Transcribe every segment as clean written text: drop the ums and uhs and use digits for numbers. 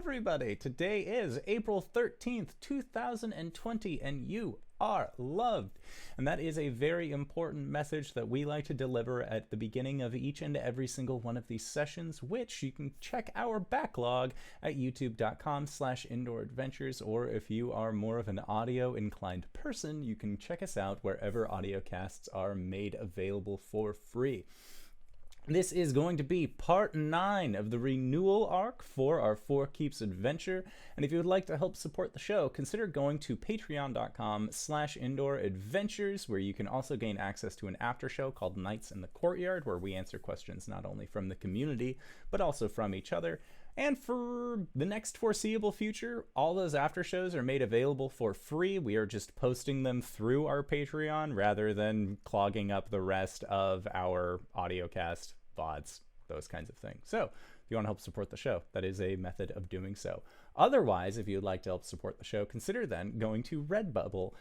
everybody! Today is April 13th, 2020, and you are loved. And that is a very important message that we like to deliver at the beginning of each and every single one of these sessions, which you can check our backlog at youtube.com/indooradventures, or if you are more of an audio-inclined person, you can check us out wherever audiocasts are made available for free. This is going to be part 9 of the Renewal arc for our Four Keeps adventure, and if you would like to help support the show, consider going to patreon.com/indooradventures, where you can also gain access to an after show called Nights in the Courtyard, where we answer questions not only from the community, but also from each other. And for the next foreseeable future, all those after shows are made available for free. We are just posting them through our Patreon rather than clogging up the rest of our audiocast, VODs, those kinds of things. So if you want to help support the show, that is a method of doing so. Otherwise, if you'd like to help support the show, consider then going to Redbubble.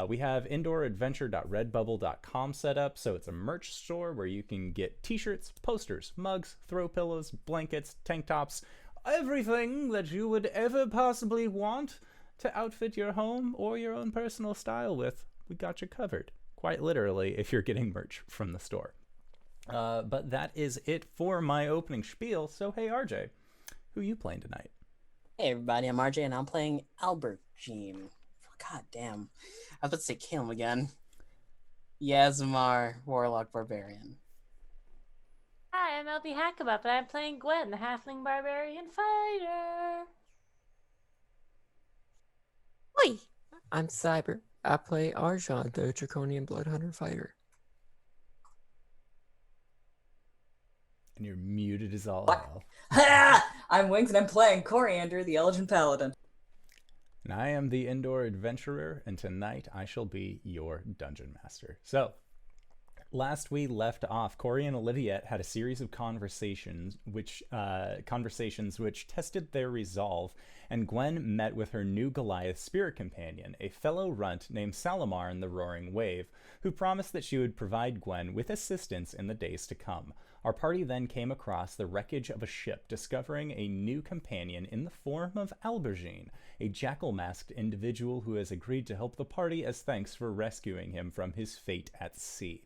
We have indooradventure.redbubble.com set up, so it's a merch store where you can get t-shirts, posters, mugs, throw pillows, blankets, tank tops, everything that you would ever possibly want to outfit your home or your own personal style with. We got you covered, quite literally, if you're getting merch from the store. But that is it for my opening spiel. So hey, RJ, who you playing tonight? Hey everybody, I'm RJ and I'm playing Albertine. God damn. I was about to say Caelum again. Yazmar, Warlock Barbarian. Hi, I'm LBHackEmUp and I'm playing Gwen, the Halfling Barbarian Fighter. Oi! I'm Cyber. I play Arjhan, the Draconian Bloodhunter Fighter. And you're muted as all hell. Ha! I'm Wings and I'm playing Coriander, the Elgin Paladin. And I am the Indoor Adventurer, and tonight I shall be your Dungeon Master. So, last we left off, Cori and Oliviette had a series of conversations which tested their resolve, and Gwen met with her new Goliath spirit companion, a fellow runt named Salamar the Roaring Wave, who promised that she would provide Gwen with assistance in the days to come. Our party then came across the wreckage of a ship, discovering a new companion in the form of Arjhan, a jackal-masked individual who has agreed to help the party as thanks for rescuing him from his fate at sea.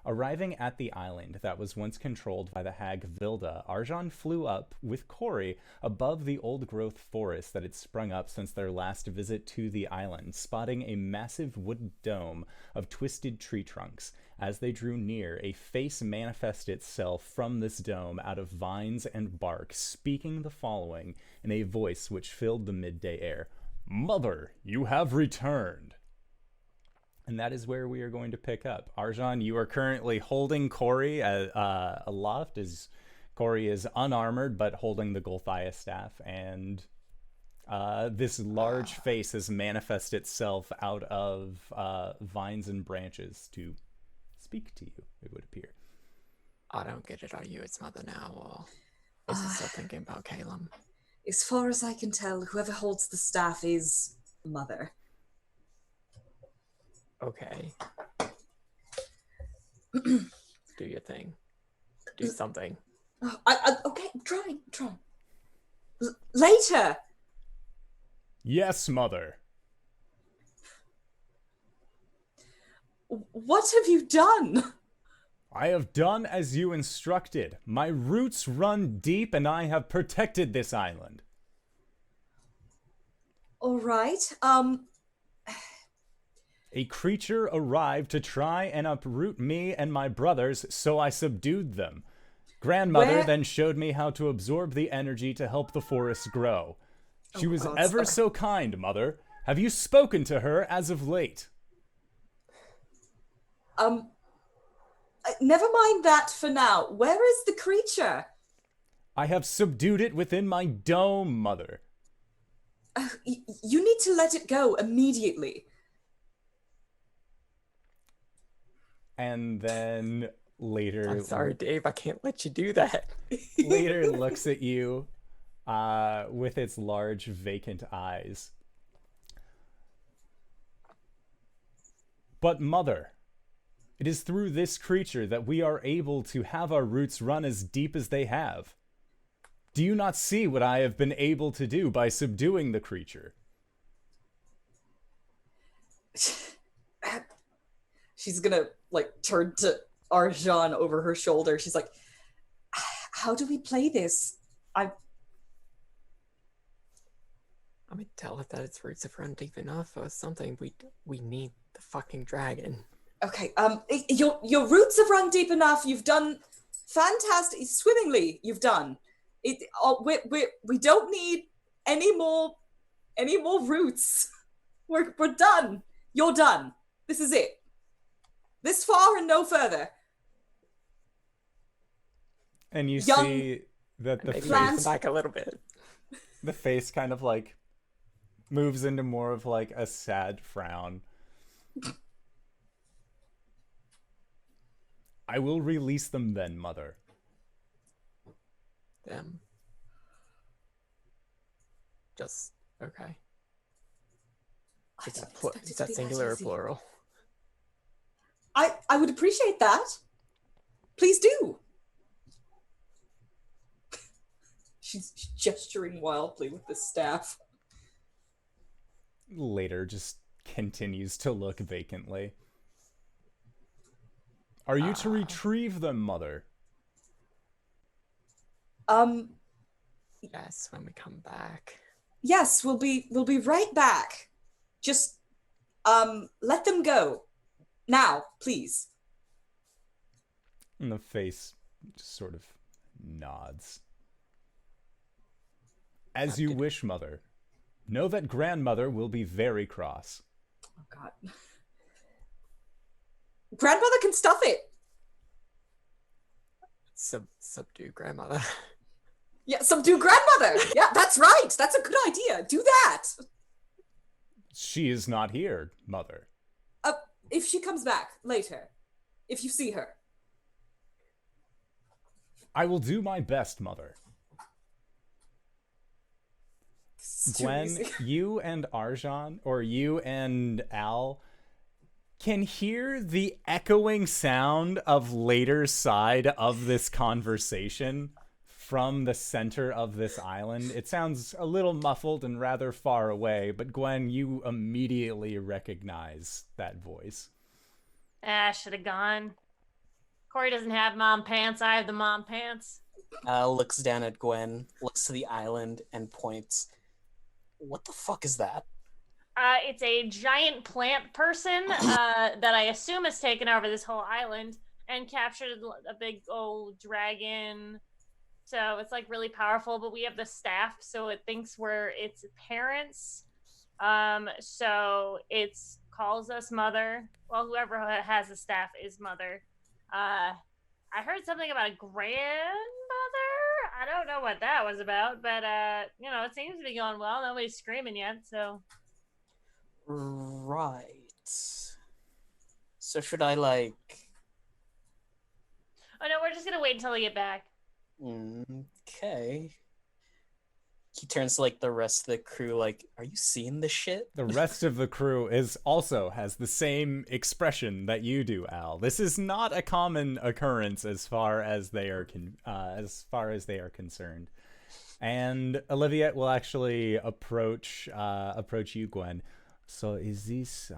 Arriving at the island that was once controlled by the hag Vilda, Arjhan flew up with Cori above the old-growth forest that had sprung up since their last visit to the island, spotting a massive wooden dome of twisted tree trunks. As they drew near, a face manifested itself from this dome out of vines and bark, speaking the following in a voice which filled the midday air. "Mother, you have returned." And that is where we are going to pick up. Arjhan, you are currently holding Cori aloft, as Cori is unarmored but holding the Golthiah staff, and this large face has manifested itself out of vines and branches to speak to you, it would appear. I don't get it. Are you its mother now, or is it still thinking about Caelum? As far as I can tell, whoever holds the staff is Mother. Okay. Do your thing. Do something. Okay, I'm trying. Later! Yes, Mother. What have you done? I have done as you instructed. My roots run deep, and I have protected this island. All right, A creature arrived to try and uproot me and my brothers, so I subdued them. Grandmother then showed me how to absorb the energy to help the forest grow. She was ever so kind, Mother. Have you spoken to her as of late? Never mind that for now. Where is the creature? I have subdued it within my dome, Mother. You need to let it go immediately. And then later... I'm sorry, Dave. I can't let you do that. Later looks at you with its large, vacant eyes. But, Mother, it is through this creature that we are able to have our roots run as deep as they have. Do you not see what I have been able to do by subduing the creature? She's gonna turn to Arjhan over her shoulder. She's like, how do we play this? I mean, tell her that its roots have run deep enough or something. We need the fucking dragon. Okay, your roots have run deep enough. You've done fantastic, swimmingly. You've done it. We don't need any more roots. We're done. You're done. This is it. This far and no further. And you see that the face back a little bit. The face kind of like moves into more of like a sad frown. I will release them then, Mother. Them. Just okay. Is that singular or plural? I would appreciate that. Please do. She's gesturing wildly with the staff. Later just continues to look vacantly. Are you to retrieve them, Mother? Yes, when we come back. Yes, we'll be right back. Just let them go. Now, please. And the face just sort of nods. As you wish, Mother. Know that Grandmother will be very cross. Oh, God. Grandmother can stuff it. Subdue grandmother. Yeah, subdue grandmother. Yeah, that's right. That's a good idea. Do that. She is not here, Mother. If she comes back later, if you see her. I will do my best, Mother. Gwen, you and Arjhan, or you and Al, can hear the echoing sound of later's side of this conversation from the center of this island. It sounds a little muffled and rather far away, but Gwen, you immediately recognize that voice. Should have gone. Cori doesn't have mom pants. I have the mom pants. Looks down at Gwen, looks to the island, and points. What the fuck is that? It's a giant plant person that I assume has taken over this whole island and captured a big old dragon. So it's like really powerful, but we have the staff, so it thinks we're its parents. So it calls us mother. Well, whoever has the staff is mother. I heard something about a grandmother. I don't know what that was about, but it seems to be going well. Nobody's screaming yet, so. Right. So should I Oh no, we're just gonna wait until they get back. Okay. He turns to the rest of the crew, are you seeing this shit? The rest of the crew has the same expression that you do, Al. This is not a common occurrence as far as they are concerned. And Olivia will actually approach you, Gwen. So is this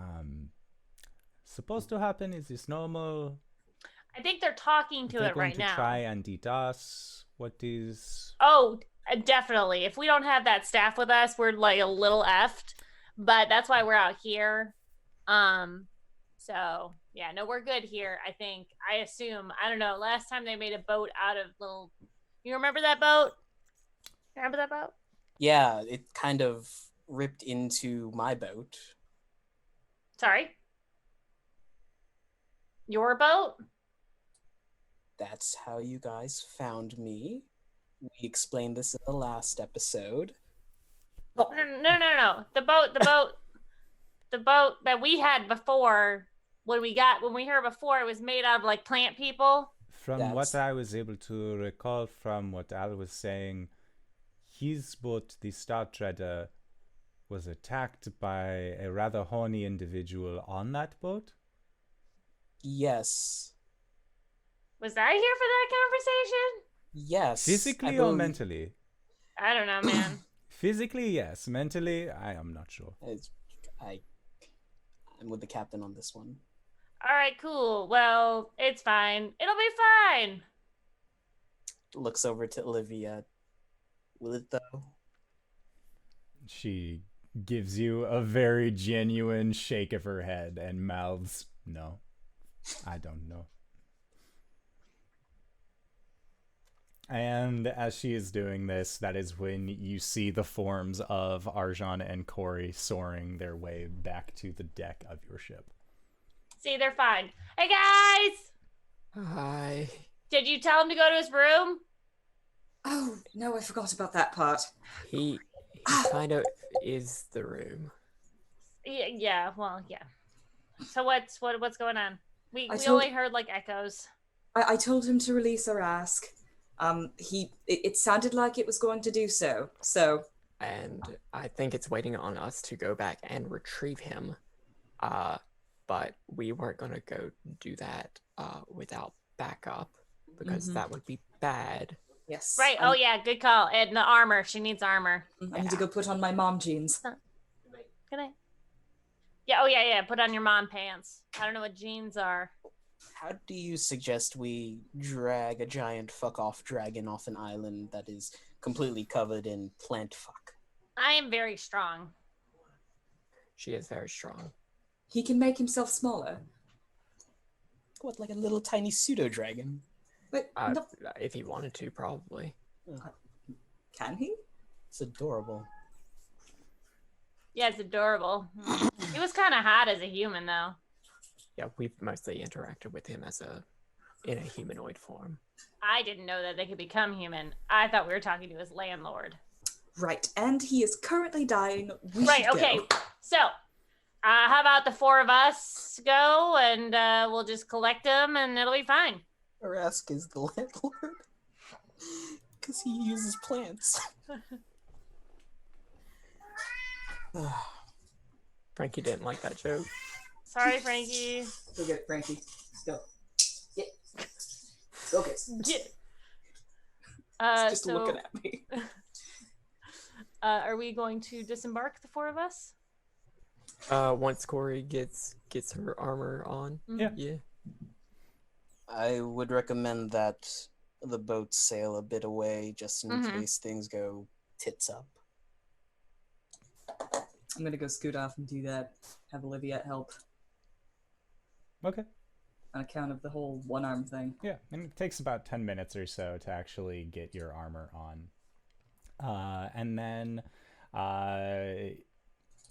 supposed to happen? Is this normal? I think they're talking to it right now. To try and DDoS? What is? Oh, definitely. If we don't have that staff with us, we're a little effed. But that's why we're out here. So yeah, no, we're good here. I assume. I don't know. Last time they made a boat out of little. You remember that boat? Remember that boat? Yeah, it kind of ripped into my boat. Sorry? Your boat? That's how you guys found me. We explained this in the last episode. No. The boat that we had before, when we heard before, it was made out of plant people. From what I was able to recall from what Al was saying, his boat, the Star Treader, was attacked by a rather horny individual on that boat? Yes. Was I here for that conversation? Yes. Physically or mentally? I don't know, man. Physically, yes. Mentally, I am not sure. I'm with the captain on this one. All right, cool. Well, it's fine. It'll be fine. Looks over to Olivia. Will it though? She gives you a very genuine shake of her head and mouths, no, I don't know. And as she is doing this, that is when you see the forms of Arjhan and Cori soaring their way back to the deck of your ship. See, they're fine. Hey, guys! Hi. Did you tell him to go to his room? Oh, no, I forgot about that part. He kind of is the room. Yeah, well, yeah. So what's going on? We told- only heard, like, echoes. I told him to release Arasthk. It sounded like it was going to do so. So, And I think it's waiting on us to go back and retrieve him. But we weren't going to go do that without backup, because that would be bad. yes. Right, oh yeah, good call. And the armor, she needs armor. I need to go put on my mom jeans. Can I? Yeah, oh yeah, put on your mom pants. I don't know what jeans are. How do you suggest we drag a giant fuck-off dragon off an island that is completely covered in plant fuck? I am very strong. She is very strong. He can make himself smaller. What, like a little tiny pseudo-dragon? But no, If he wanted to, probably. can he? It's adorable. Yeah, it's adorable. He was kind of hot as a human, though. Yeah, we've mostly interacted with him in a humanoid form. I didn't know that they could become human. I thought we were talking to his landlord. Right, and he is currently dying. We Right, should okay. go. So, how about the four of us go and we'll just collect them and it'll be fine. Arasthk is the landlord. Because he uses plants. Frankie didn't like that joke. Sorry, Frankie. Go get it, Frankie. Let's go. Get. Focus. Get. Just looking at me. Are we going to disembark, the four of us? Once Cori gets her armor on. Yeah. I would recommend that the boats sail a bit away just in case things go tits up. I'm gonna go scoot off and do that. Have Olivia help Okay. on account of the whole one-arm thing. Yeah, and it takes about 10 minutes or so to actually get your armor on. And then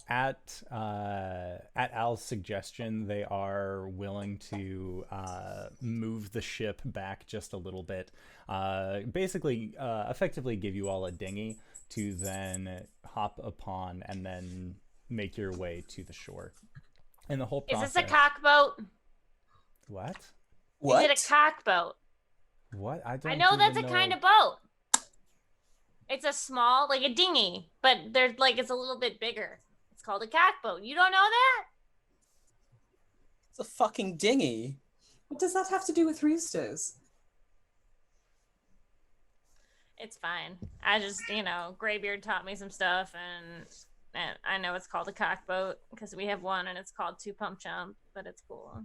at Al's suggestion, they are willing to move the ship back just a little bit. Basically, effectively give you all a dinghy to then hop upon and then make your way to the shore. And the whole process... Is this a cock boat? What? What? Is it a cock boat? What? I know that's a kind of boat. It's a small, like a dinghy, but there's like it's a little bit bigger. It's called a cock boat. You don't know that? It's a fucking dinghy. What does that have to do with roosters? It's fine. I just, Graybeard taught me some stuff, and I know it's called a cock boat because we have one, and it's called Two Pump Chump, but it's cool.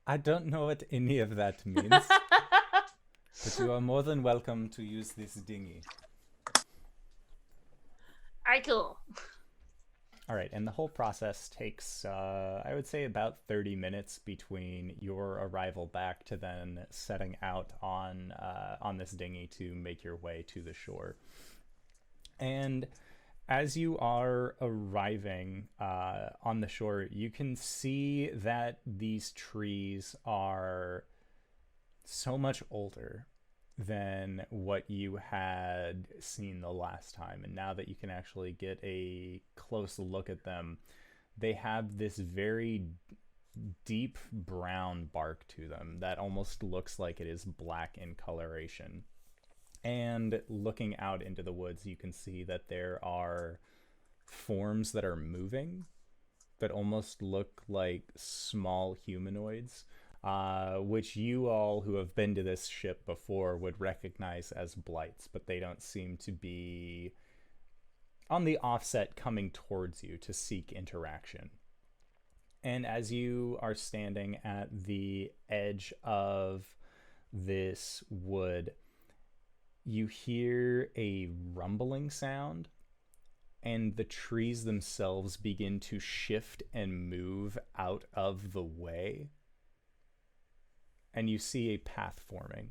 I don't know what any of that means, but you are more than welcome to use this dinghy. All right, cool. All right, and the whole process takes, I would say, about 30 minutes between your arrival back to then setting out on this dinghy to make your way to the shore. And as you are arriving on the shore, you can see that these trees are so much older than what you had seen the last time. And now that you can actually get a close look at them, they have this very deep brown bark to them that almost looks like it is black in coloration. And looking out into the woods, you can see that there are forms that are moving that almost look like small humanoids. which you all who have been to this ship before would recognize as blights, but they don't seem to be on the offset coming towards you to seek interaction. And as you are standing at the edge of this wood, you hear a rumbling sound, and the trees themselves begin to shift and move out of the way. And you see a path forming.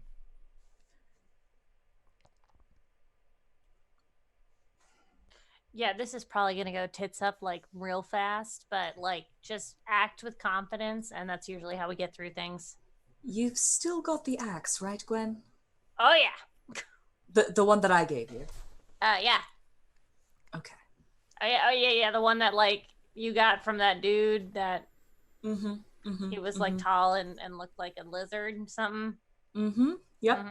Yeah, this is probably gonna go tits up like real fast, but like just act with confidence, and that's usually how we get through things. You've still got the axe, right, Gwen? Oh yeah. The one that I gave you. Yeah. Okay. Oh yeah, the one that like you got from that dude that he was like tall and looked like a lizard or something. Yep.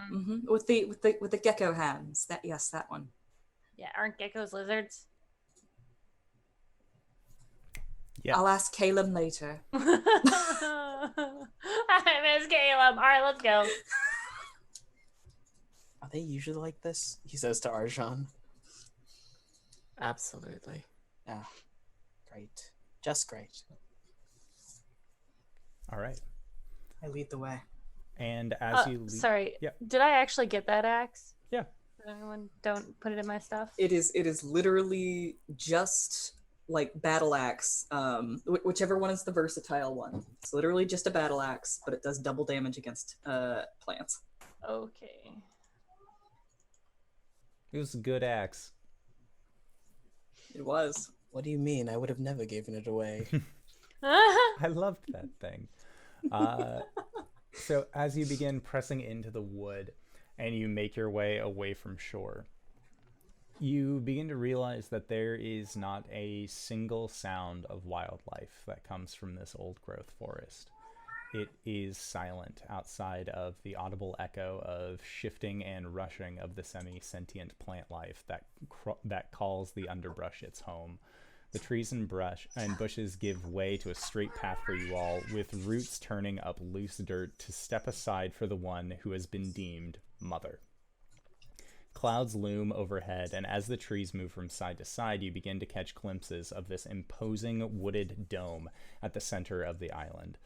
With the gecko hands. That one. Yeah, aren't geckos lizards? Yeah. I'll ask Caelum later. I miss Caelum. All right, let's go. Are they usually like this? He says to Arjhan. Absolutely. Ah, great. Just great. All right. I lead the way. And as you leave... Sorry. Yeah. Did I actually get that axe? Yeah. Everyone don't put it in my stuff. It is literally just like battle axe. Whichever one is the versatile one. It's literally just a battle axe, but it does double damage against plants. Okay. It was a good axe. It was. What do you mean? I would have never given it away. I loved that thing. So as you begin pressing into the wood and you make your way away from shore, you begin to realize that there is not a single sound of wildlife that comes from this old growth forest. It is silent outside of the audible echo of shifting and rushing of the semi-sentient plant life that calls the underbrush its home. The trees and bushes give way to a straight path for you all, with roots turning up loose dirt to step aside for the one who has been deemed Mother. Clouds loom overhead, and as the trees move from side to side, you begin to catch glimpses of this imposing wooded dome at the center of the island.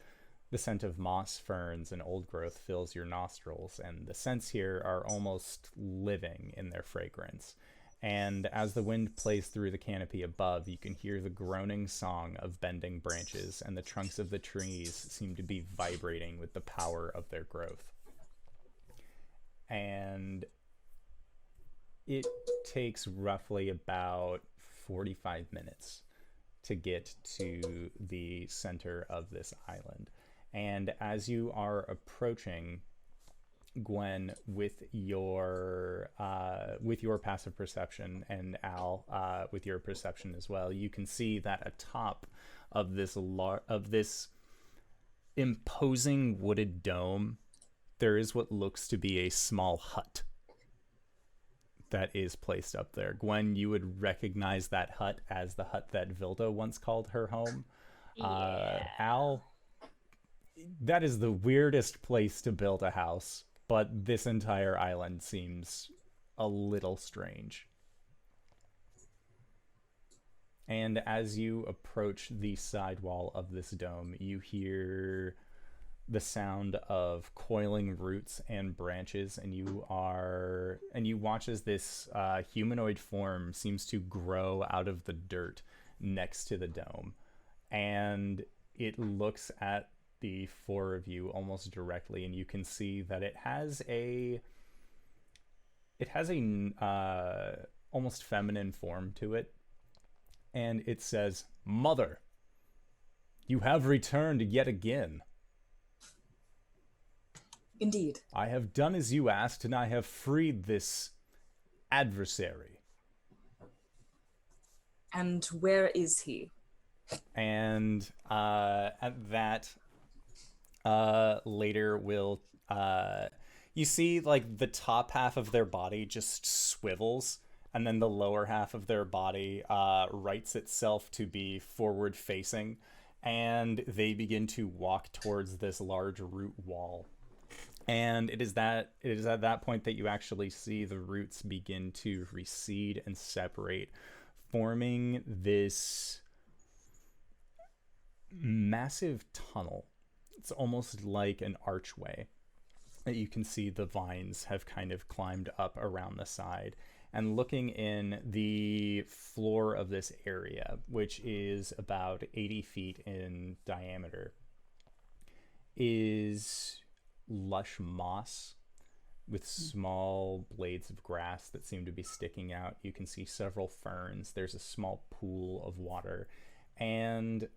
The scent of moss, ferns, and old growth fills your nostrils, and the scents here are almost living in their fragrance. And as the wind plays through the canopy above, you can hear the groaning song of bending branches, and the trunks of the trees seem to be vibrating with the power of their growth. And it takes roughly about 45 minutes to get to the center of this island. And as you are approaching, Gwen, with your passive perception, and Al with your perception as well, you can see that atop of this imposing wooded dome, there is what looks to be a small hut that is placed up there. Gwen, you would recognize that hut as the hut that Vilda once called her home. Yeah. Al, that is the weirdest place to build a house, but this entire island seems a little strange. And as you approach the side wall of this dome, you hear the sound of coiling roots and branches, and you watch as this humanoid form seems to grow out of the dirt next to the dome, and it looks at the four of you almost directly, and you can see that it has a almost feminine form to it, and it says, "Mother, you have returned yet again. Indeed. I have done as you asked, and I have freed this adversary." And where is he? And at that, later we'll you see like the top half of their body just swivels, and then the lower half of their body rights itself to be forward facing, and they begin to walk towards this large root wall. And it is at that point that you actually see the roots begin to recede and separate, forming this massive tunnel. It's almost like an archway that you can see the vines have kind of climbed up around the side. And looking in, the floor of this area, which is about 80 feet in diameter, is lush moss with small blades of grass that seem to be sticking out. You can see several ferns. There's a small pool of water, and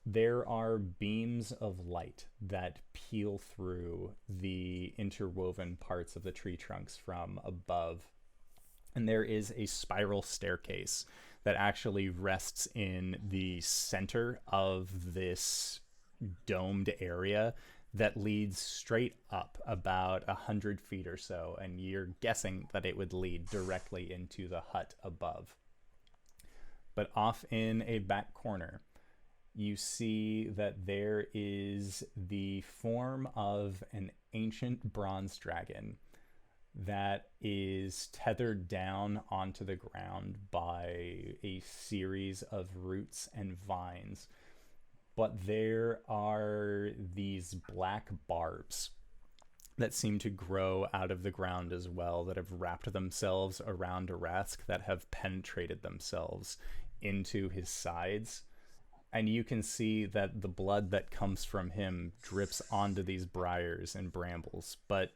there are beams of light that peel through the interwoven parts of the tree trunks from above. And there is a spiral staircase that actually rests in the center of this domed area that leads straight up about 100 feet or so, and you're guessing that it would lead directly into the hut above. But off in a back corner, you see that there is the form of an ancient bronze dragon that is tethered down onto the ground by a series of roots and vines. But there are these black barbs that seem to grow out of the ground as well, that have wrapped themselves around Arasthk, that have penetrated themselves into his sides. And you can see that the blood that comes from him drips onto these briars and brambles, but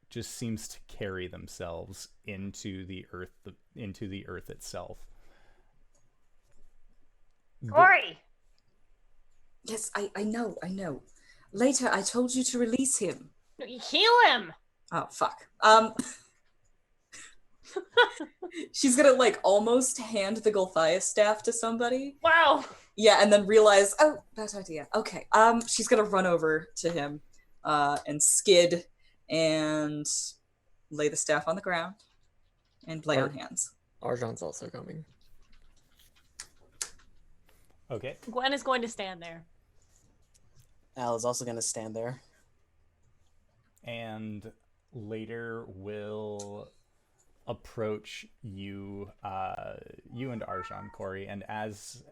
just seems to carry themselves into the earth itself. Cori! Yes, I know. Later, I told you to release him. No, you heal him! Oh, fuck. She's gonna, like, almost hand the Gulthias staff to somebody. Wow! Yeah, and then realize, oh, bad idea. Okay, she's gonna run over to him, and skid, and lay the staff on the ground, and lay on hands. Arjhan's also coming. Okay. Gwen is going to stand there. Al is also going to stand there. And later will approach you, you and Arjhan, Cori, and as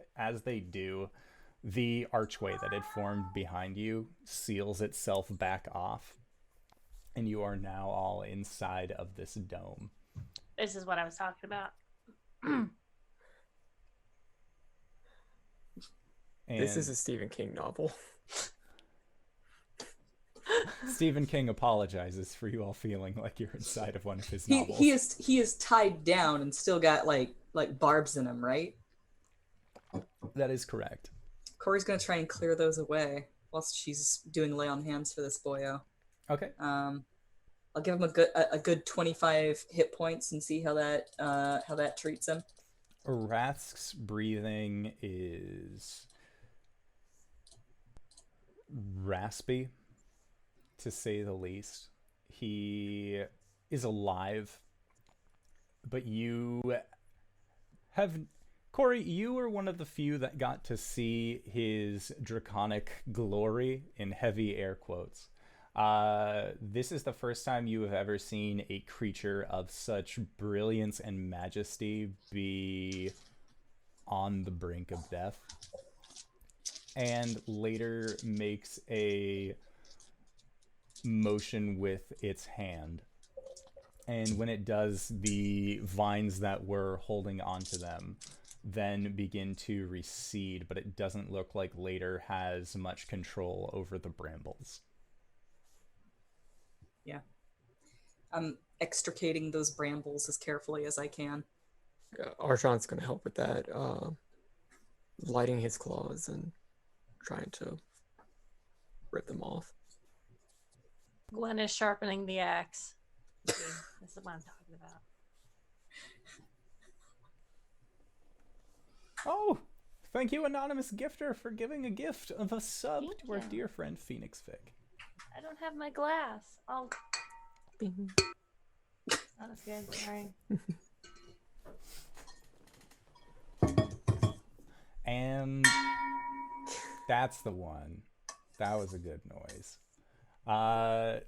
they do, the archway that had formed behind you seals itself back off, and you are now all inside of this dome. This is what I was talking about. This is a Stephen King novel. Stephen King apologizes for you all feeling like you're inside of one of his novels. He is tied down and still got like barbs in him, right? That is correct. Cori's gonna try and clear those away whilst she's doing lay on hands for this boyo. Okay. I'll give him a good 25 hit points and see how that treats him. Arasthk's breathing is raspy, to say the least. He is alive, but you have... Cori, you were one of the few that got to see his draconic glory, in heavy air quotes. This is the first time you have ever seen a creature of such brilliance and majesty be on the brink of death, and later makes a motion with its hand. And when it does, the vines that were holding onto them then begin to recede, but it doesn't look like later has much control over the brambles. Yeah. I'm extricating those brambles as carefully as I can. Arjhan's going to help with that, lighting his claws and trying to rip them off. Gwen is sharpening the axe. This is what I'm talking about. Oh, thank you, Anonymous Gifter, for giving a gift of a sub to our dear friend Phoenix Vic. I don't have my glass. Oh, that's good. Sorry. And That's the one. That was a good noise.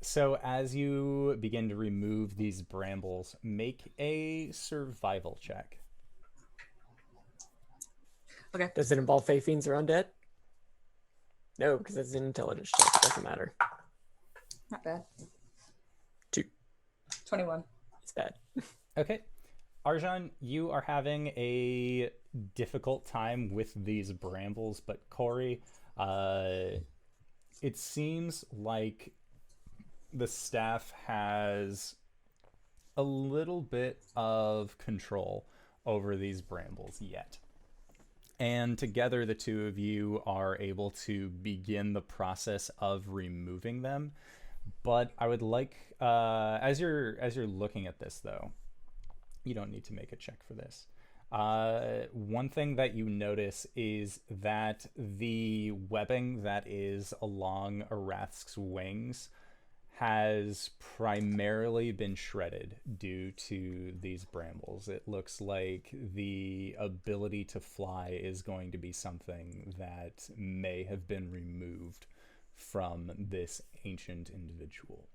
So as you begin to remove these brambles, make a survival check. Okay. Does it involve Fey Fiends or undead? No, because it's an intelligence check. It doesn't matter. Not bad. 2. 21. It's bad. Okay. Arjhan, you are having a difficult time with these brambles, but Cori, it seems like the staff has a little bit of control over these brambles yet. And together the two of you are able to begin the process of removing them. But I would like, as you're looking at this though, you don't need to make a check for this. One thing that you notice is that the webbing that is along Arasthk's wings has primarily been shredded due to these brambles. It looks like the ability to fly is going to be something that may have been removed from this ancient individual.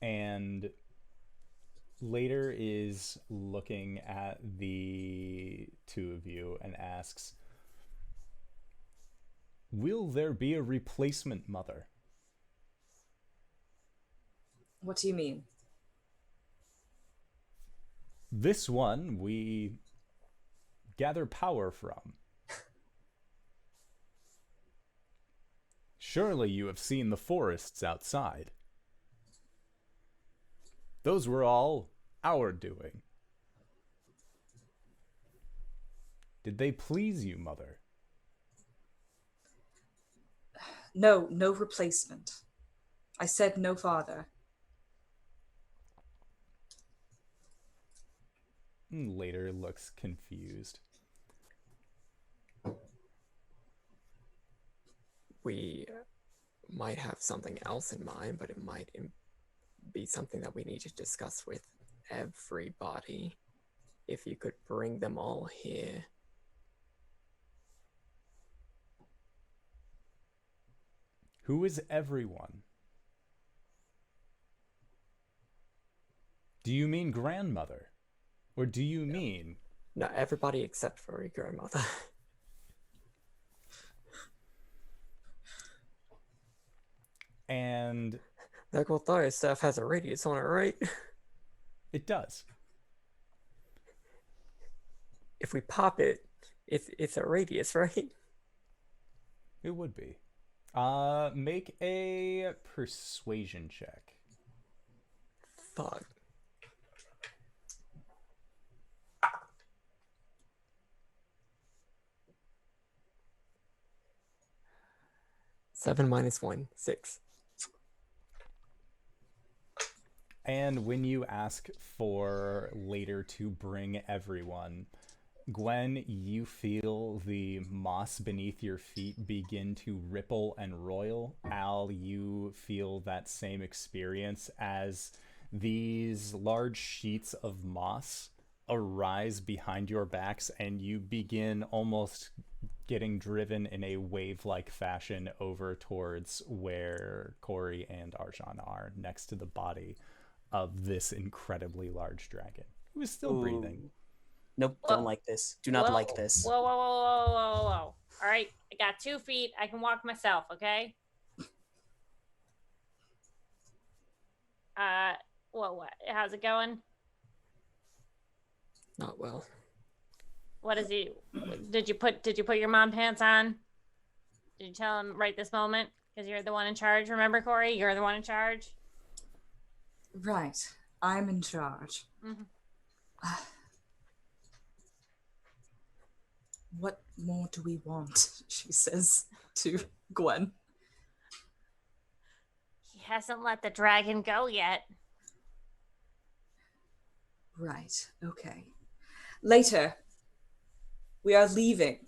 And later is looking at the two of you and asks, will there be a replacement mother? What do you mean? This one we gather power from. Surely you have seen the forests outside. Those were all our doing. Did they please you, Mother? No, no replacement. I said no father. Later looks confused. We might have something else in mind, but it might be something that we need to discuss with everybody. If you could bring them all here. Who is everyone? Do you mean grandmother? Or do you mean... No, everybody except for your grandmother. And... That Gothiah staff has a radius on it, right? It does. If we pop it, it's a radius, right? It would be. Make a persuasion check. Fuck. Seven minus 1, 6. And when you ask for later to bring everyone, Gwen, you feel the moss beneath your feet begin to ripple and roil. Al, you feel that same experience as these large sheets of moss arise behind your backs and you begin almost getting driven in a wave-like fashion over towards where Cori and Arjhan are, next to the body of this incredibly large dragon, who is still breathing. Nope, don't like this. Do not like this. Whoa, whoa, whoa, whoa, whoa, whoa, whoa. All right, I got 2 feet. I can walk myself, okay? What? How's it going? Not well. What is he? Did you put your mom pants on? Did you tell him right this moment? Because you're the one in charge. Remember, Cori? You're the one in charge. Right. I'm in charge. Mm-hmm. What more do we want? She says to Gwen. He hasn't let the dragon go yet. Right. Okay. Later, we are leaving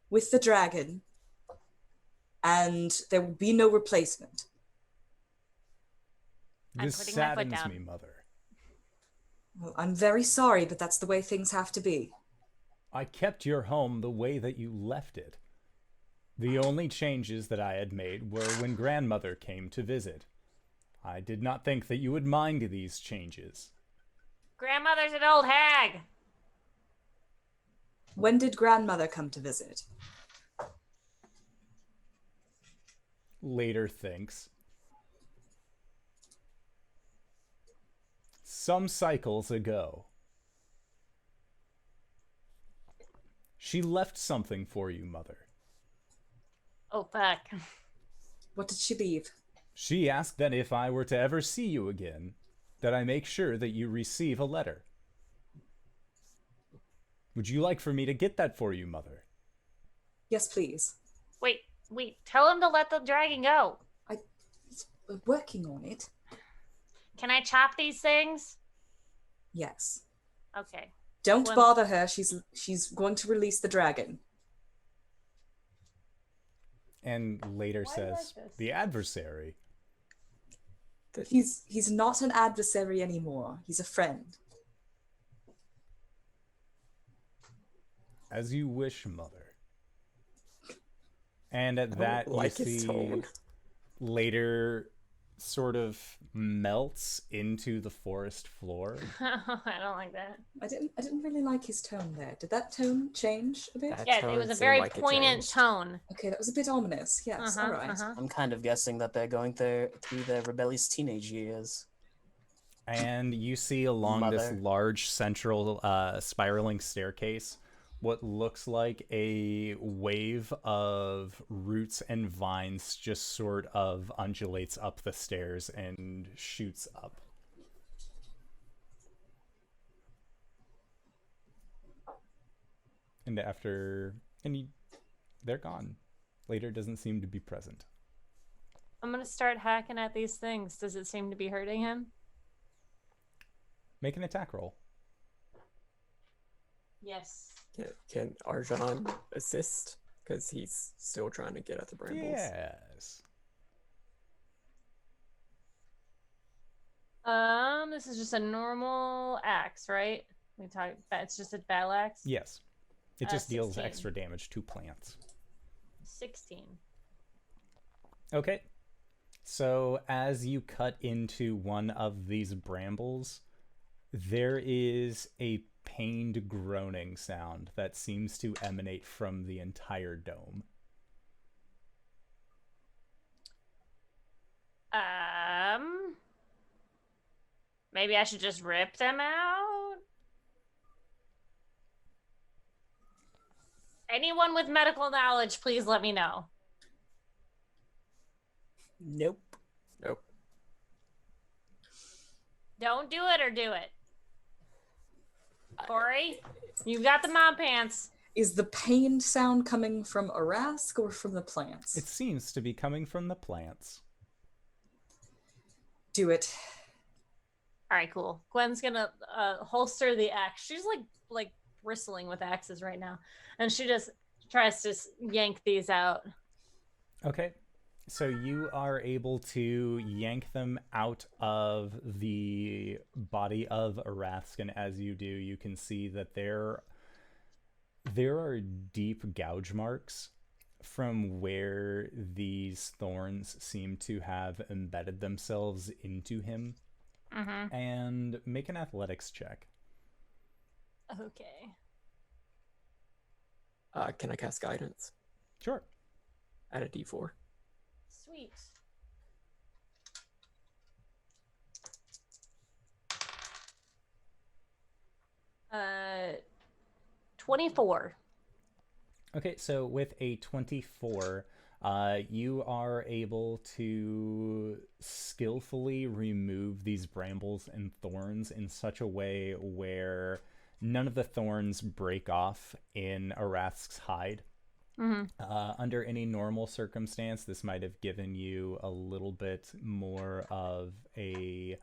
with the dragon, and there will be no replacement. I'm This putting my foot saddens down. me, Mother. Well, I'm very sorry, but that's the way things have to be. I kept your home the way that you left it. The only changes that I had made were when grandmother came to visit. I did not think that you would mind these changes. Grandmother's an old hag. When did grandmother come to visit? Later thinks. Some cycles ago. She left something for you, Mother. Oh, fuck. What did she leave? She asked that if I were to ever see you again, that I make sure that you receive a letter. Would you like for me to get that for you, Mother? Yes, please. Wait, tell him to let the dragon go. We're working on it. Can I chop these things? Yes. Okay. Don't Gwen- bother her. She's going to release the dragon. And later Why do you says, like this? the adversary. He's not an adversary anymore. He's a friend. As you wish, Mother. And at I that, don't like you his see tone. later sort of melts into the forest floor. I don't like that. I didn't really like his tone there. Did that tone change a bit? That Yeah, it tone was a seemed very like it poignant changed. tone. Okay, that was a bit ominous. Yes, all right. I'm kind of guessing that they're going through their rebellious teenage years. And you see along this Mother. large central spiraling staircase what looks like a wave of roots and vines just sort of undulates up the stairs and shoots up. And they're gone. Later doesn't seem to be present. I'm gonna start hacking at these things. Does it seem to be hurting him? Make an attack roll. Yes. Can Arjhan assist? Because he's still trying to get at the brambles. Yes. This is just a normal axe, right? It's just a battle axe. Yes. It just deals 16. extra damage to plants. 16. Okay. So as you cut into one of these brambles, there is a pained groaning sound that seems to emanate from the entire dome. Maybe I should just rip them out? Anyone with medical knowledge, please let me know. Nope. Nope. Don't do it or do it. Cori, you've got the mom pants. Is the pained sound coming from Arasthk or from the plants? It seems to be coming from the plants. Do it. All right, cool. Gwen's gonna holster the axe. She's like bristling with axes right now, and she just tries to yank these out. Okay. So you are able to yank them out of the body of Arasthk, and as you do, you can see that there are deep gouge marks from where these thorns seem to have embedded themselves into him. Mm-hmm. And make an athletics check. Okay. Can I cast guidance? Sure. Add a d4. Sweet. Uh, 24. Okay, so with a 24, you are able to skillfully remove these brambles and thorns in such a way where none of the thorns break off in Arasthk's hide. Mm-hmm. Under any normal circumstance, this might have given you a little bit more of a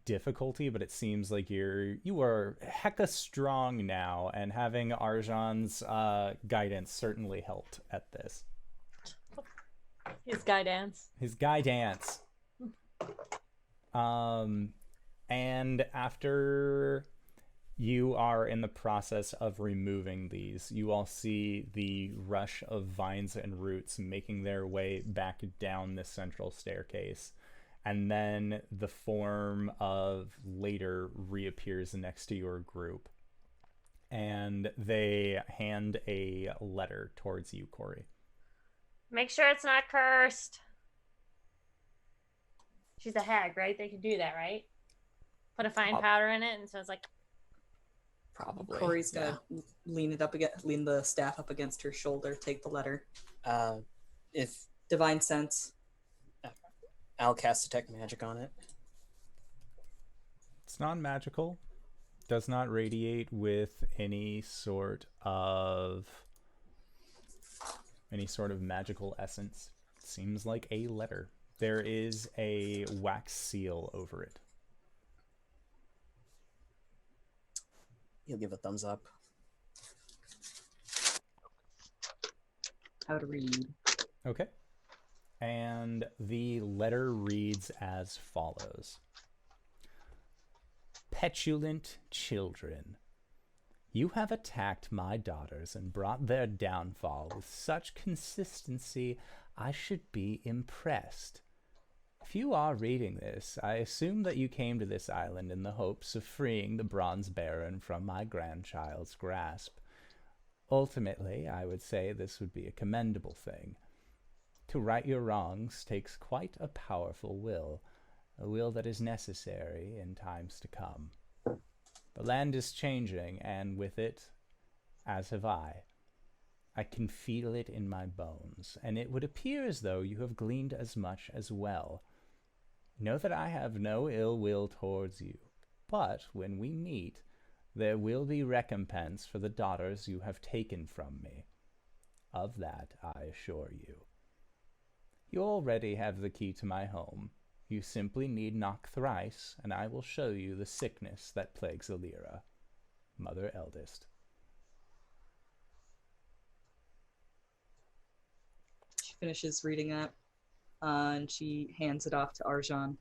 difficulty, but it seems like you are hecka strong now, and having Arjhan's guidance certainly helped at this. His guidance. His guidance. And after You are in the process of removing these. You all see the rush of vines and roots making their way back down the central staircase. And then the form of Later reappears next to your group. And they hand a letter towards you, Cori. Make sure it's not cursed. She's a hag, right? They can do that, right? Put a fine powder in it, and so it's like. Probably. Cori's gonna lean the staff up against her shoulder, take the letter. If Divine sense. I'll cast Detect Magic on it. It's non-magical. Does not radiate with any sort of magical essence. Seems like a letter. There is a wax seal over it. He'll give a thumbs up. How to read. Okay. And the letter reads as follows. Petulant children, you have attacked my daughters and brought their downfall with such consistency I should be impressed. If you are reading this, I assume that you came to this island in the hopes of freeing the Bronze Baron from my grandchild's grasp. Ultimately, I would say this would be a commendable thing. To right your wrongs takes quite a powerful will, a will that is necessary in times to come. The land is changing, and with it, as have I. I can feel it in my bones, and it would appear as though you have gleaned as much as well. Know that I have no ill will towards you, but when we meet, there will be recompense for the daughters you have taken from me. Of that I assure you. You already have the key to my home. You simply need knock thrice, and I will show you the sickness that plagues Alira. Mother Eldest. She finishes reading that, and she hands it off to Arjhan.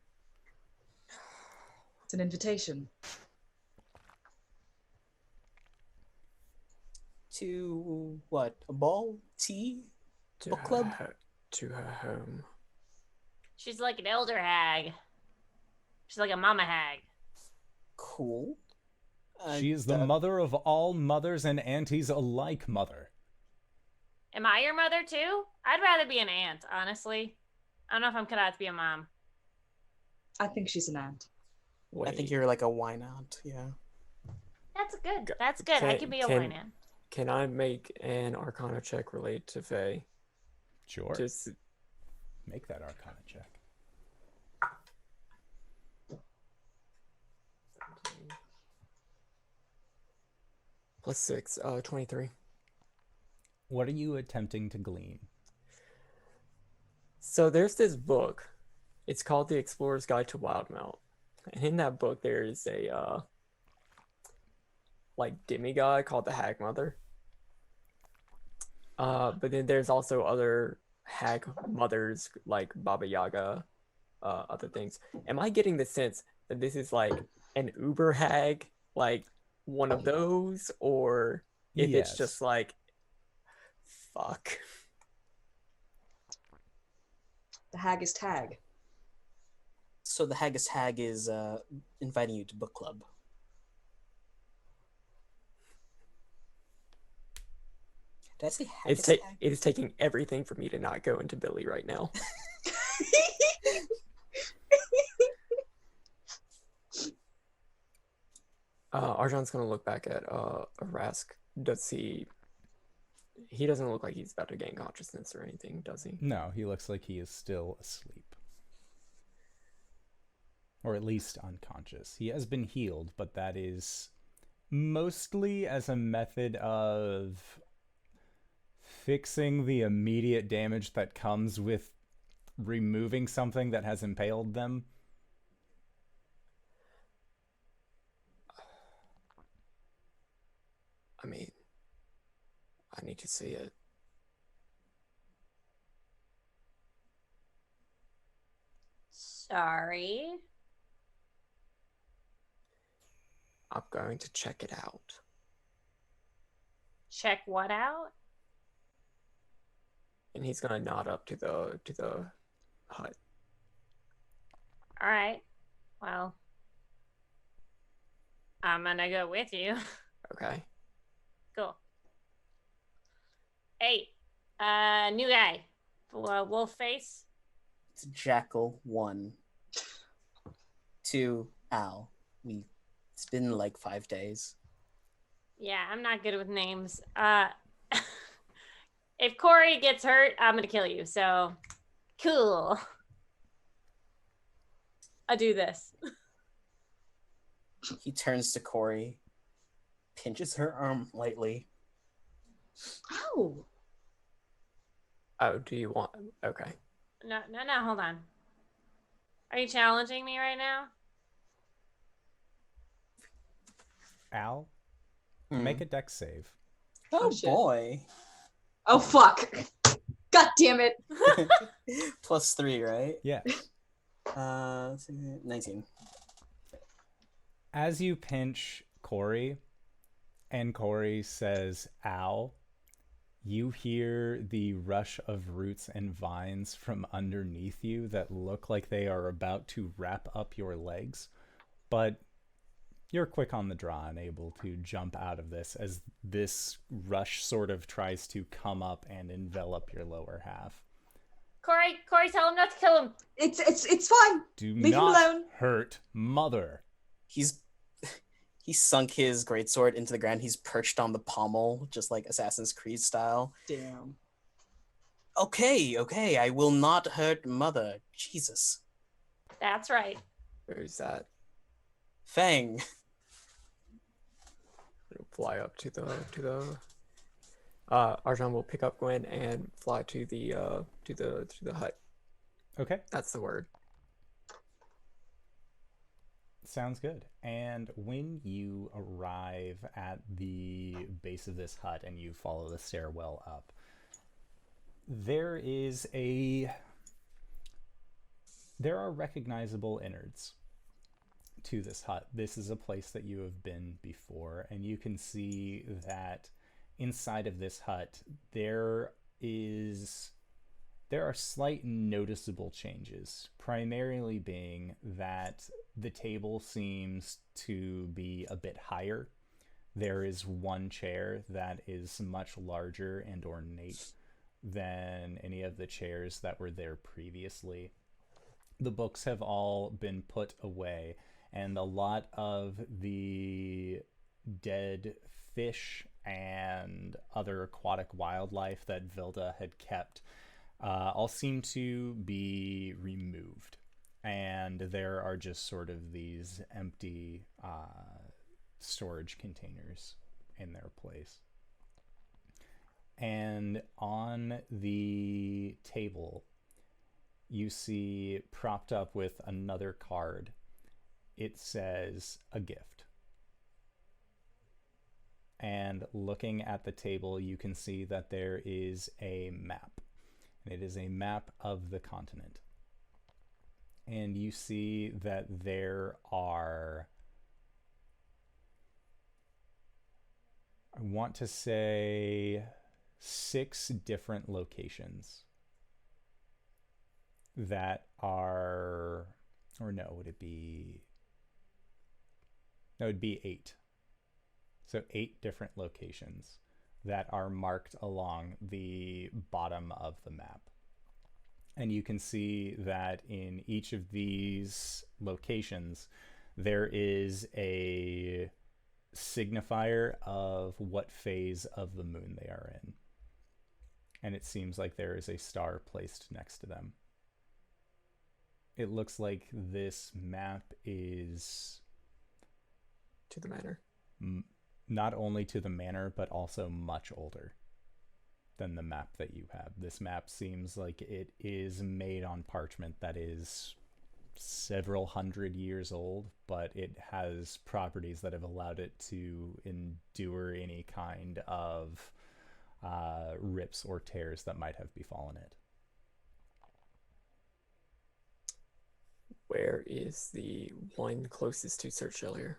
It's an invitation. To what? A ball? Tea? To Book club? To her home. She's like an elder hag. She's like a mama hag. Cool. She is the mother of all mothers and aunties alike, mother. Am I your mother too? I'd rather be an aunt, honestly. I don't know if I'm cut out to be a mom. I think she's an aunt. I think you're like a wine aunt, yeah. That's good. That's good. I can be a wine aunt. Can I make an Arcana check related to Faye? Sure. Just make that Arcana check. +6, 23. What are you attempting to glean? So there's this book. It's called The Explorer's Guide to Wildmount. And in that book, there is a demigod called the Hag Mother. But then there's also other hag mothers like Baba Yaga, other things. Am I getting the sense that this is like an Uber hag, like one of those, or if it's just like, fuck. The Haggist Hag. So the Haggist Hag is inviting you to book club. Did I say Haggist Hag? It is taking everything for me to not go into Billy right now. Arjhan's gonna look back at Arasthk. Does he doesn't look like he's about to gain consciousness or anything, does he? No, he looks like he is still asleep. Or at least unconscious. He has been healed, but that is mostly as a method of fixing the immediate damage that comes with removing something that has impaled them. I mean, I need to see it. Sorry. going to check it out. Check what out? And he's gonna nod up to the hut. All right. Well, I'm gonna go with you. Okay. Cool. Hey, new guy. Wolf face. It's Jackal 1. 2, Al. It's been like 5 days. Yeah, I'm not good with names. If Cori gets hurt, I'm gonna kill you. So, cool. I do this. He turns to Cori, pinches her arm lightly. Ow! Oh, do you want? Okay. No, hold on. Are you challenging me right now? Al, make a dex save. Oh, shit. boy. Oh fuck! God damn it! +3, right? Yeah. 19. As you pinch Cori, and Cori says, ow, you hear the rush of roots and vines from underneath you that look like they are about to wrap up your legs, but you're quick on the draw and able to jump out of this as this rush sort of tries to come up and envelop your lower half. Cori, tell him not to kill him. It's fine. Do Leave him not alone. hurt Mother. He sunk his greatsword into the ground. He's perched on the pommel, just like Assassin's Creed style. Damn. Okay, I will not hurt Mother. Jesus. That's right. Where's that? Fang. It'll fly up to the Arjhan will pick up Gwen and fly to the hut. Okay. That's the word. Sounds good. And when you arrive at the base of this hut and you follow the stairwell up, there are recognizable innards to this hut. This is a place that you have been before, and you can see that inside of this hut there are slight noticeable changes, primarily being that the table seems to be a bit higher. There is one chair that is much larger and ornate than any of the chairs that were there previously. The books have all been put away, and a lot of the dead fish and other aquatic wildlife that Vilda had kept all seem to be removed, and there are just sort of these empty storage containers in their place. And on the table you see, propped up with another card, it says a gift. And looking at the table, you can see that there is a map. And it is a map of the continent. And you see that there are, I want to say, 6 different locations that are, or no, would it be, no, it'd be 8. So 8 different locations that are marked along the bottom of the map. And you can see that in each of these locations, there is a signifier of what phase of the moon they are in. And it seems like there is a star placed next to them. It looks like this map is to the manor. Not only to the manor, but also much older than the map that you have. This map seems like it is made on parchment that is several hundred years old, but it has properties that have allowed it to endure any kind of rips or tears that might have befallen it. Where is the one closest to Sir Chillier?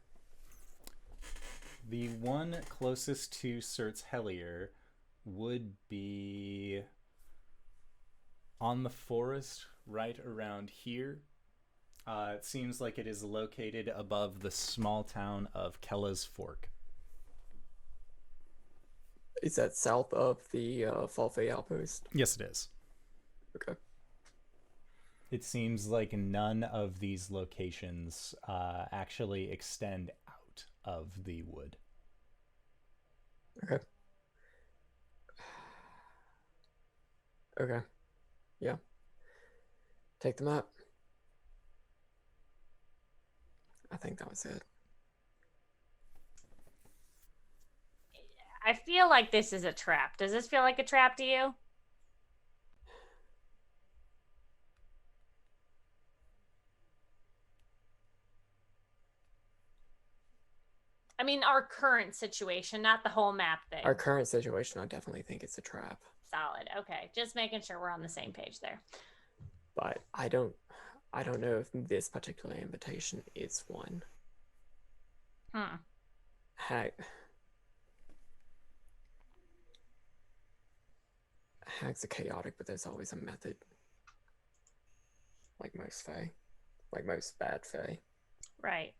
The one closest to Sirt's Hellier would be on the forest right around here. It seems like it is located above the small town of Kella's Fork. Is that south of the Falfey outpost? Yes, it is. Okay. It seems like none of these locations actually extend out of the wood. Okay. Okay. Yeah. Take the map. I think that was it. I feel like this is a trap. Does this feel like a trap to you? I mean, our current situation, not the whole map thing. Our current situation, I definitely think it's a trap. Solid. Okay, just making sure we're on the same page there. But I don't know if this particular invitation is one. Hacks are chaotic, but there's always a method. Like most Fae. Like most bad Fae. Right.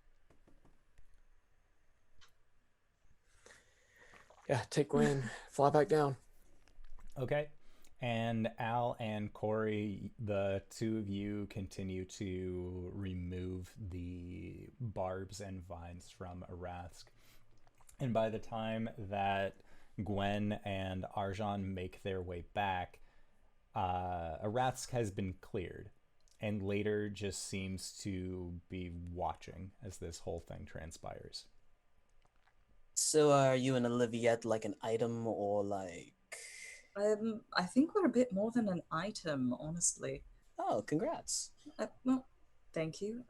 Yeah, take Gwen, fly back down. Okay. And Al and Cori, the two of you continue to remove the barbs and vines from Arasthk. And by the time that Gwen and Arjhan make their way back, Arasthk has been cleared, and later just seems to be watching as this whole thing transpires. So are you and Oliviette like an item or like... I think we're a bit more than an item, honestly. Oh, congrats. Well, thank you.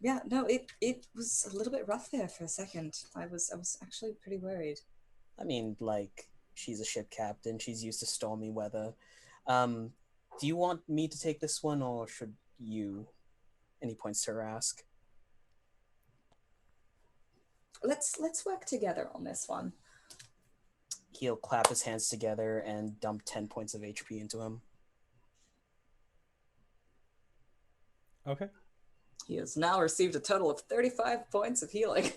Yeah, no, it was a little bit rough there for a second. I was actually pretty worried. I mean, like, she's a ship captain. She's used to stormy weather. Do you want me to take this one, or should you? Any points to Arasthk? Let's work together on this one. He'll clap his hands together and dump 10 points of HP into him. Okay. He has now received a total of 35 points of healing.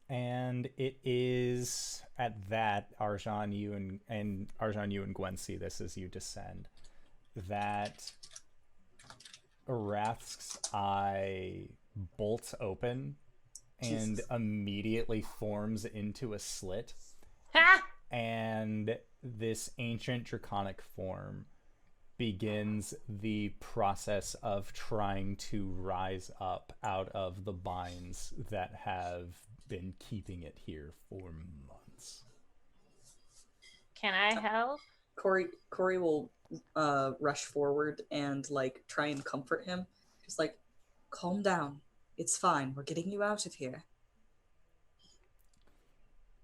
And it is at that, Arjhan, you and Gwen see this as you descend, that Arasthk's eye bolts open and immediately forms into a slit. Ha! And this ancient draconic form begins the process of trying to rise up out of the binds that have been keeping it here for months. Can I help? Cori will rush forward and like try and comfort him. Just like, calm down. It's fine. We're getting you out of here.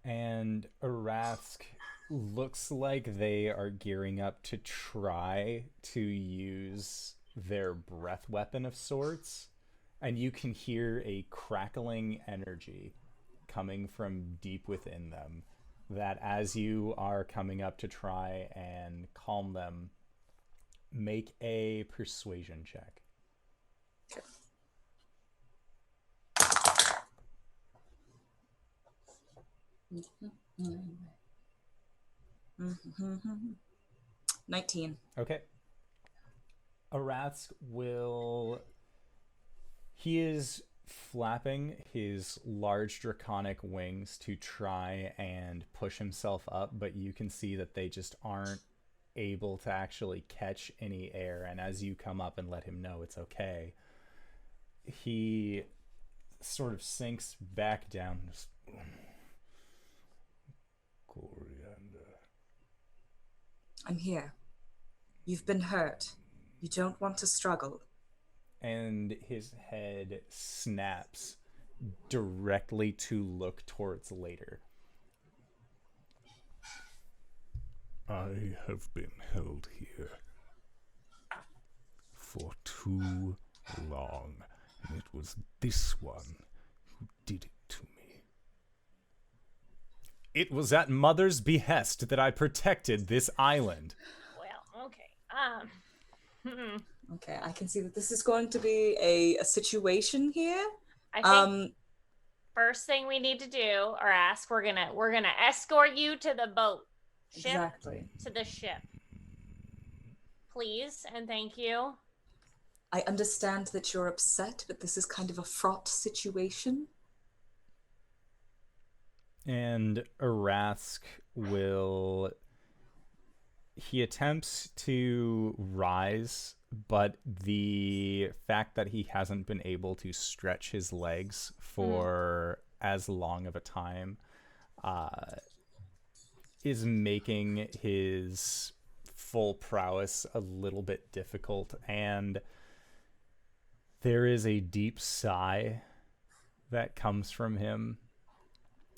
And Arasthk looks like they are gearing up to try to use their breath weapon of sorts. And you can hear a crackling energy coming from deep within them, that as you are coming up to try and calm them, make a persuasion check. Mm-hmm. 19. Okay. Arasthk he is flapping his large draconic wings to try and push himself up, but you can see that they just aren't able to actually catch any air. And as you come up and let him know it's okay, he sort of sinks back down. Coriander. I'm here. You've been hurt. You don't want to struggle. And his head snaps directly to look towards later. I have been held here for too long, and it was this one who did it to me. It was at Mother's behest that I protected this island. Well, okay. Okay, I can see that this is going to be a situation here. I think first thing we need to do, or ask, we're gonna escort you to the boat. Ship Exactly. to the ship. Please and thank you. I understand that you're upset, but this is kind of a fraught situation. And Arasthk he attempts to rise, but the fact that he hasn't been able to stretch his legs for as long of a time is making his full prowess a little bit difficult, and there is a deep sigh that comes from him,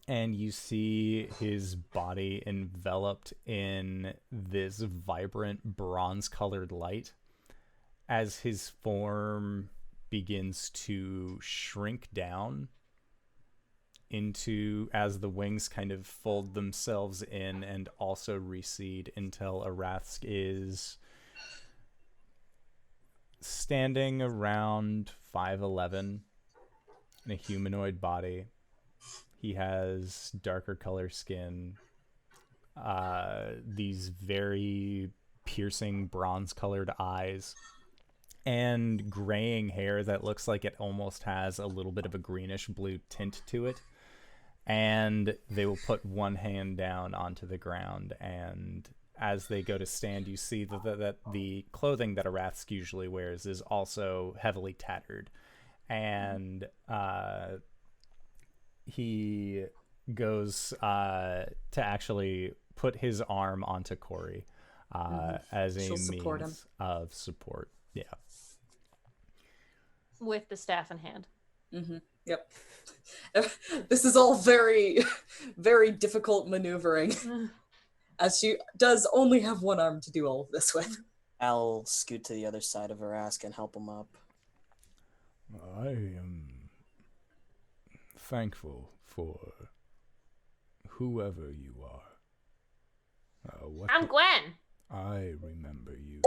and you see his body enveloped in this vibrant bronze-colored light as his form begins to shrink down into, as the wings kind of fold themselves in and also recede until Arasthk is standing around 5'11" in a humanoid body. He has darker color skin, these very piercing bronze-colored eyes, and graying hair that looks like it almost has a little bit of a greenish-blue tint to it. And they will put one hand down onto the ground, and as they go to stand, you see that the clothing that Arasthk usually wears is also heavily tattered. And he goes to actually put his arm onto Cori as a means of support. Yeah. With the staff in hand. Mm-hmm. Yep. This is all very, very difficult maneuvering, as she does only have one arm to do all of this with. I'll scoot to the other side of Arasthk and help him up. I am thankful for whoever you are. I'm Gwen. I remember you.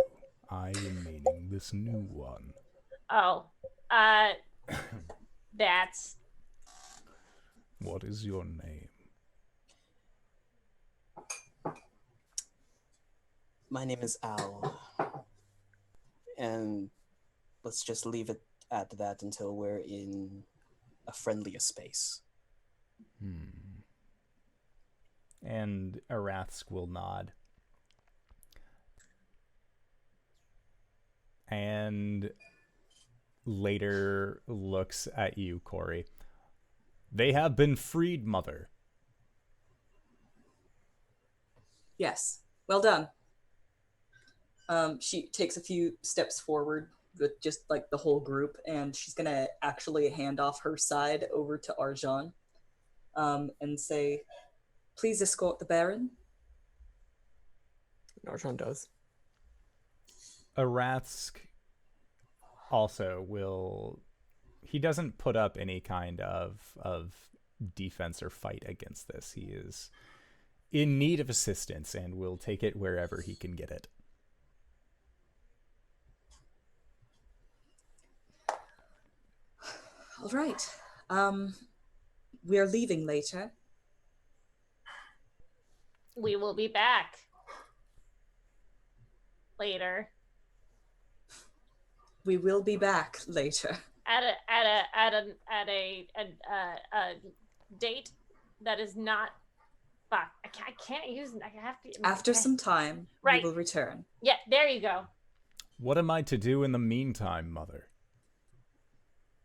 I am meaning this new one. Oh, that's... What is your name? My name is Al. And let's just leave it at that until we're in a friendlier space. And Arasthk will nod. And later looks at you, Cori. They have been freed, Mother. Yes. Well done. She takes a few steps forward with just like the whole group, and she's gonna actually hand off her side over to Arjhan, and say, "Please escort the Baron." Arjhan does. Arasthk also will... He doesn't put up any kind of defense or fight against this. He is in need of assistance and will take it wherever he can get it. All right. We are leaving later. We will be back later. We will be back later. At a date that is not... Fuck, I can't use... I have to... After some time, Right. we will return. Yeah, there you go. What am I to do in the meantime, Mother?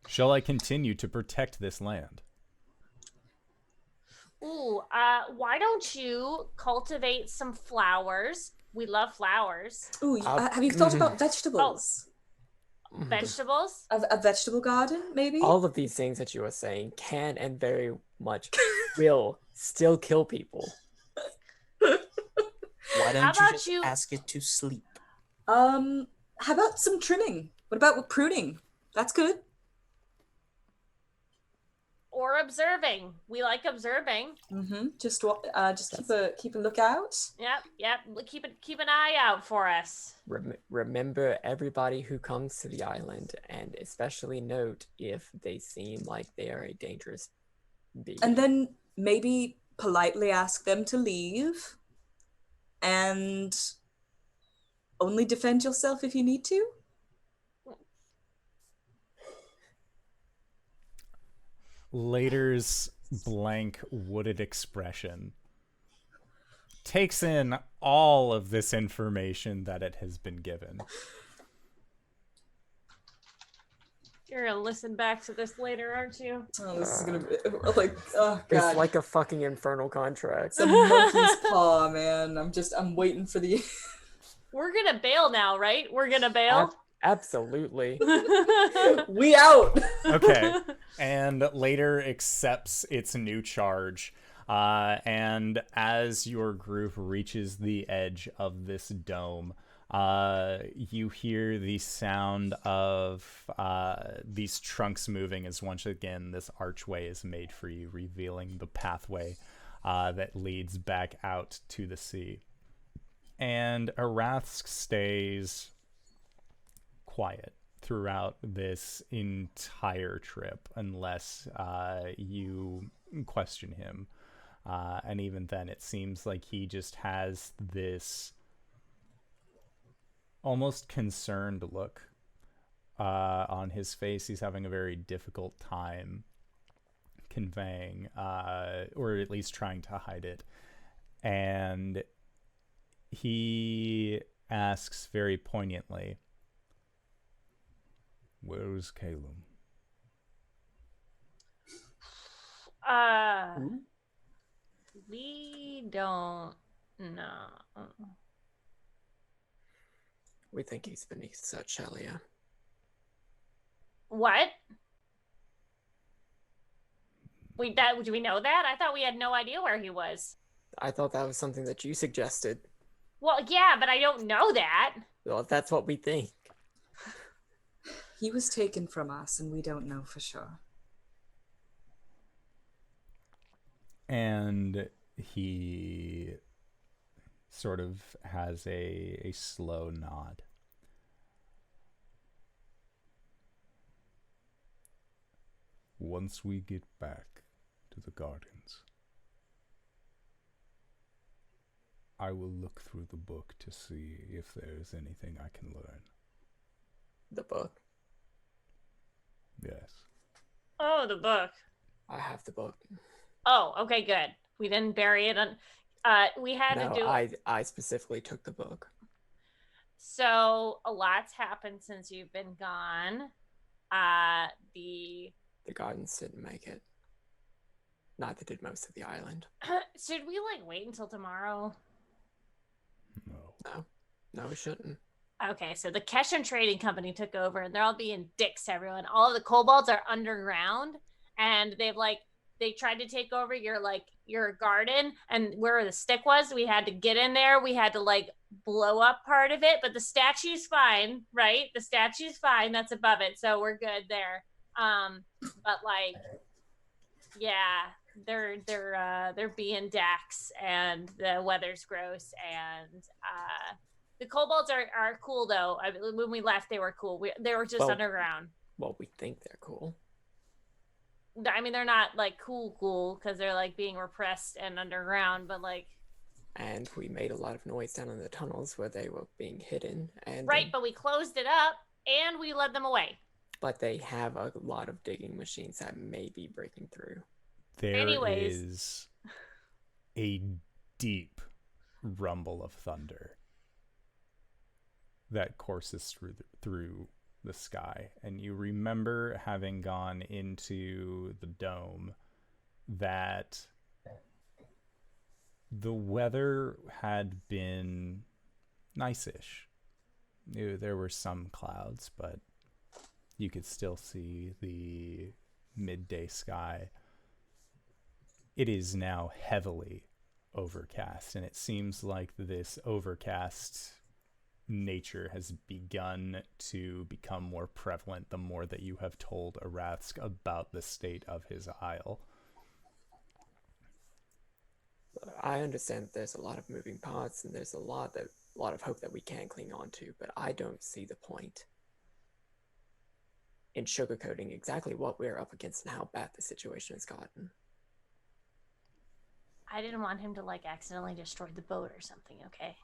Shall I continue to protect this land? Ooh, why don't you cultivate some flowers? We love flowers. Ooh, have you thought about vegetables? Vegetables? A vegetable garden, maybe? All of these things that you are saying can and very much will still kill people. Why don't How you about just you- ask it to sleep? How about some trimming? What about pruning? That's good. or observing. We like observing. Just keep a lookout. Yep. Keep an eye out for us. Remember everybody who comes to the island, and especially note if they seem like they are a dangerous being. And then maybe politely ask them to leave, and only defend yourself if you need to. Later's blank wooded expression takes in all of this information that it has been given. You're gonna listen back to this later, aren't you? Oh, this is gonna be like, oh god. It's like a fucking infernal contract. It's a monkey's paw, man. I'm waiting for the... We're gonna bail now, right? We're gonna bail? Absolutely. We out! Okay. And later accepts its new charge. And as your group reaches the edge of this dome, you hear the sound of these trunks moving as once again this archway is made for you, revealing the pathway that leads back out to the sea. And Arasthk stays quiet throughout this entire trip unless you question him. And even then, it seems like he just has this almost concerned look on his face. He's having a very difficult time conveying, or at least trying to hide it. And he asks very poignantly, "Where is Caelum?" We don't know. We think he's beneath Celia. What? Do we know that? I thought we had no idea where he was. I thought that was something that you suggested. Well, yeah, but I don't know that. Well, that's what we think. He was taken from us, and we don't know for sure. And he sort of has a slow nod. Once we get back to the gardens, I will look through the book to see if there is anything I can learn. The book? Yes. Oh, the book. I have the book. Oh, okay, good. We didn't bury it on. We had to do. I specifically took the book. So a lot's happened since you've been gone. The gardens didn't make it. Neither did most of the island. Should we wait until tomorrow? No, we shouldn't. Okay, so the Keshan Trading Company took over, and they're all being dicks to everyone. All of the kobolds are underground, and they tried to take over your garden, and where the stick was, we had to get in there. We had to blow up part of it, but the statue's fine, right? The statue's fine. That's above it, so we're good there. But yeah, they're being dacks, and the weather's gross, and the kobolds are cool though. When we left, they were cool. They were just underground. Well, we think they're cool. I mean, they're not cool because they're being repressed and underground, but And we made a lot of noise down in the tunnels where they were being hidden. And right, but we closed it up and we led them away. But they have a lot of digging machines that may be breaking through. There is a deep rumble of thunder that courses through the sky, and you remember having gone into the dome that the weather had been nice-ish. There were some clouds, but you could still see the midday sky. It is now heavily overcast, and it seems like this overcast nature has begun to become more prevalent the more that you have told Arasthk about the state of his isle. I understand that there's a lot of moving parts and there's a lot of hope that we can cling on to, but I don't see the point in sugarcoating exactly what we're up against and how bad the situation has gotten. I didn't want him to like accidentally destroy the boat or something, okay?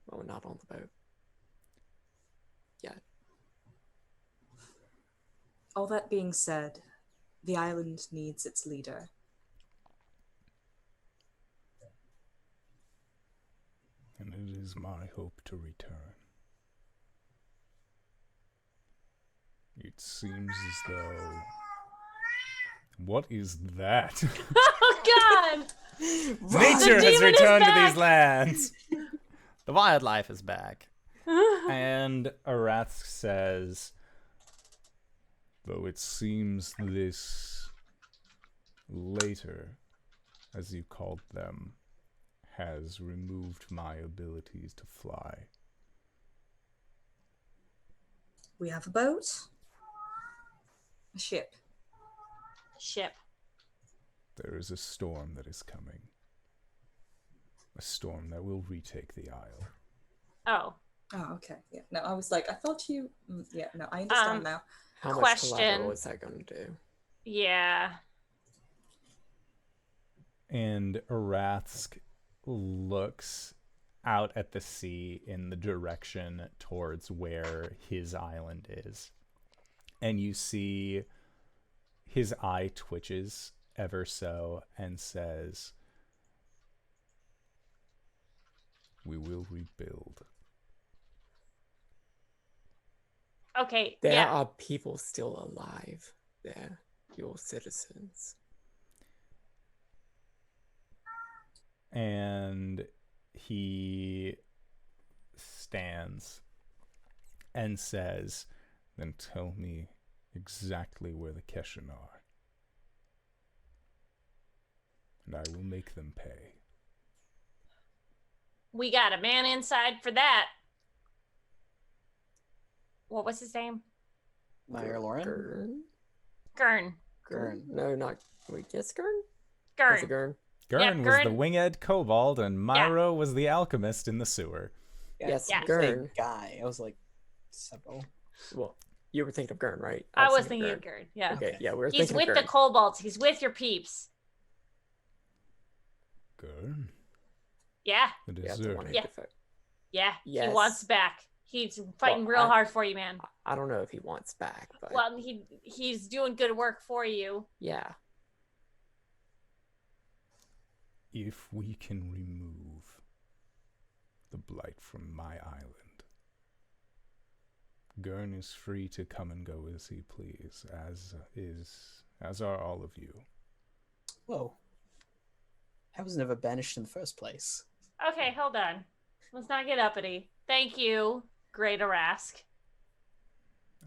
Well, we're not on the boat yet. All that being said, the island needs its leader. And it is my hope to return. It seems as though... What is that? Oh God! Nature has demon is returned to back! these lands! The wildlife is back. And Arasthk says, though it seems this later, as you called them, has removed my abilities to fly. We have a boat. A ship. Ship. There is a storm that is coming. A storm that will retake the isle. Oh. Oh, okay. Yeah. No, I was like, I thought you. Yeah. No, I understand now. How Question. much collateral is that going to do? Yeah. And Arasthk looks out at the sea in the direction towards where his island is. And you see his eye twitches ever so and says, "We will rebuild." Okay. There yeah. are people still alive there, your citizens. And he stands and says, "Then tell me exactly where the Keshan are, and I will make them pay." We got a man inside for that. What was his name? Meyer Lauren? Gern? Gern. No, not. Wait, yes, Gern? Gern. Was it Gern? Gern Yeah, was the Gern- winged kobold, and Myro was the alchemist in the sewer. Yes, Yeah. Gern. Guy. I was like, several. Well, you were thinking of Gern, right? I was thinking thinking of Gern. Yeah. Okay, yeah, we were He's thinking with of the Gern. kobolds. He's with your peeps. Gern? Yeah. The Yeah, the deserter. one who Yeah. defected. Yeah. He Yes. wants back. He's fighting Well, real hard for you, man. I don't know if he wants back, but Well, he's doing good work for you. yeah. If we can remove the blight from my island, Gern is free to come and go as he please, as are all of you. Whoa. I was never banished in the first place. Okay, hold on. Let's not get uppity. Thank you, Great Arasthk.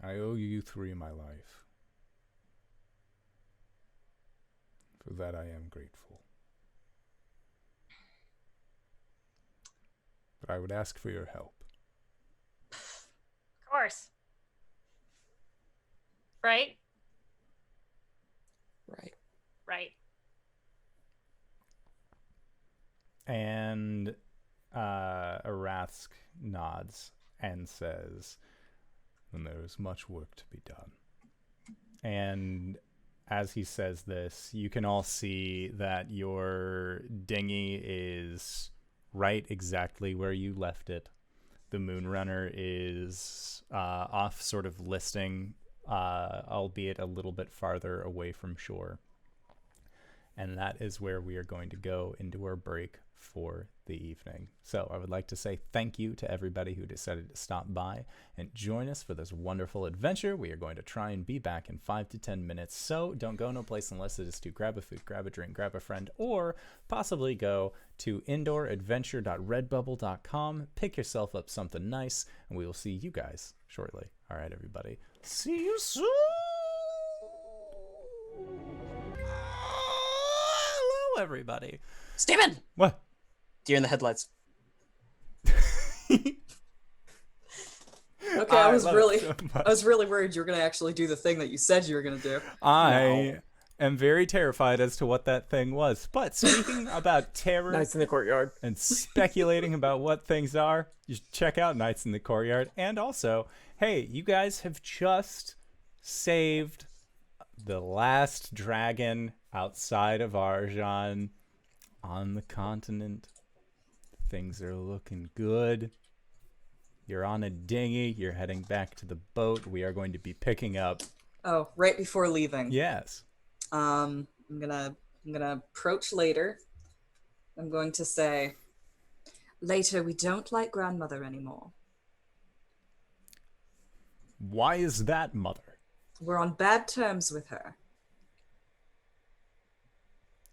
I owe you 3 my life. For that I am grateful. But I would ask for your help. Of course. Right? Right. Right. And Arasthk nods and says, "Then there is much work to be done." And as he says this, you can all see that your dinghy is right exactly where you left it. The Moonrunner is off sort of listing, albeit a little bit farther away from shore. And that is where we are going to go into our break for the evening. So I would like to say thank you to everybody who decided to stop by and join us for this wonderful adventure. We are going to try and be back in 5 to 10 minutes. So don't go no place unless it is to grab a food, grab a drink, grab a friend, or possibly go to indooradventure.redbubble.com, pick yourself up something nice, and we will see you guys shortly. All right, everybody. See you soon. Hello, everybody. Steven! What? Deer in the headlights. Okay, I was really worried you were gonna actually do the thing that you said you were gonna do. I am very terrified as to what that thing was. But speaking about terror Nights in the Courtyard. and speculating about what things are, you should check out Nights in the Courtyard. And also, hey, you guys have just saved the last dragon outside of Arjhan on the continent. Things are looking good. You're on a dinghy. You're heading back to the boat. We are going to be picking up. Oh, right before leaving. Yes. I'm gonna approach later. I'm going to say, later, we don't like grandmother anymore. Why is that, Mother? We're on bad terms with her.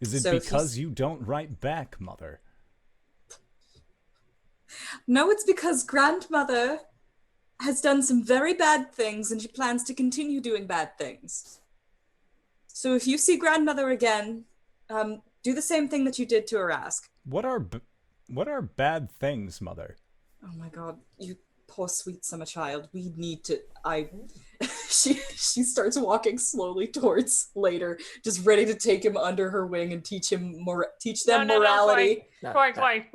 Is it because you don't write back, Mother? No, it's because grandmother has done some very bad things and she plans to continue doing bad things. So if you see grandmother again, do the same thing that you did to Arasthk. What are bad things, Mother? Oh my god, you poor sweet summer child. We need to. She starts walking slowly towards later, just ready to take him under her wing and teach them morality. Cori.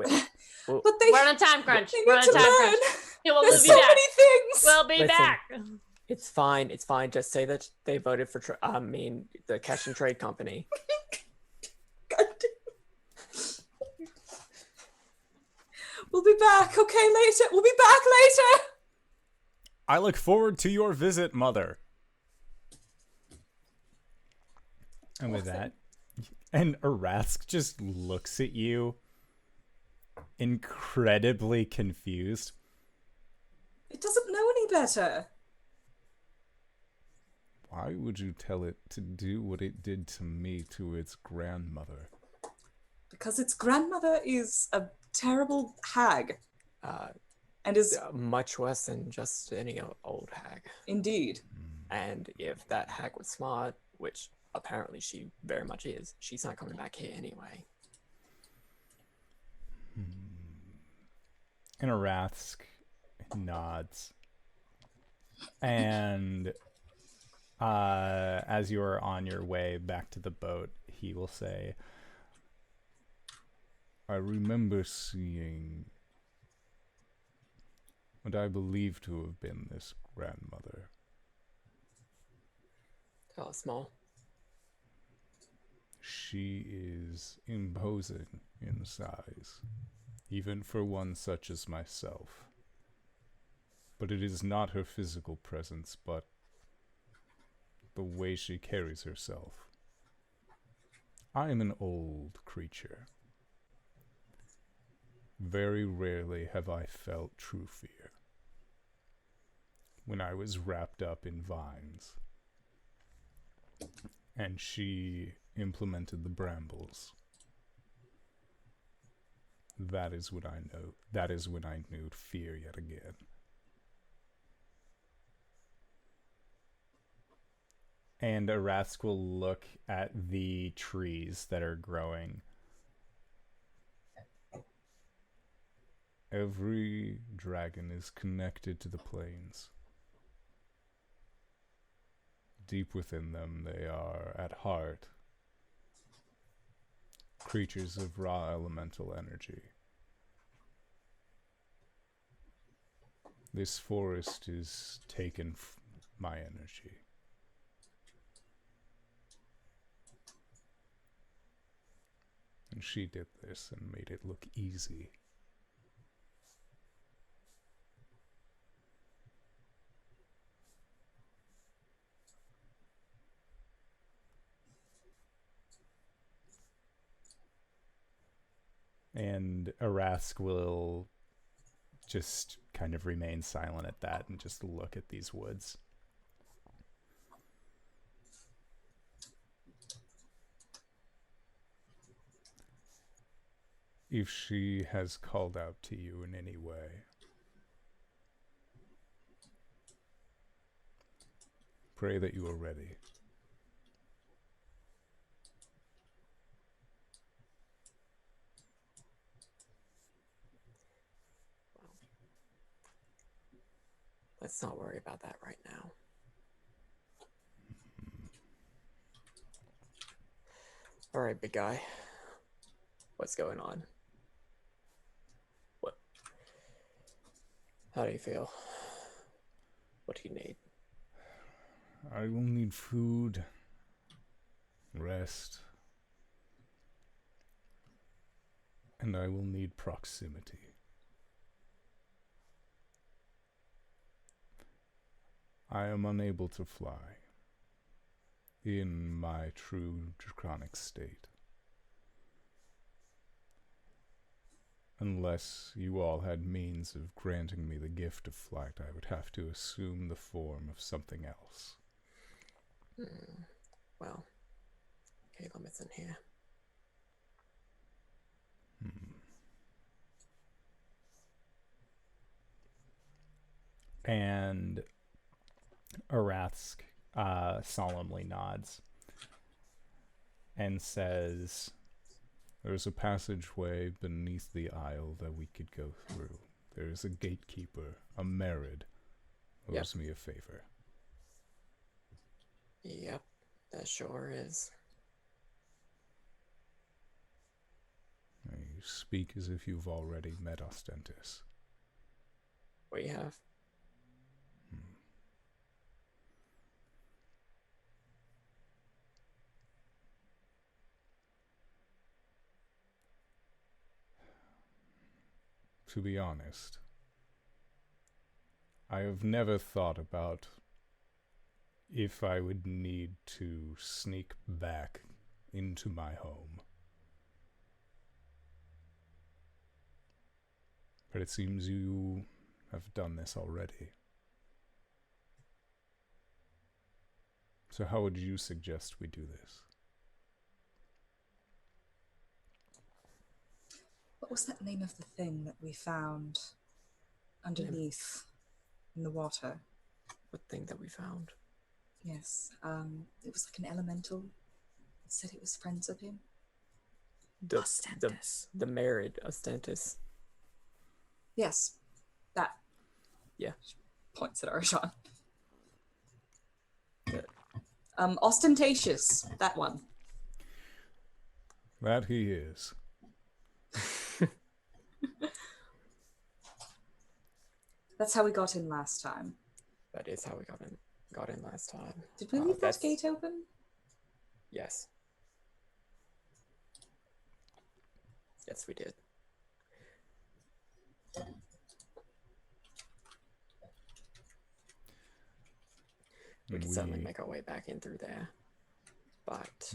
But We're on a time crunch. They We're need on a to time learn. crunch. Yeah, we'll There's be so back. many things. We'll be Listen. back. It's fine. It's fine. Just say that they voted for, the Cash and Trade Company. God damn. We'll be back. Okay, later. We'll be back later. I look forward to your visit, Mother. And with that, and Arasthk just looks at you, incredibly confused. It doesn't know any better. Why would you tell it to do what it did to me to its grandmother? Because its grandmother is a terrible hag. And is Much worse than just any old hag. indeed. And if that hag was smart, which apparently she very much is, she's not coming back here anyway. And Arasthk nods. And as you are on your way back to the boat, he will say, I remember seeing what I believe to have been this grandmother. Tell us small. She is imposing in size, even for one such as myself. But it is not her physical presence, but the way she carries herself. I am an old creature. Very rarely have I felt true fear. When I was wrapped up in vines, and she implemented the brambles, that is when I knew fear yet again. And Arasthk will look at the trees that are growing. Every dragon is connected to the plains. Deep within them, they are, at heart, creatures of raw elemental energy. This forest is taken my energy. And she did this and made it look easy. And Arasthk will just kind of remain silent at that and just look at these woods. If she has called out to you in any way, pray that you are ready. Let's not worry about that right now. All right, big guy. What's going on? What? How do you feel? What do you need? I will need food, rest, and I will need proximity. I am unable to fly in my true draconic state. Unless you all had means of granting me the gift of flight, I would have to assume the form of something else. Well, Caelum isn't here. And Arasthk solemnly nods and says, "There's a passageway beneath the aisle that we could go through. There's a gatekeeper, a Merid, owes me a favor." Yep, that sure is. You speak as if you've already met Ostentis. We have. To be honest, I have never thought about if I would need to sneak back into my home. But it seems you have done this already. So how would you suggest we do this? What was that name of the thing that we found underneath in the water? What thing that we found? Yes, it was like an elemental. It said it was friends of him. Ostentis. The married Ostentis. Yes, that. Yeah. Points at Arjhan. Ostentatious, that one. That he is. That's how we got in last time. That is how we got in last time. Did we leave that gate open? Yes. Yes, we did. We can certainly make our way back in through there. But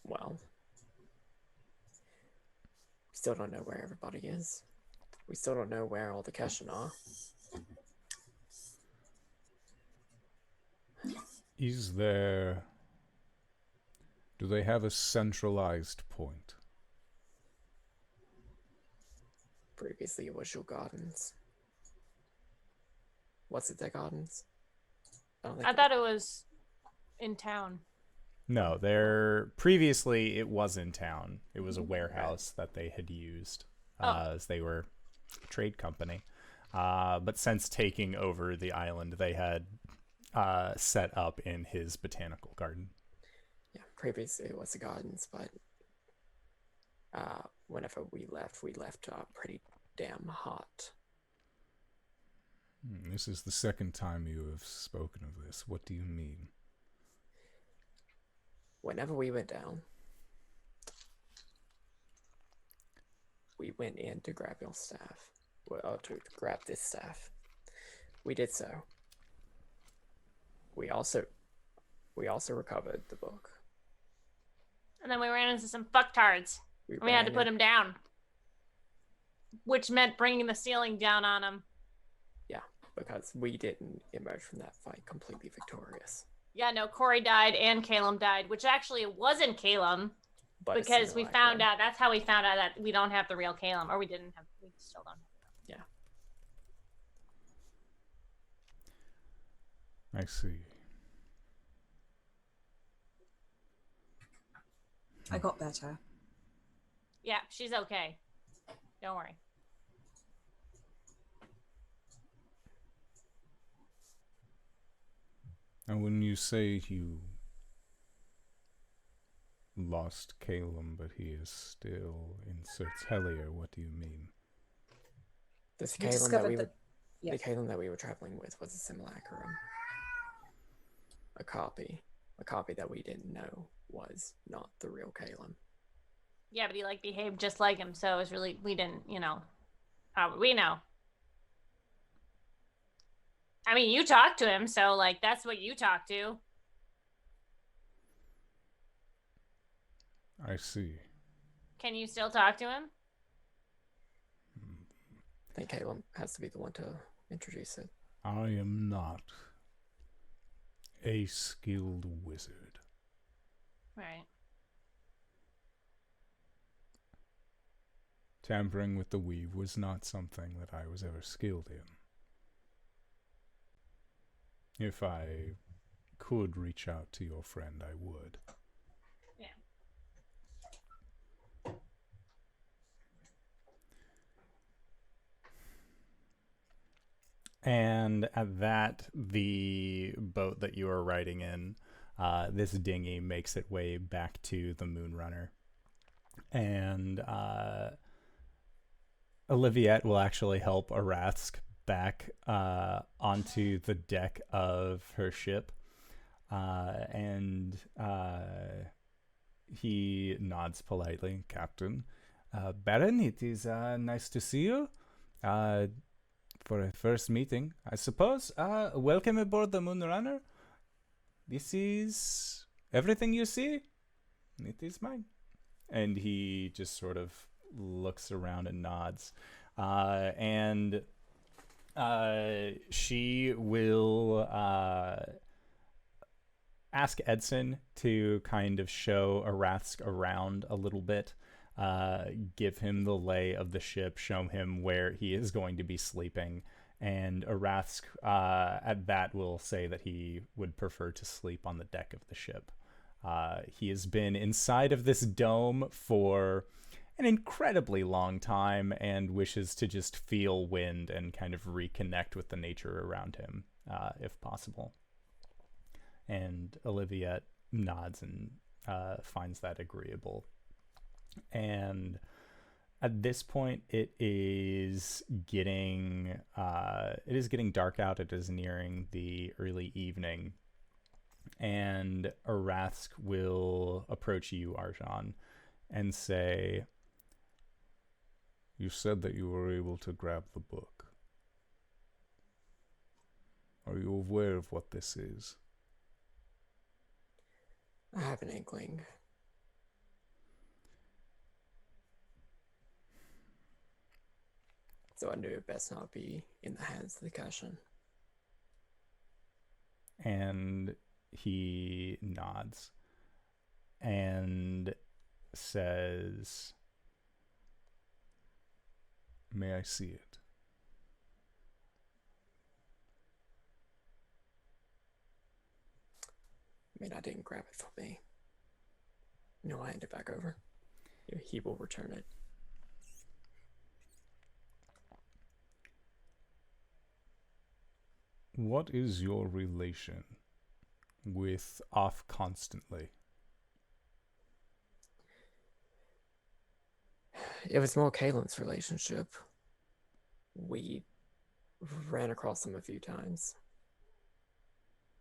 well, we still don't know where everybody is. We still don't know where all the Keshan are. Is there... Do they have a centralized point? Previously it was your gardens. Was it their gardens? I thought it was in town. No, previously it was in town. It was a warehouse that they had used as they were a trade company. But since taking over the island, they had set up in his botanical garden. Yeah, previously it was the gardens, but whenever we left pretty damn hot. This is the second time you have spoken of this. What do you mean? Whenever we went down, we went in to grab your staff. Well, to grab this staff. We did so. We also recovered the book. And then we ran into some fucktards. We had to put him down. Which meant bringing the ceiling down on him. Yeah, because we didn't emerge from that fight completely victorious. Yeah, no, Cori died and Caelum died, which actually it wasn't Caelum. But because we found out, that's how we found out that we don't have the real Caelum. Or we still don't have it. Yeah. I see. I got better. Yeah, she's okay. Don't worry. And when you say you lost Caelum, but he is still in Sertelia, what do you mean? This We Caelum discovered that. Yeah. the Caelum that we were traveling with was a simulacrum. A copy that we didn't know was not the real Caelum. Yeah, but he like behaved just like him, so it was really we didn't, how would we know? I mean, you talked to him, so like that's what you talked to. I see. Can you still talk to him? I think Caelum has to be the one to introduce it. I am not a skilled wizard. Right. Tampering with the weave was not something that I was ever skilled in. If I could reach out to your friend, I would. Yeah. And at that, the boat that you are riding in, this dinghy makes its way back to the Moonrunner. And Oliviette will actually help Arasthk back onto the deck of her ship. And he nods politely. Captain, Baron, it is nice to see you. For a first meeting, I suppose. Welcome aboard the Moonrunner. This is everything you see. It is mine. And he just sort of looks around and nods. And she will ask Edson to kind of show Arasthk around a little bit. Give him the lay of the ship, show him where he is going to be sleeping, and Arasthk at that will say that he would prefer to sleep on the deck of the ship. He has been inside of this dome for an incredibly long time and wishes to just feel wind and kind of reconnect with the nature around him, if possible. And Oliviette nods and finds that agreeable. And at this point, it is getting dark out. It is nearing the early evening, and Arasthk will approach you, Arjhan, and say, You said that you were able to grab the book. Are you aware of what this is? I have an inkling. So I knew it best not be in the hands of the Kashan. and he nods and says, May I see it? I mean, I didn't grab it for me. No, I hand it back over. He will return it. What is your relation with Off Constantly? It was more Caelum's relationship. We ran across him a few times.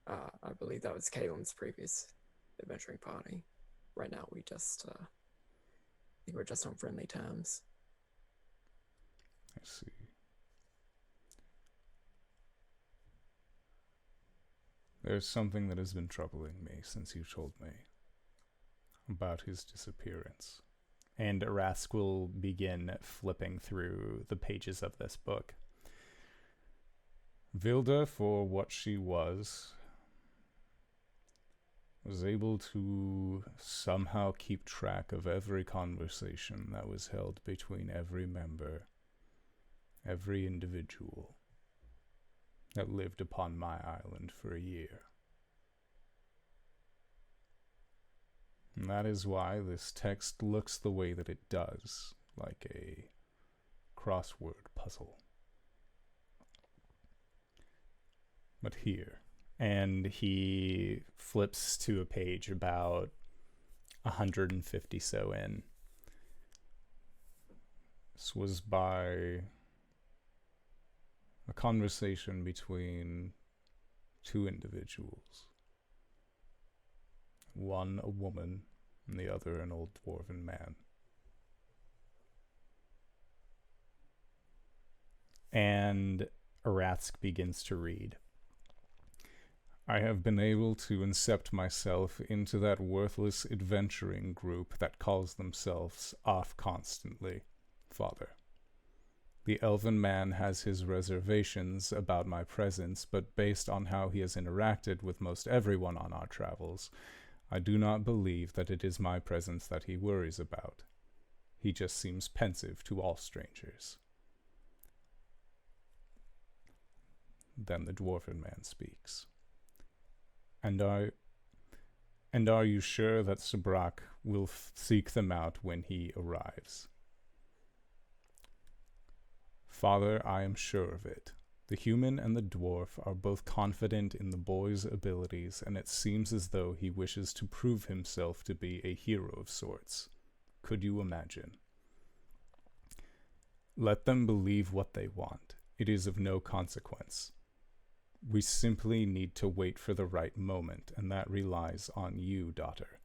I believe that was Caelum's previous adventuring party. Right now, we just, I think we're just on friendly terms. I see. There's something that has been troubling me since you told me about his disappearance. and Arasthk will begin flipping through the pages of this book. Vilda, for what she was able to somehow keep track of every conversation that was held between every member, every individual that lived upon my island for a year. And that is why this text looks the way that it does, like a crossword puzzle. But here, and he flips to a page about 150 so in. This was by a conversation between two individuals. One a woman, and the other an old dwarven man. And Arasthk begins to read. I have been able to incept myself into that worthless adventuring group that calls themselves off constantly, Father. The elven man has his reservations about my presence, but based on how he has interacted with most everyone on our travels, I do not believe that it is my presence that he worries about. He just seems pensive to all strangers. Then the dwarven man speaks. And are you sure that Sabrak will seek them out when he arrives? Father, I am sure of it. The human and the dwarf are both confident in the boy's abilities, and it seems as though he wishes to prove himself to be a hero of sorts. Could you imagine? Let them believe what they want. It is of no consequence. We simply need to wait for the right moment, and that relies on you, daughter.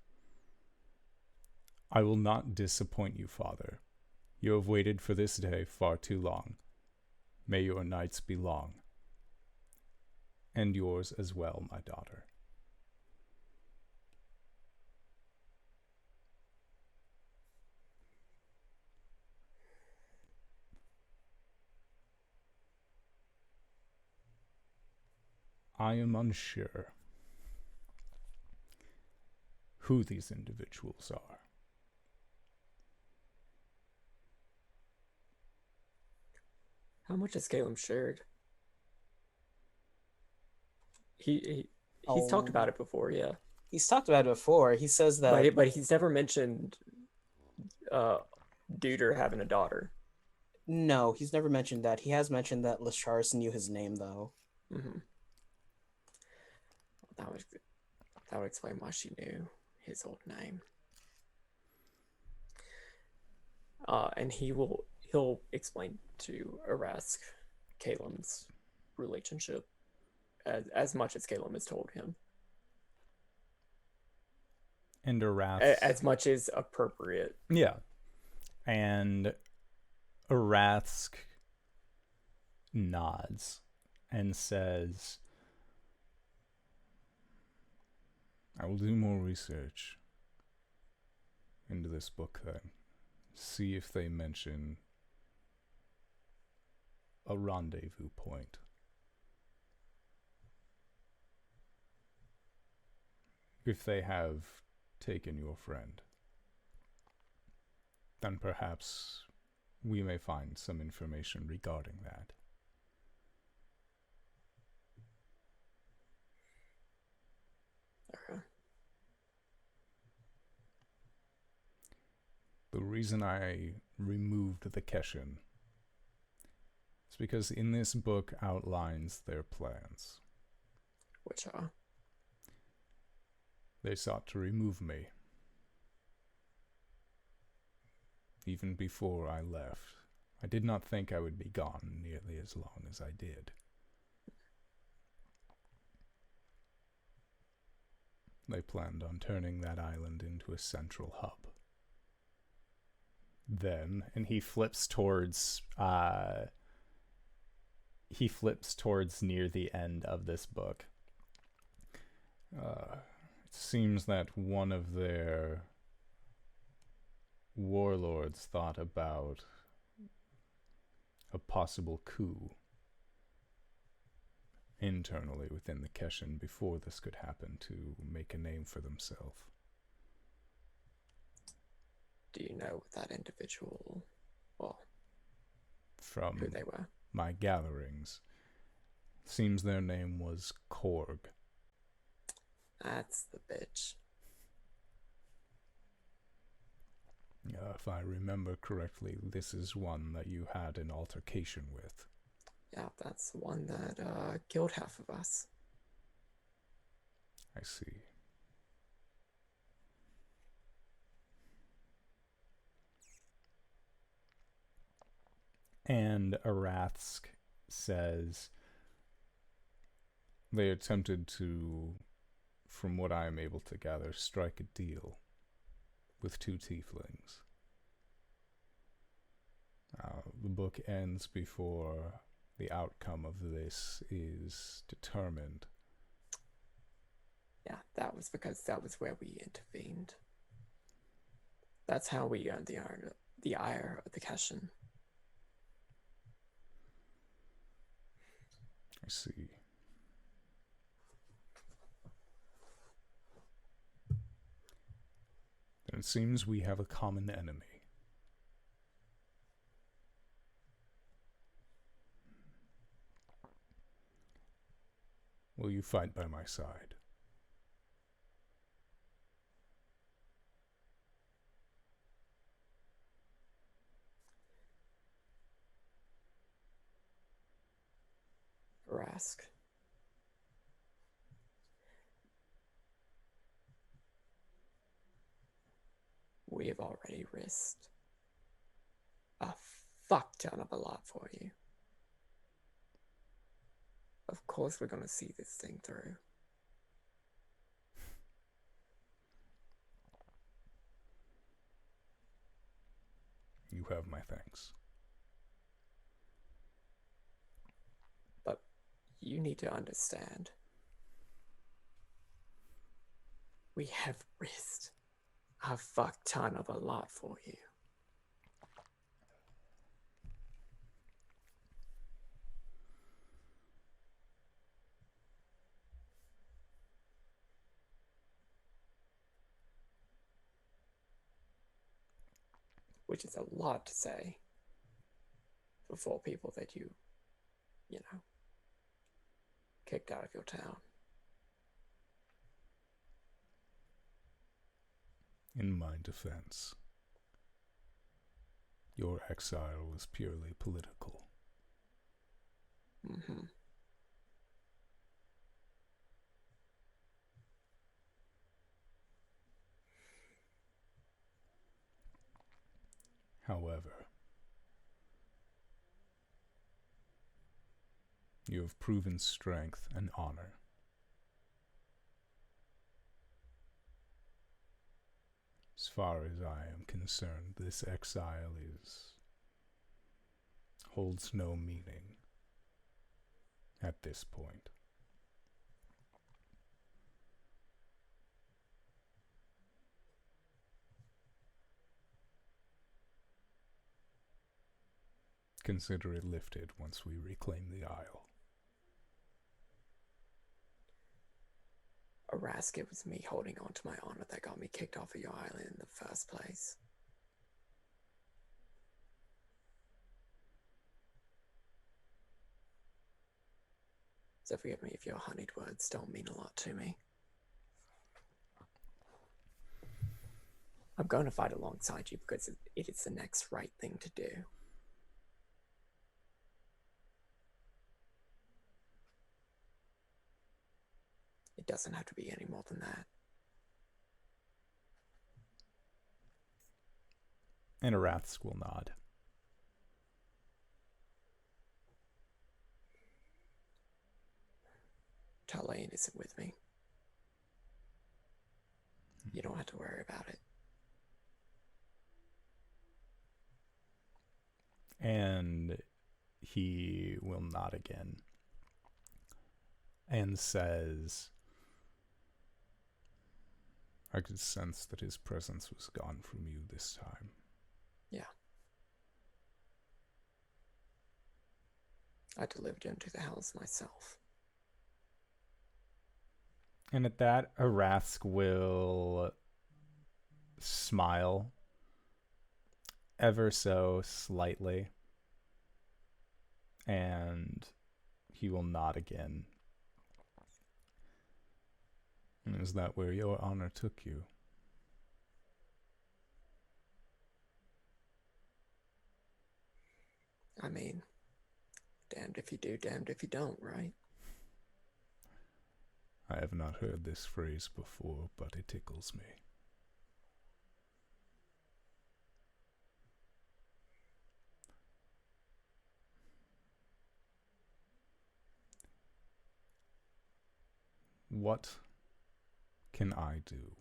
I will not disappoint you, Father. You have waited for this day far too long. May your nights be long. And yours as well, my daughter. I am unsure who these individuals are. How much has Caelum shared? He's Oh. talked about it before, yeah. He's talked about it before. He says that But he's never mentioned Duder having a daughter. no, he's never mentioned that. He has mentioned that Lashars knew his name though. Mm-hmm. That would explain why she knew his old name. And he'll explain to Arasthk Caelum's relationship as much as Caelum has told him. And Arasthk... As much as appropriate. Yeah. And Arasthk nods and says, I will do more research into this book then. See if they mention a rendezvous point. If they have taken your friend, then perhaps we may find some information regarding that. Okay. The reason I removed the Keshin is because in this book outlines their plans. Which are? They sought to remove me. Even before I left, I did not think I would be gone nearly as long as I did. They planned on turning that island into a central hub. then, and he flips towards near the end of this book. It seems that one of their warlords thought about a possible coup internally within the Keshin before this could happen to make a name for themselves. Do you know what that individual, well, From who they were? my gatherings, seems their name was Korg. That's the bitch. If I remember correctly, this is one that you had an altercation with. Yeah, that's the one that killed half of us. I see. And Arasthk says they attempted to, from what I am able to gather, strike a deal with 2 tieflings. The book ends before the outcome of this is determined. Yeah, that was because that was where we intervened. That's how we earned the ire of the Cashin. I see. Then it seems we have a common enemy. Will you fight by my side? Arasthk. We have already risked a fuck ton of a lot for you. Of course we're gonna see this thing through. You have my thanks. But you need to understand. We have risked a fuck ton of a lot for you. Which is a lot to say for 4 people that you know, kicked out of your town. In my defense, your exile was purely political. Mm-hmm. However, you have proven strength and honor. As far as I am concerned, this exile holds no meaning at this point. Consider it lifted once we reclaim the Isle. Arasthk, it was me holding on to my honor that got me kicked off of your island in the first place. So forgive me if your honeyed words don't mean a lot to me. I'm going to fight alongside you because it is the next right thing to do. It doesn't have to be any more than that. And Arasthk will nod. Talaine isn't with me. You don't have to worry about it. And he will nod again and says, I could sense that his presence was gone from you this time. Yeah. I delivered him to the hells myself. and at that, Arasthk will smile ever so slightly, and he will nod again. And is that where your honor took you? I mean, damned if you do, damned if you don't, right? I have not heard this phrase before, but it tickles me. What can I do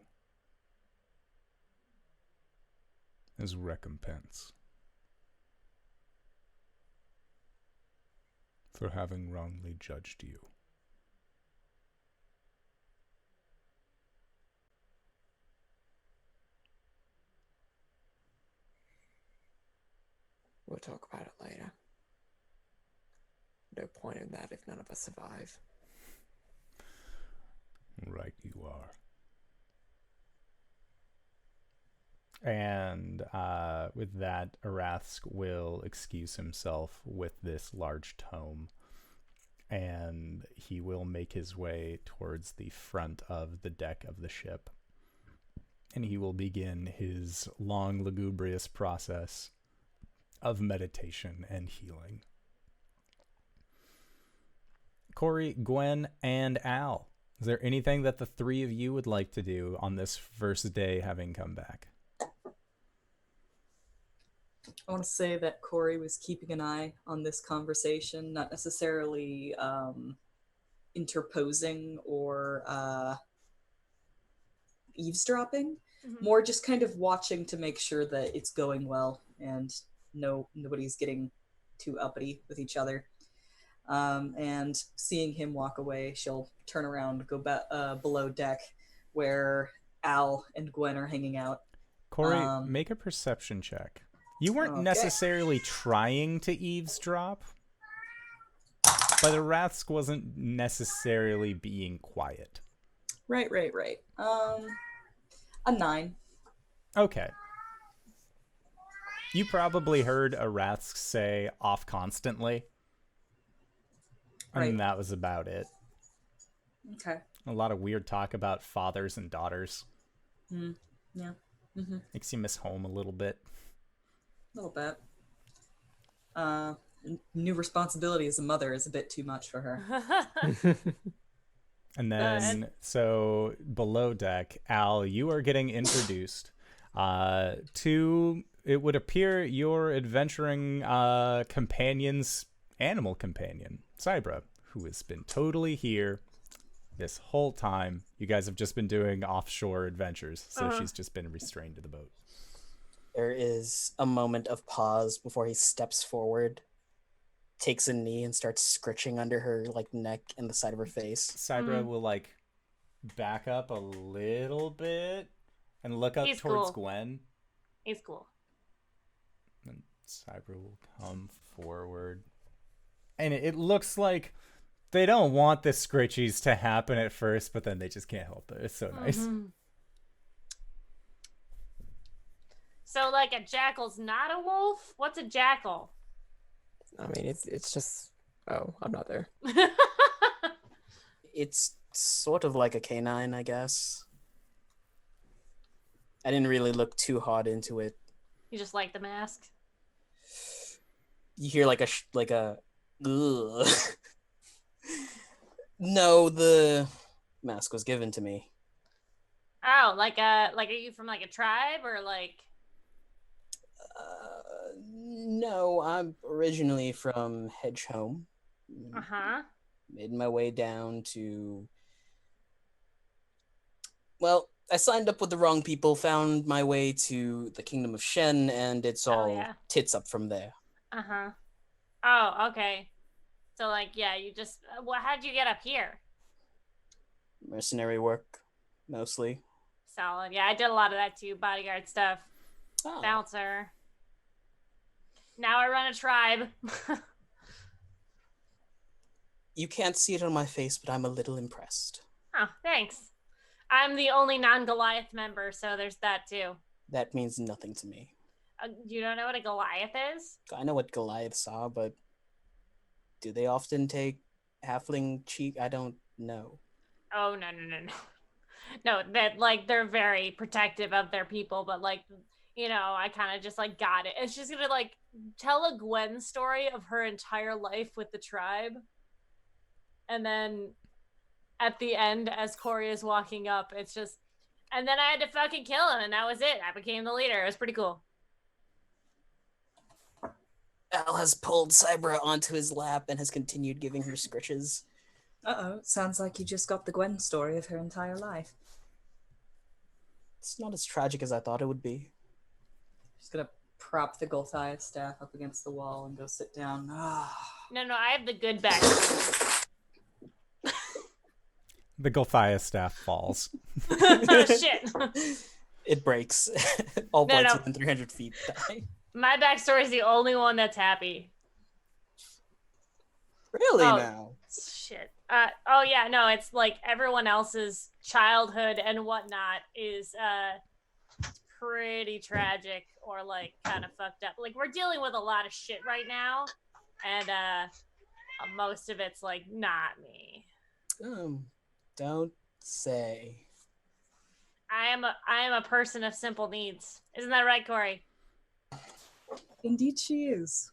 as recompense for having wrongly judged you? We'll talk about it later. No point in that if none of us survive. Right you are. And with that, Arasthk will excuse himself with this large tome, and he will make his way towards the front of the deck of the ship. And he will begin his long, lugubrious process of meditation and healing. Cori, Gwen, and Al, is there anything that the three of you would like to do on this first day having come back? I want to say that Cori was keeping an eye on this conversation, not necessarily interposing or eavesdropping, more just kind of watching to make sure that it's going well and nobody's getting too uppity with each other. And seeing him walk away, she'll turn around, go below deck where Al and Gwen are hanging out. Cori, make a perception check. You weren't necessarily trying to eavesdrop, but Arasthk wasn't necessarily being quiet. Right. A 9. Okay. You probably heard Arasthk say off constantly. Right. And that was about it. Okay. A lot of weird talk about fathers and daughters. Yeah. Makes you miss home a little bit. A little bit. New responsibility as a mother is a bit too much for her. And then, so below deck, Al, you are getting introduced to, it would appear, your adventuring companion's animal companion, Cybra, who has been totally here this whole time. You guys have just been doing offshore adventures, so she's just been restrained to the boat. There is a moment of pause before he steps forward, takes a knee, and starts scritching under her neck and the side of her face. Cybra will back up a little bit and look up towards Gwen. He's cool. And Cybra will come forward. And it looks like they don't want the scritchies to happen at first, but then they just can't help it. It's so nice. So, a jackal's not a wolf? What's a jackal? I mean, it's just... Oh, I'm not there. It's sort of like a canine, I guess. I didn't really look too hard into it. You just like the mask? You hear a ugh. No, the mask was given to me. Oh, are you from a tribe or No, I'm originally from Hedgehome. Made my way down to... Well, I signed up with the wrong people, found my way to the Kingdom of Shen, and it's all tits up from there. Oh, okay. So, you just... how'd you get up here? Mercenary work, mostly. Solid. Yeah, I did a lot of that too. Bodyguard stuff. Oh. Bouncer. Now I run a tribe. You can't see it on my face, but I'm a little impressed. Oh, thanks. I'm the only non-Goliath member, so there's that too. That means nothing to me. You don't know what a Goliath is? I know what Goliaths are, but do they often take halfling cheek? I don't know. Oh, no. No, that they're very protective of their people, but I kind of just like got it. And she's gonna like tell a Gwen story of her entire life with the tribe. And then at the end, as Cori is walking up, it's just, and then I had to fucking kill him, and that was it. I became the leader. It was pretty cool. Al has pulled Cybra onto his lap and has continued giving her scritches. Uh-oh, sounds like you just got the Gwen story of her entire life. It's not as tragic as I thought it would be. She's gonna prop the Goliath staff up against the wall and go sit down. No, I have the good back. The Goliath staff falls. Oh, shit. It breaks. All No, blights no. within 300 feet die. My backstory is the only one that's happy. Really Oh. now? Shit. Oh yeah, no, it's like everyone else's childhood and whatnot is pretty tragic or like kind of fucked up. Like we're dealing with a lot of shit right now, and most of it's like not me. Don't say. I am a person of simple needs. Isn't that right, Cori? Indeed she is.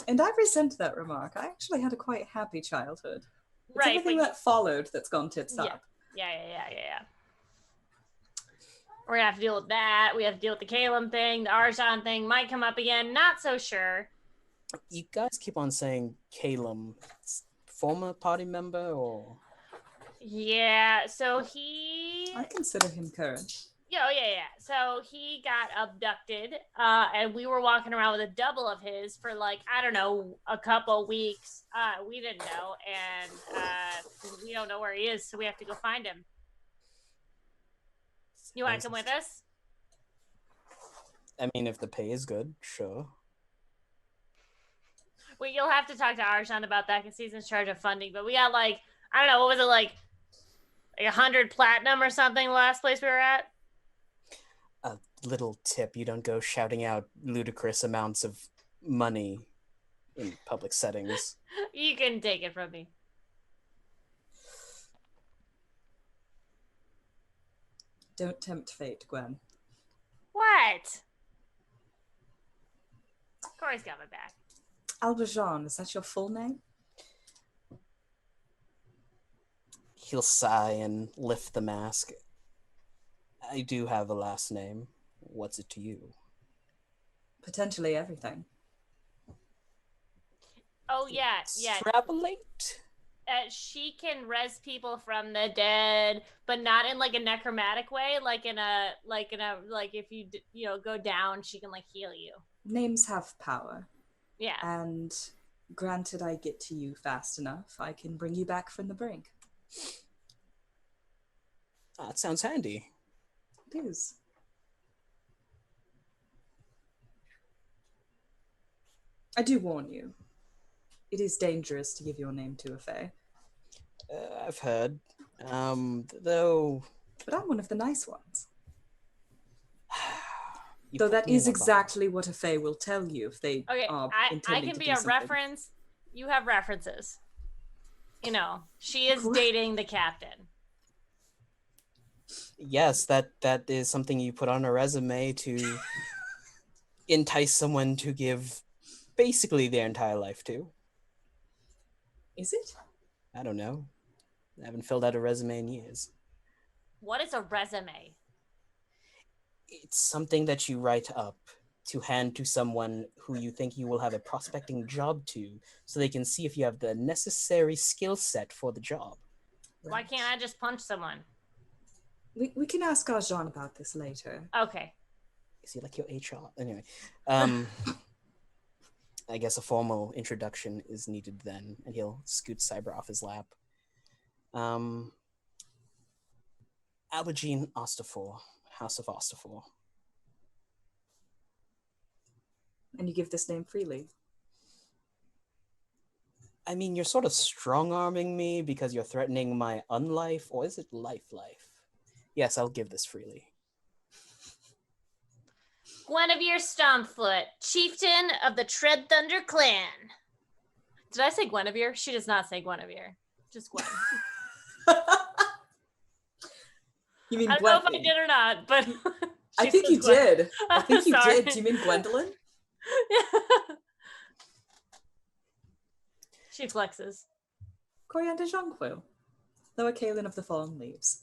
And I resent that remark. I actually had a quite happy childhood. It's Right, everything but- that followed that's gone tits Yeah. up. Yeah. We're gonna have to deal with that. We have to deal with the Caelum thing. The Arjhan thing might come up again. Not so sure. You guys keep on saying Caelum. Former party member or? Yeah, so he... I consider him current. Yeah. So he got abducted, and we were walking around with a double of his for like, I don't know, a couple weeks. We didn't know, and we don't know where he is, so we have to go find him. You want to come with us? I mean, if the pay is good, sure. Well, you'll have to talk to Arjhan about that because he's in charge of funding. But we got like, I don't know, what was it, like 100 platinum or something the last place we were at? A little tip, you don't go shouting out ludicrous amounts of money in public settings. You can take it from me. Don't tempt fate, Gwen. What? Cori's got my back. Arjhan, is that your full name? He'll sigh and lift the mask. I do have a last name. What's it to you? Potentially everything. Oh, yeah. Extrapolate? She can res people from the dead, but not in like a necromantic way. Like if you go down, she can like heal you. Names have power. Yeah. And granted I get to you fast enough, I can bring you back from the brink. That sounds handy. It is. I do warn you. It is dangerous to give your name to a fae. I've heard. Though... But I'm one of the nice ones. You Though put that me in is a box. exactly what a fae will tell you if they Okay, are I intending can to be do a something. reference. You have references. She is Cool. dating the captain. Yes, that is something you put on a resume to entice someone to give basically their entire life to. Is it? I don't know. I haven't filled out a resume in years. What is a resume? It's something that you write up to hand to someone who you think you will have a prospecting job to, so they can see if you have the necessary skill set for the job. Why can't I just punch someone? We can ask Arjhan about this later. Okay. Is he like your HR? Anyway, I guess a formal introduction is needed then, and he'll scoot Cyber off his lap. Aubergine Ostafor, House of Ostafor. And you give this name freely. I mean, you're sort of strong-arming me because you're threatening my unlife, or is it life? Yes, I'll give this freely. Guinevere Stompfoot, chieftain of the Tread Thunder clan. Did I say Guinevere? She does not say Guinevere. Just Gwen. You mean I don't know if I Gwen? did or not, but I She think says you Gwen. did. I think you Sorry. did. Do you mean Gwendolyn? She flexes. Coriander Jonquil. Lower Caelum of the Fallen Leaves.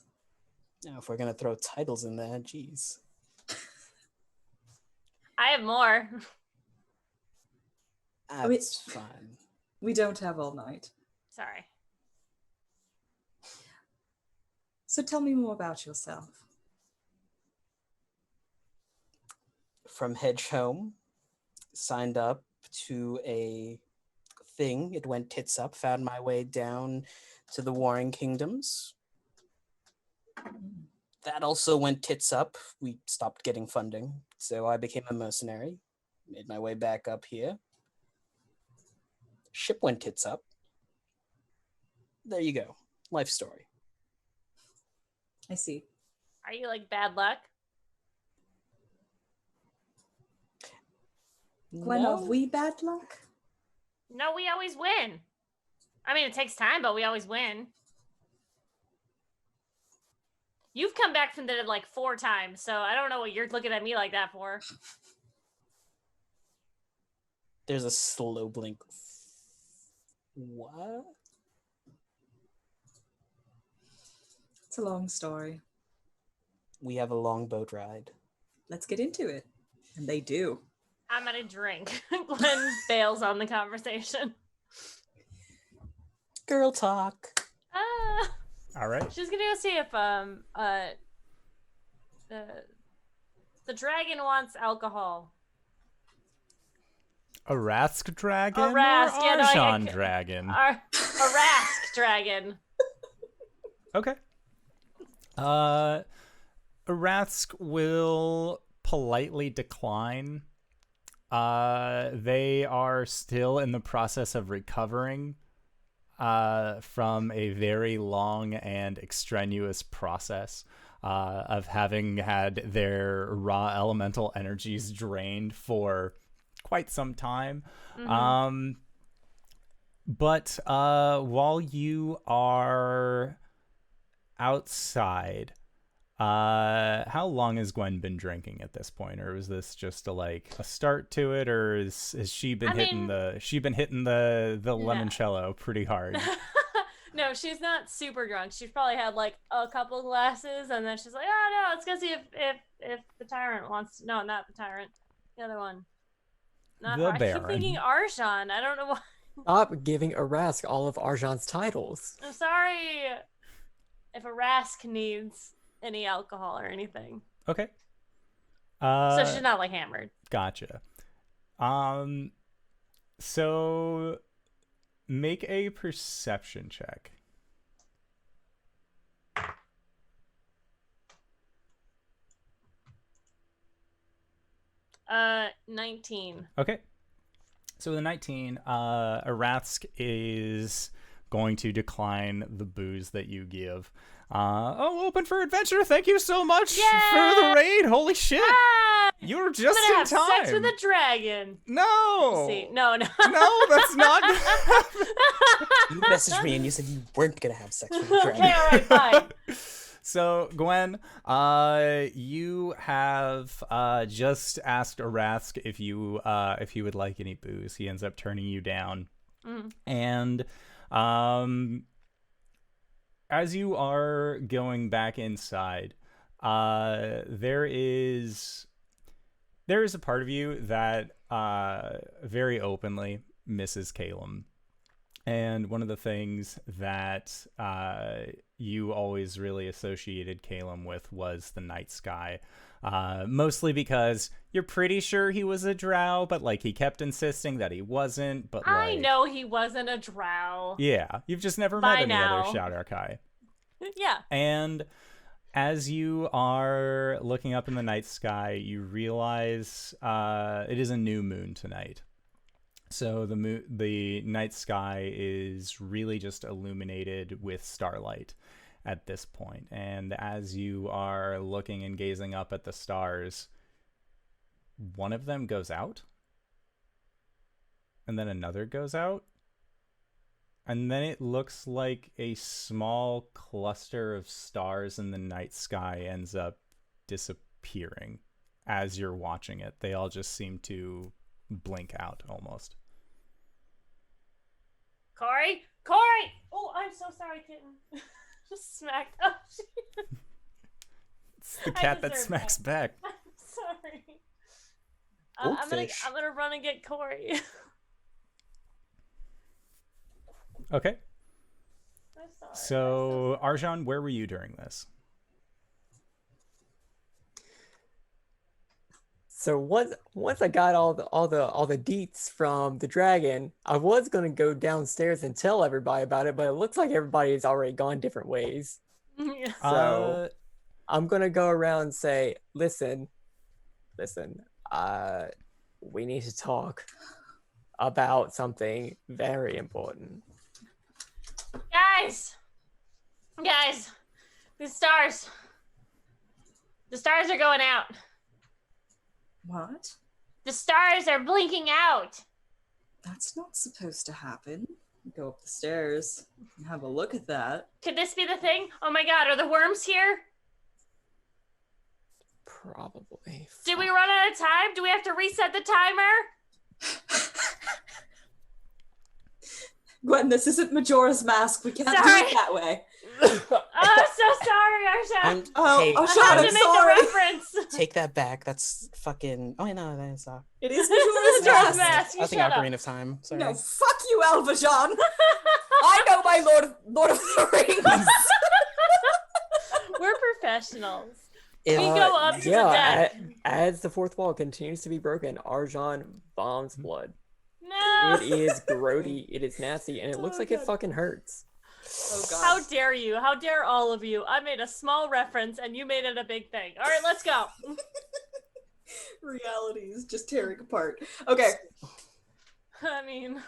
Now, if we're gonna throw titles in there, geez. I have more. That's fine. We don't have all night. Sorry. So tell me more about yourself. From Hedge Home, signed up to a thing. It went tits up. Found my way down to the Warring Kingdoms. That also went tits up. We stopped getting funding, so I became a mercenary. Made my way back up here. Ship went tits up. There you go. Life story. I see. Are you like bad luck? Gwen, No. have we bad luck? No, we always win. I mean, it takes time, but we always win. You've come back from the dead like 4 times, so I don't know what you're looking at me like that for. There's a slow blink. What? It's a long story. We have a long boat ride. Let's get into it. And they do. I'm gonna drink. Gwen bails on the conversation. Girl talk. All right. She's gonna go see if the dragon wants alcohol. Arasthk dragon Arasthk, or yeah, no, Arjhan dragon? Arasthk dragon. Okay. Arasthk will politely decline. They are still in the process of recovering from a very long and extraneous process of having had their raw elemental energies drained for quite some time. Mm-hmm. But while you are outside, how long has Gwen been drinking at this point, or is this just a start to it, or has she been hitting the limoncello pretty hard? No, she's not super drunk. She's probably had like a couple glasses, and then she's like, "Oh no, let's go see if the tyrant wants." No, not the tyrant. The other one. Not The I keep Baron. thinking Arjhan. I don't know why. Stop giving Arasthk all of Arjhan's titles. I'm sorry if Arasthk needs any alcohol or anything. Okay. So she's not like hammered. Gotcha. So make a perception check. 19. Okay. So the 19, Arasthk is going to decline the booze that you give. Open for adventure. Thank you so much for the raid. Holy shit. Ah! You were I'm just gonna in have time. sex with a dragon. No. See, no. No, that's not. You messaged me and you said you weren't gonna have sex with a dragon. Okay, all right, fine. So, Gwen, you have just asked Arasthk if he would like any booze. He ends up turning you down. Mm. And as you are going back inside, there is a part of you that very openly misses Caelum. And one of the things that you always really associated Caelum with was the night sky. Mostly because you're pretty sure he was a drow, but he kept insisting that he wasn't. But I know he wasn't a drow. Yeah, you've just never By met any now. other Shadowkai. Yeah. And as you are looking up in the night sky, you realize it is a new moon tonight. So the night sky is really just illuminated with starlight at this point. And as you are looking and gazing up at the stars, one of them goes out, and then another goes out, and then it looks like a small cluster of stars in the night sky ends up disappearing as you're watching it. They all just seem to blink out almost. Cori! Cori! Oh, I'm so sorry, kitten. Just smacked. Oh, shit. It's the cat that smacks back. I'm sorry. Goldfish. I'm gonna run and get Cori. Okay. I'm sorry. So, Arjhan, where were you during this? So once I got all the deets from the dragon, I was gonna go downstairs and tell everybody about it, but it looks like everybody's already gone different ways. Yeah. So I'm gonna go around and say, listen, we need to talk about something very important. Guys, the stars are going out. What? The stars are blinking out. That's not supposed to happen. Go up the stairs and have a look at that. Could this be the thing? Oh my god, are the worms here? Probably. Did we run out of time? Do we have to reset the timer? Gwen, this isn't Majora's Mask. We can't do Sorry. it that way. Oh, I'm so sorry, Arjhan. Hey, Oh, I Sean, had I'm to make sorry. a reference. take that back. That's fucking. Oh, no, that's not. It is Majora's Majora's Mask. Mask. You I think shut up. Ocarina of Time. Sorry. No, fuck you, Elvajon. I know my Lord of the Rings. We're professionals. If- We go up to the deck. As the fourth wall continues to be broken, Arjhan bombs blood. No. It is grody, it is nasty, and it looks Oh, like it God. fucking hurts. Oh god. How dare you? How dare all of you? I made a small reference and you made it a big thing. All right, let's go. Reality is just tearing apart. Okay. I mean,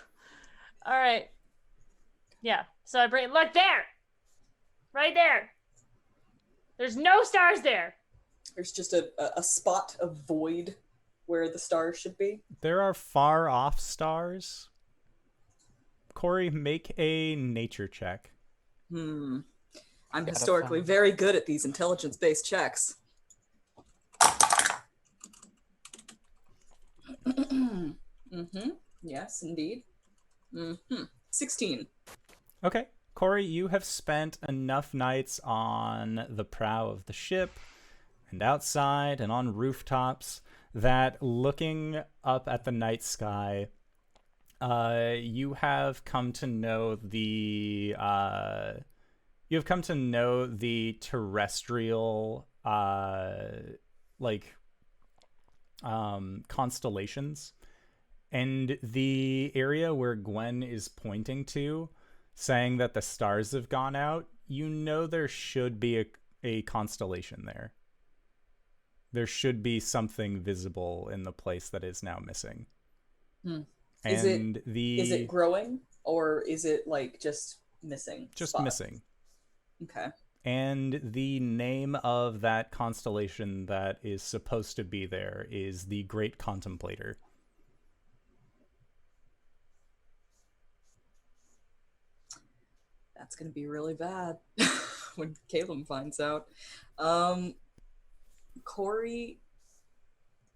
all right. Yeah. So I bring look there. Right there. There's no stars there. There's just a spot of void where the stars should be. There are far off stars. Cori, make a nature check. I'm Gotta historically find- very good at these intelligence-based checks. Yes, indeed. 16. Okay. Cori, you have spent enough nights on the prow of the ship and outside and on rooftops that looking up at the night sky, you have come to know the terrestrial constellations, and the area where Gwen is pointing to, saying that the stars have gone out. You know there should be a constellation there. There should be something visible in the place that is now missing. Is And Is it growing or is it like just missing? just spot? missing. Okay. And the name of that constellation that is supposed to be there is the Great Contemplator. That's gonna be really bad when Caelum finds out. Cori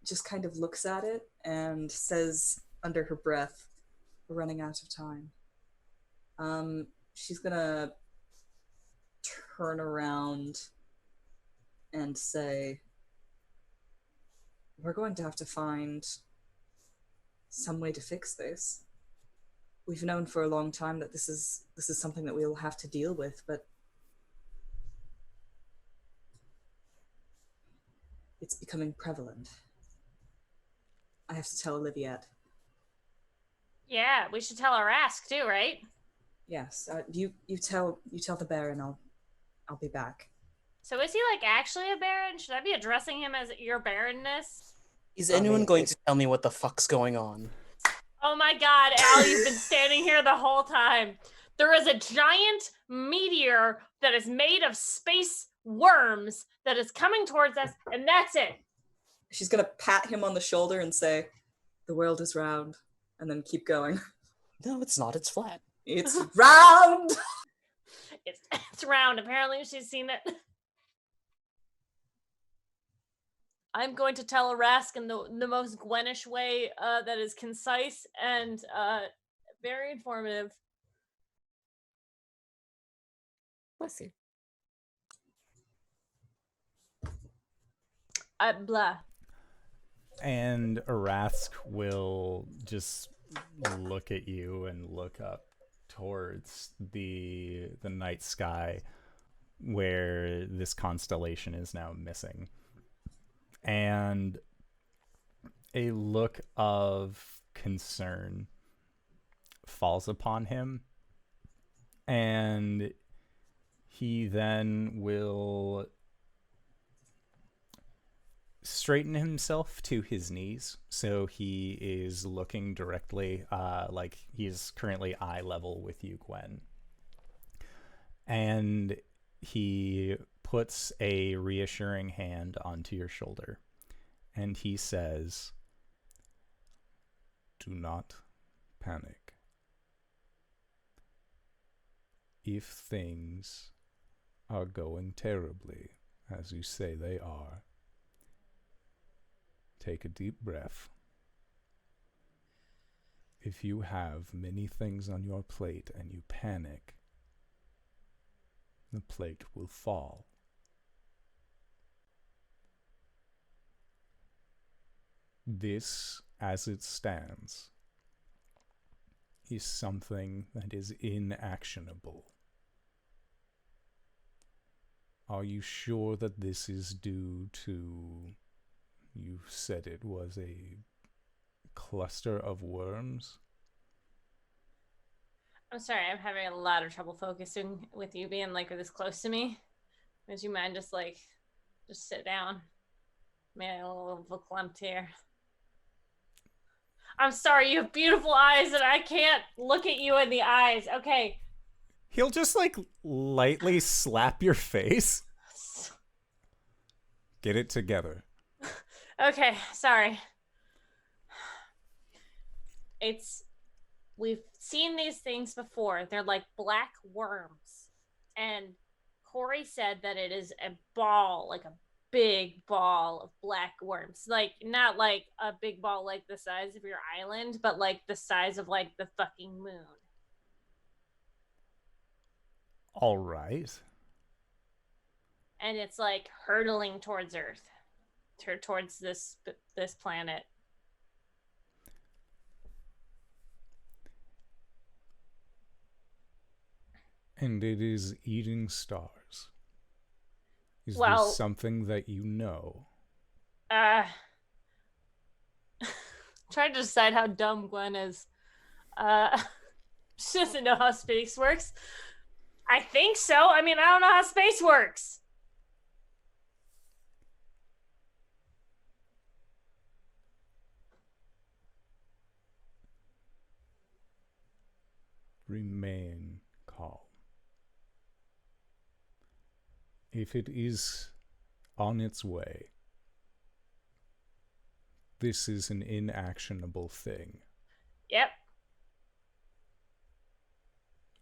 just kind of looks at it and says under her breath, "We're running out of time." She's gonna turn around and say, "We're going to have to find some way to fix this. We've known for a long time that this is something that we'll have to deal with, but it's becoming prevalent. I have to tell Oliviette." Yeah, we should tell Arasthk too, right? Yes, you tell the Baron. I'll be back. So is he like actually a baron? Should I be addressing him as your baronness? Is anyone going to tell me what the fuck's going on? Oh my god, Al, you've been standing here the whole time. There is a giant meteor that is made of space worms that is coming towards us, and that's it. She's gonna pat him on the shoulder and say, "The world is round," and then keep going. No, it's not. It's flat. It's round. It's round. Apparently she's seen it. I'm going to tell Arasthk in the most Gwenish way that is concise and very informative. Bless you. Blah. And Arasthk will just look at you and look up towards the night sky where this constellation is now missing. And a look of concern falls upon him. And he then will straighten himself to his knees, so he is looking directly, like he is currently eye level with you, Gwen. And he puts a reassuring hand onto your shoulder, and he says, "Do not panic. If things are going terribly, as you say they are, take a deep breath. If you have many things on your plate and you panic, the plate will fall. This, as it stands, is something that is inactionable. Are you sure that this is due to... You said it was a cluster of worms? I'm sorry, I'm having a lot of trouble focusing with you being like this close to me. Would you mind just sit down? Man, a little verklempt here. I'm sorry, you have beautiful eyes and I can't look at you in the eyes. Okay. He'll just like lightly slap your face. Get it together. Okay, sorry. We've seen these things before. They're like black worms. And Cori said that it is a ball, like a big ball of black worms. Like, not like a big ball like the size of your island, but like the size of like the fucking moon. All right. And it's like hurtling towards Earth. Towards this planet. And it is eating stars. Is Well, this something that you know? Trying to decide how dumb Gwen is. She doesn't know how space works. I think so. I mean, I don't know how space works. Remain calm. If it is on its way, this is an inactionable thing. Yep.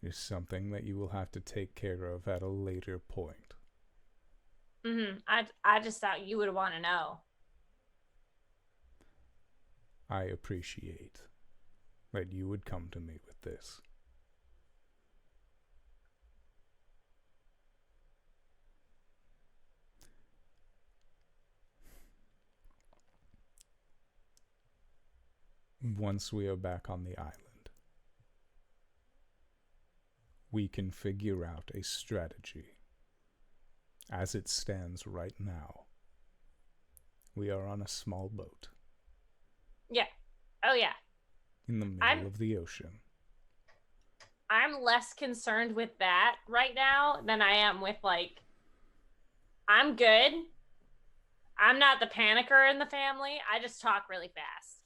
It's something that you will have to take care of at a later point. I just thought you would want to know. I appreciate that you would come to me with this. Once we are back on the island, we can figure out a strategy. As it stands right now, we are on a small boat. Yeah. Oh, yeah. In the middle of the ocean. I'm less concerned with that right now than I am with, like, I'm good. I'm not the panicker in the family. I just talk really fast.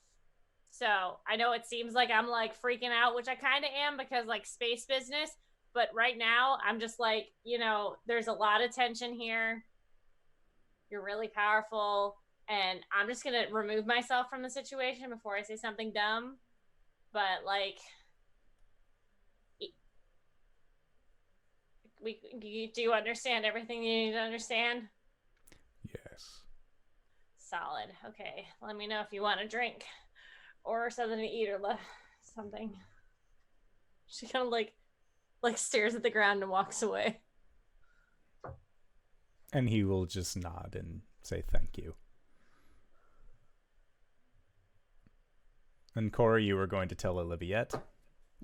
So I know it seems like I'm like freaking out, which I kind of am because like space business. But right now I'm just like, there's a lot of tension here. You're really powerful. And I'm just going to remove myself from the situation before I say something dumb. But like, do you understand everything you need to understand? Yes. Solid. Okay, let me know if you want a drink or something to eat or something. She kind of like stares at the ground and walks away. And he will just nod and say thank you. And Cori, you were going to tell Oliviette.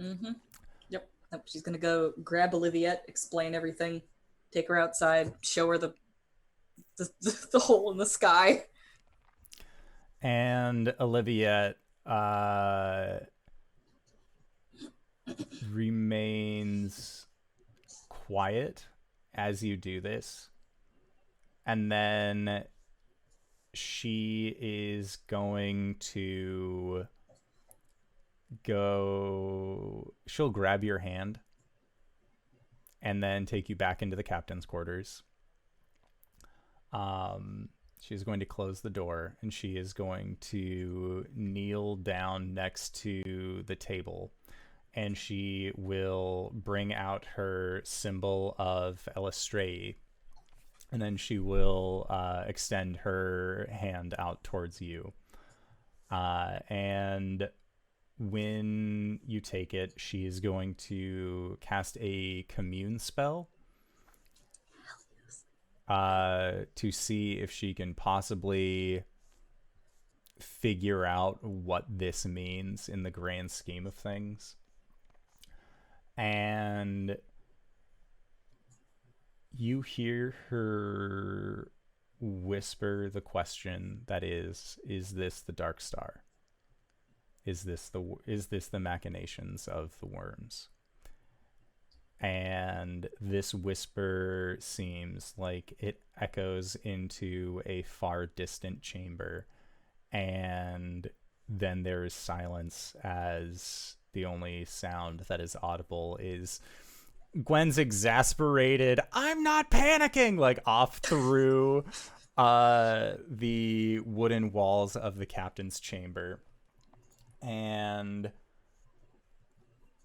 Mm-hmm. Yep. She's gonna go grab Oliviette, explain everything, take her outside, show her the hole in the sky. And Oliviette remains quiet as you do this. And then she is going to she'll grab your hand and then take you back into the captain's quarters. She's going to close the door, and she is going to kneel down next to the table, and she will bring out her symbol of Elastrei, and then she will extend her hand out towards you. And when you take it, she is going to cast a commune spell to see if she can possibly figure out what this means in the grand scheme of things. And you hear her whisper the question that is this the Dark Star? Is this the machinations of the worms? And this whisper seems like it echoes into a far distant chamber, and then there is silence as the only sound that is audible is Gwen's exasperated "I'm not panicking!" like off through the wooden walls of the captain's chamber. And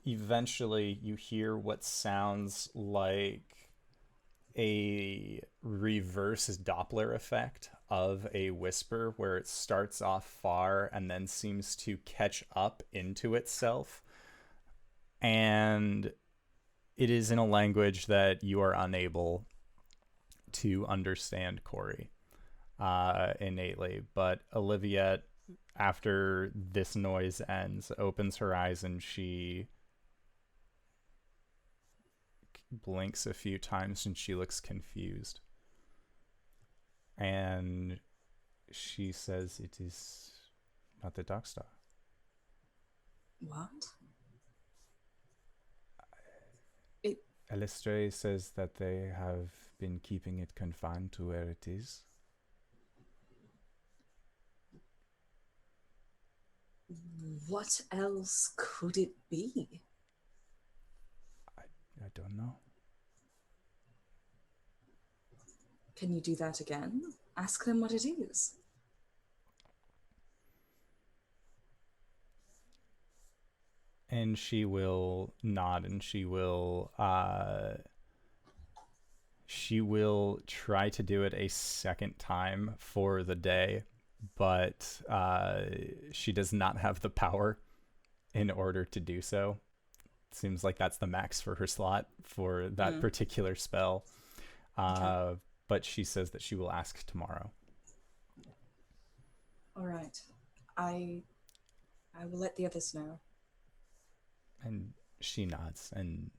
eventually you hear what sounds like a reverse Doppler effect of a whisper, where it starts off far and then seems to catch up into itself. And it is in a language that you are unable to understand, Cori, innately. But Oliviette, after this noise ends, opens her eyes and she blinks a few times and she looks confused. And she says, "It is not the Dark Star." What? Elastrei says that they have been keeping it confined to where it is. What else could it be? I don't know. Can you do that again? Ask them what it is. And she will nod, and she will try to do it a second time for the day, but she does not have the power in order to do so. It seems like that's the max for her slot for that particular spell. Okay. But she says that she will ask tomorrow. All right. I will let the others know. And she nods, and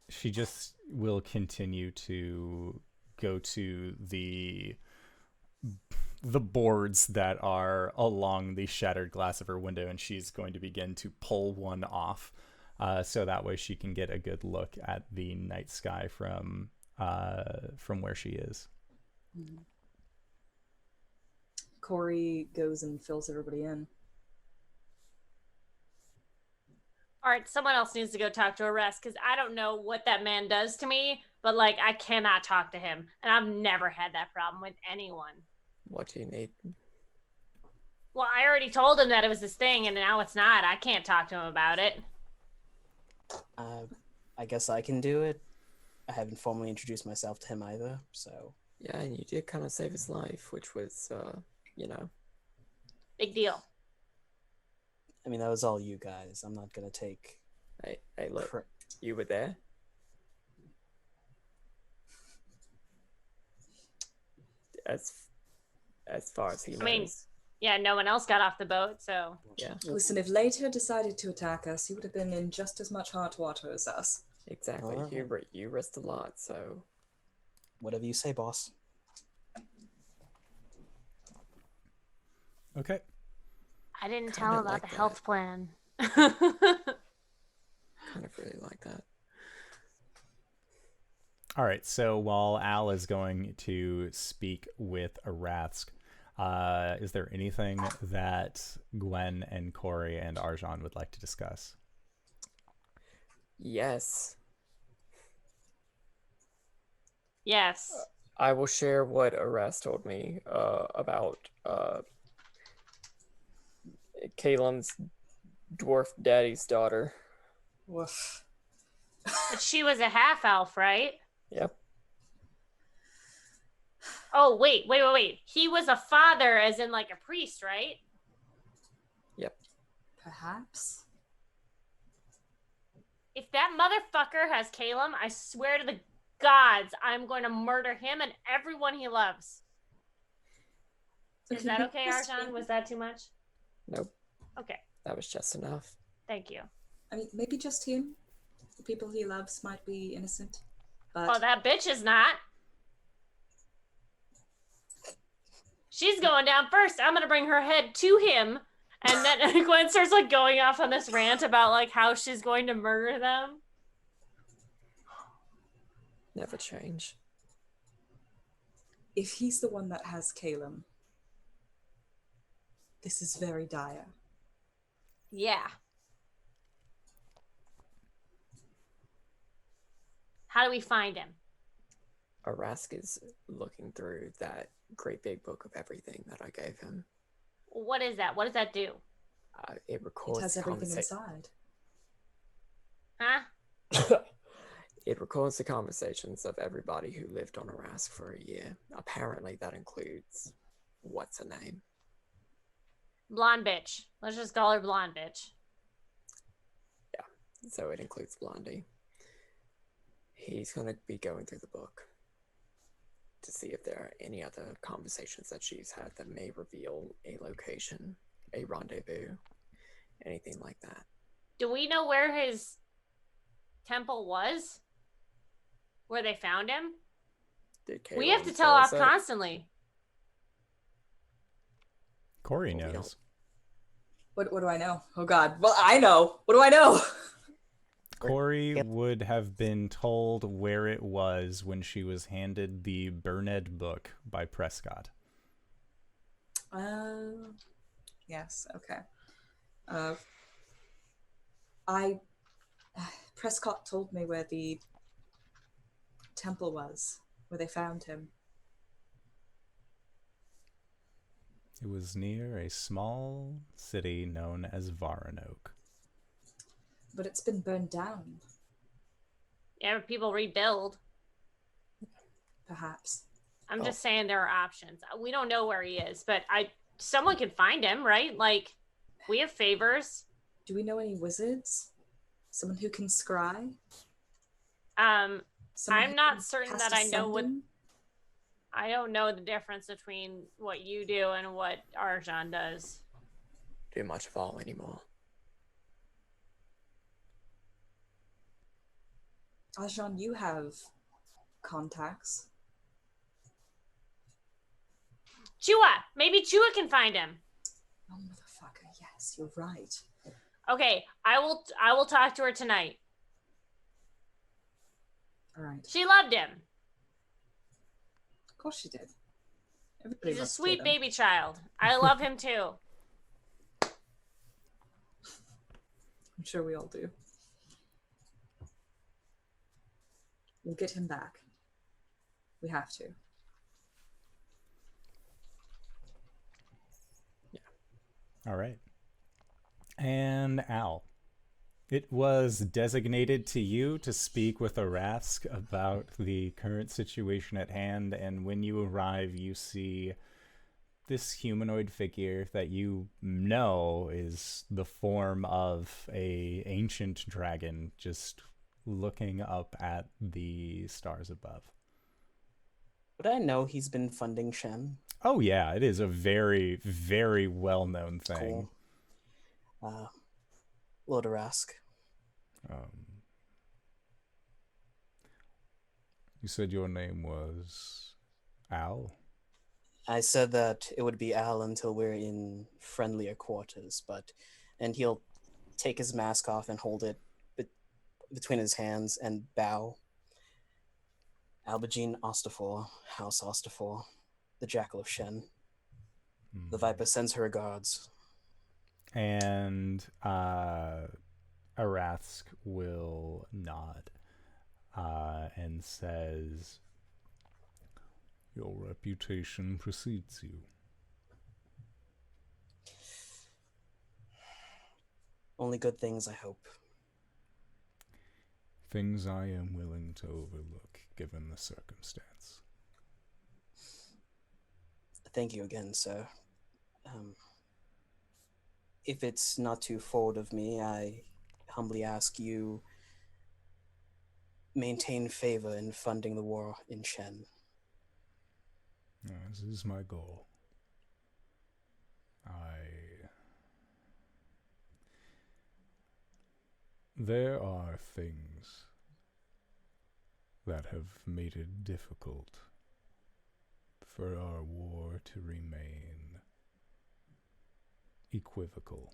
she just will continue to go to the boards that are along the shattered glass of her window, and she's going to begin to pull one off, so that way she can get a good look at the night sky from where she is. Mm-hmm. Cori goes and fills everybody in. All right, someone else needs to go talk to Arasthk, because I don't know what that man does to me, but like I cannot talk to him, and I've never had that problem with anyone. What do you need? Well, I already told him that it was his thing, and now it's not. I can't talk to him about it. I guess I can do it. I haven't formally introduced myself to him either, so. Yeah, and you did kind of save his life, which was, you know. Big deal. I mean, that was all you guys. I'm not gonna take. Hey, look, you were there. As far as he knows. I mean, yeah, no one else got off the boat, so. Yeah, Listen, if later decided to attack us, he would have been in just as much hot water as us. exactly. Alright. You risked a lot, so Whatever you say, boss. Okay. I didn't Kinda tell about like the that. health plan. kind of really like that. All right, so while Al is going to speak with Arasthk, is there anything that Gwen and Cori and Arjhan would like to discuss? Yes, Yes. I will share what Arasthk told me about Caelum's dwarf daddy's daughter. Woof. But she was a half elf, right? Yep. Oh, wait. He was a father, as in like a priest, right? Yep. Perhaps. If that motherfucker has Caelum, I swear to the gods, I'm going to murder him and everyone he loves. Is that okay, Arjhan? Was that too much? Nope. Okay. That was just enough. Thank you. I mean, maybe just him. The people he loves might be innocent. But Well, that bitch is not. She's going down first. I'm going to bring her head to him. And then Gwen starts like going off on this rant about like how she's going to murder them. Never change. if he's the one that has Caelum, this is very dire. Yeah. How do we find him? Arasthk is looking through that great big book of everything that I gave him. What is that? What does that do? It records It has everything conversa- inside. Huh? It records the conversations of everybody who lived on Arasthk for a year. Apparently that includes what's her name? Blonde bitch. Let's just call her blonde bitch. So it includes Blondie. He's going to be going through the book to see if there are any other conversations that she's had that may reveal a location, a rendezvous, anything like that. Do we know where his temple was? Where they found him? Did We have Caelum to tell us off that? constantly. Cori Well, we knows. What do I know? Oh God. Well, I know. What do I know? Cori would have been told where it was when she was handed the Burned book by Prescott. Yes. Okay. Prescott told me where the temple was, where they found him. It was near a small city known as Varanoak. But it's been burned down, Yeah, people rebuild. perhaps. I'm just saying there are options. We don't know where he is, but someone can find him, right? Like, we have favors. Do we know any wizards? Someone who can scry? Someone I'm who not can certain cast that I know what Ascendant? I don't know the difference between what you do and what Arjhan does. Do much of all anymore. Arjhan, you have contacts. Chua! Maybe Chua can find him. Oh, motherfucker, yes, you're right. Okay, I will talk to her tonight. All right. She loved him. Of course she did. Everybody He's a loves sweet Caelum. baby child. I love him too. I'm sure we all do. We'll get him back. We have to. All right. And Al. It was designated to you to speak with Arasthk about the current situation at hand, and when you arrive, you see this humanoid figure that you know is the form of a ancient dragon just looking up at the stars above. Would I know he's been funding Shen? Oh yeah, it is a very, very well-known thing. Cool. Lord Arasthk. You said your name was Al? I said that it would be Al until we're in friendlier quarters, and he'll take his mask off and hold it between his hands and bow. Albajine Ostafor, House Ostafor, the Jackal of Shen. The Viper sends her regards. And Arasthk will nod and says, Your reputation precedes you. Only good things, I hope. Things I am willing to overlook, given the circumstance. Thank you again, sir. If it's not too forward of me, I humbly ask you maintain favor in funding the war in Shen. This is my goal. There are things that have made it difficult for our war to remain equivocal.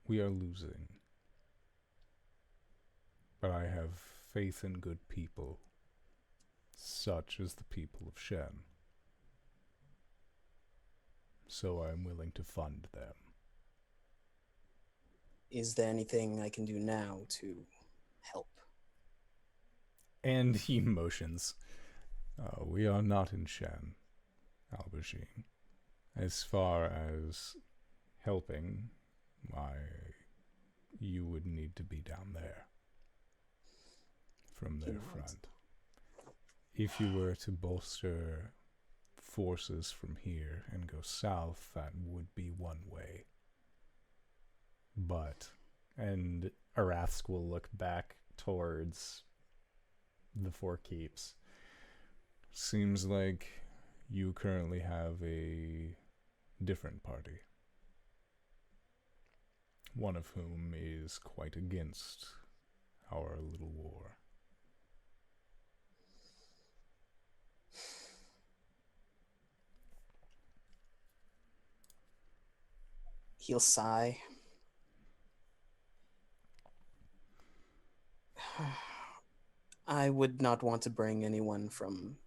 We are losing, but I have faith in good people, such as the people of Shen. So I am willing to fund them. Is there anything I can do now to help? and he motions. We are not in Shen, Albajine. As far as helping, you would need to be down there, from their front. If you were to bolster forces from here and go south, that would be one way. And Arasthk will look back towards the Four Keeps. Seems like you currently have a different party, one of whom is quite against our little war. He'll sigh. I would not want to bring anyone from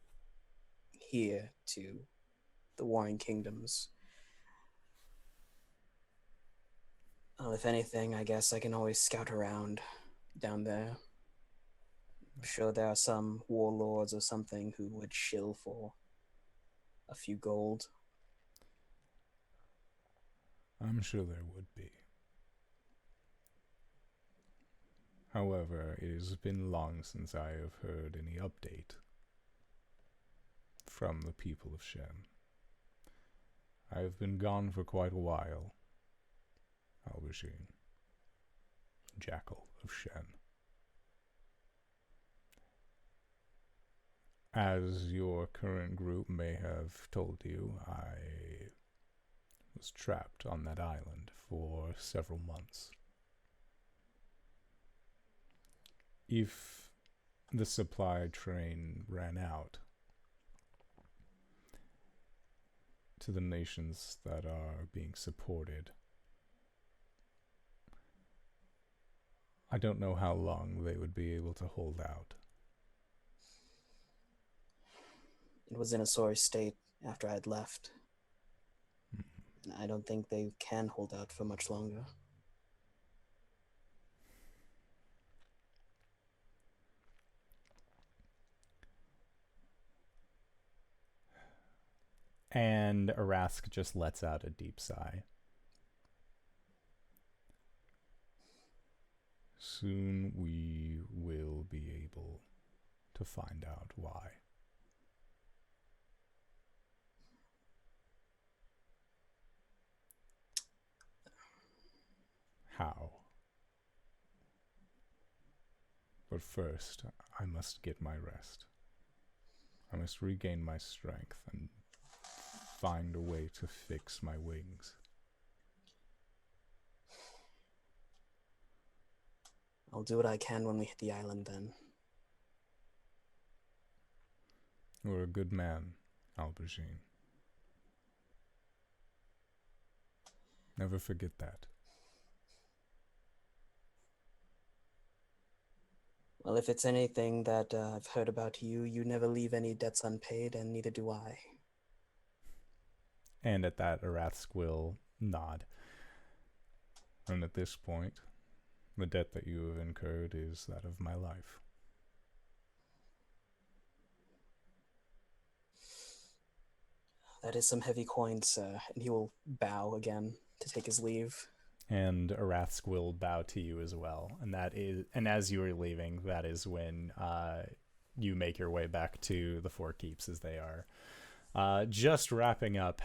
here to the Warring Kingdoms. If anything, I guess I can always scout around down there. I'm sure there are some warlords or something who would shill for a few gold. I'm sure there would be. However, it has been long since I have heard any update from the people of Shen. I have been gone for quite a while, Albajine, Jackal of Shen. As your current group may have told you, I was trapped on that island for several months. If the supply train ran out to the nations that are being supported, I don't know how long they would be able to hold out. It was in a sorry state after I had left. And I don't think they can hold out for much longer. And Arasthk just lets out a deep sigh. Soon we will be able to find out why. How? But first, I must get my rest. I must regain my strength and find a way to fix my wings. I'll do what I can when we hit the island then. You're a good man, Aubergine. Never forget that. Well, if it's anything that I've heard about you, you never leave any debts unpaid, and neither do I. And at that, Arasthk will nod. And at this point, the debt that you have incurred is that of my life. That is some heavy coin, sir. And he will bow again to take his leave. And Arasthk will bow to you as well. And as you are leaving, that is when you make your way back to the Four Keeps, as they are just wrapping up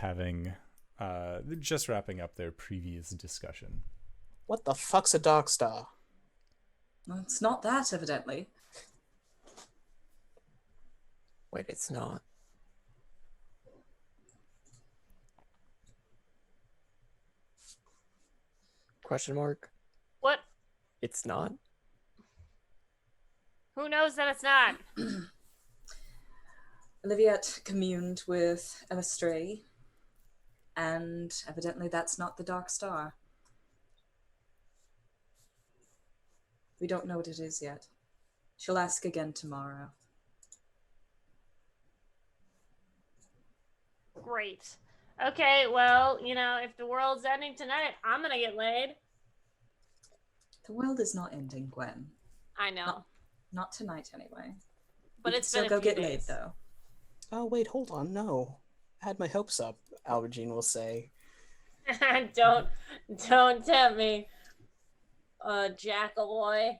their previous discussion. What the fuck's a Dark Star? Well, it's not that, evidently. Wait, it's not. Question mark? What? It's not? Who knows that it's not? Oliviette communed with Arasthk, and evidently that's not the Dark Star. We don't know what it is yet. She'll ask again tomorrow. Great. Okay, well, if the world's ending tonight, I'm gonna get laid. The world is not ending, Gwen. I know. Not tonight, anyway. But We it's can been still a go few get laid, days. though. Oh, wait, hold on, no. I had my hopes up, Albergine will say. Don't tempt me, jackaloy.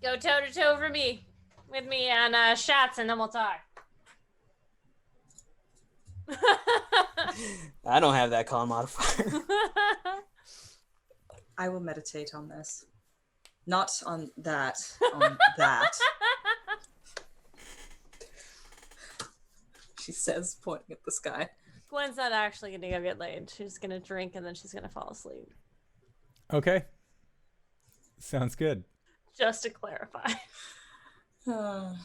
Go toe to toe with me on shots, and then we'll talk. I don't have that con modifier. I will meditate on this. Not on that. On that. She says, pointing at the sky. Gwen's not actually gonna go get laid. She's gonna drink and then she's gonna fall asleep. Okay. Sounds good. Just to clarify. All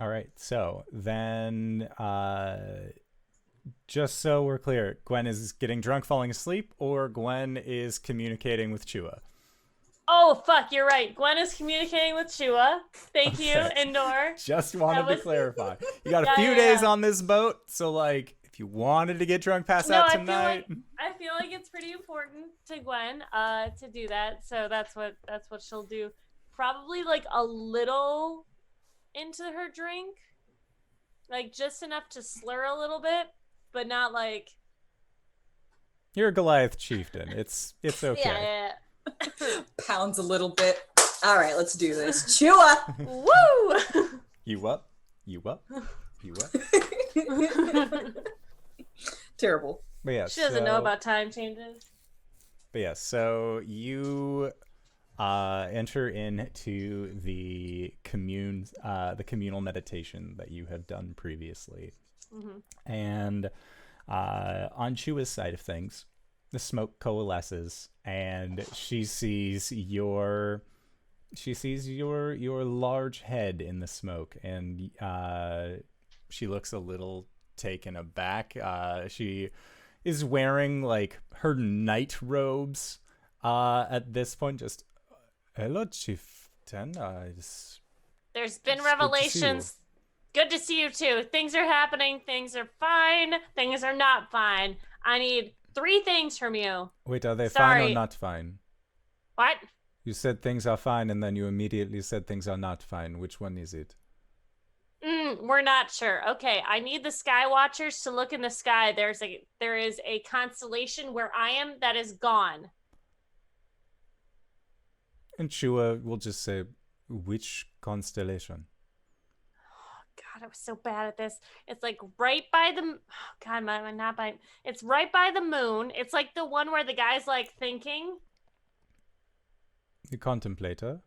right. So then, just so we're clear, Gwen is getting drunk, falling asleep, or Gwen is communicating with Chua? Oh, fuck, you're right. Gwen is communicating with Chua. Thank you, Indoor. Just wanted to clarify. You got a Yeah, few yeah, days yeah. on this boat, so like, if you wanted to get drunk, pass No, out I tonight. feel like it's pretty important to Gwen to do that. So that's what she'll do. Probably like a little into her drink. Like just enough to slur a little bit, but not like You're a Goliath chieftain. It's okay. yeah. Pounds a little bit. All right, let's do this. Chua! Woo! You up? You up? You up? Terrible. But yeah, She doesn't know about time changes. But yeah, so you enter into the communal meditation that you have done previously, and on Chua's side of things, the smoke coalesces, and she sees your large head in the smoke, and she looks a little taken aback. She is wearing like her night robes at this point. Just hello, chieftain. There's been It's revelations. Good to see you too. Things are happening. Things are fine. Things are not fine. I need 3 things from you. Wait, are they fine Sorry. or not fine? What? You said things are fine, and then you immediately said things are not fine. Which one is it? We're not sure. Okay, I need the sky watchers to look in the sky. There is a constellation where I am that is gone. And Shua will just say, which constellation? God, I was so bad at this. It's like right by the. God, not by. It's right by the moon. It's like the one where the guy's like thinking. The contemplator.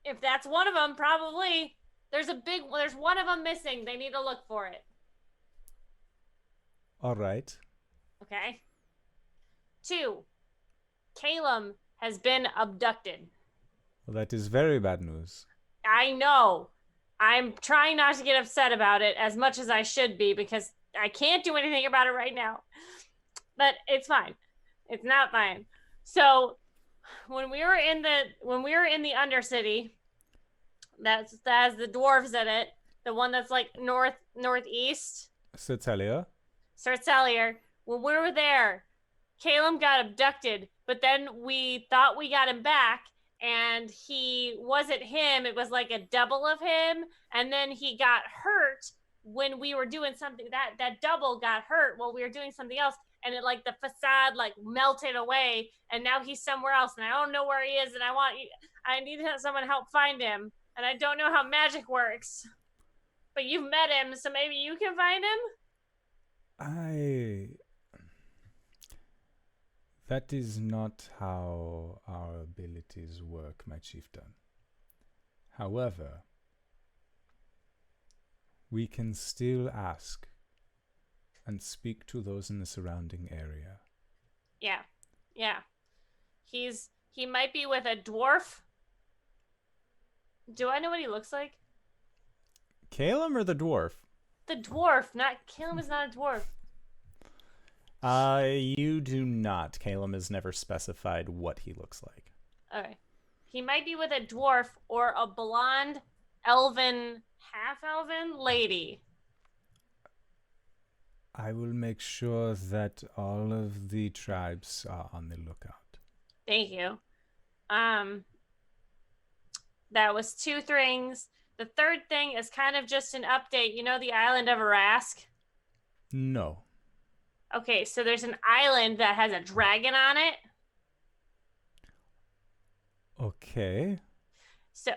If that's one of them, probably. There's one of them missing. They need to look for it. All right. Okay. 2. Caelum has been abducted. Well, that is very bad news. I know. I'm trying not to get upset about it as much as I should be because I can't do anything about it right now. But it's fine. It's not fine. So when we were in the Undercity, that has the dwarves in it, the one that's like northeast. Certelia. When we were there, Caelum got abducted, but then we thought we got him back, and he wasn't him. It was like a double of him, and then he got hurt when we were doing something. That double got hurt while we were doing something else, and it like the facade like melted away, and now he's somewhere else, and I don't know where he is, and I need to have someone help find him, and I don't know how magic works. But you've met him, so maybe you can find him? That is not how our abilities work, my chieftain. However, we can still ask and speak to those in the surrounding area. Yeah. He might be with a dwarf. Do I know what he looks like? Caelum or the dwarf? The dwarf, Caelum is not a dwarf. You do not. Caelum has never specified what he looks like. Okay. He might be with a dwarf or a blonde, elven, half-elven lady. I will make sure that all of the tribes are on the lookout. Thank you. That was 2 things. The third thing is kind of just an update. You know the island of Arasthk? No. Okay, so there's an island that has a dragon on it. Okay. So,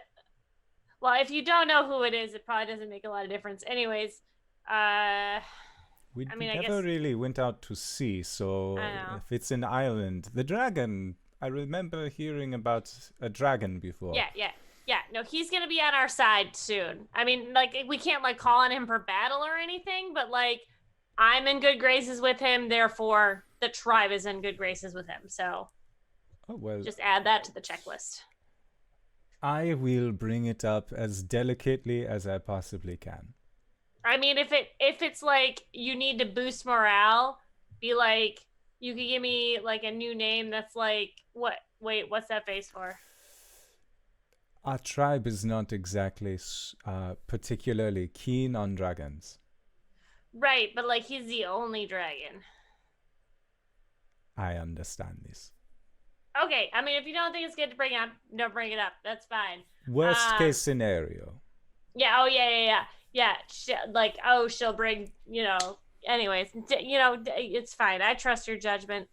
well, if you don't know who it is, it probably doesn't make a lot of difference. Anyways, we never really went out to sea, so if it's an island, the dragon, I remember hearing about a dragon before. Yeah, no, he's gonna be on our side soon. I mean, like, we can't, like, call on him for battle or anything, but, like, I'm in good graces with him, therefore the tribe is in good graces with him, so just add that to the checklist. I will bring it up as delicately as I possibly can. I mean, if it's, like, you need to boost morale, be like, you could give me, like, a new name that's, like, what's that face for? Our tribe is not exactly particularly keen on dragons. Right, but, like, he's the only dragon. I understand this. Okay, I mean, if you don't think it's good to bring up, don't bring it up. That's fine. Worst case scenario. Yeah, yeah. She'll bring, anyways, it's fine. I trust your judgment.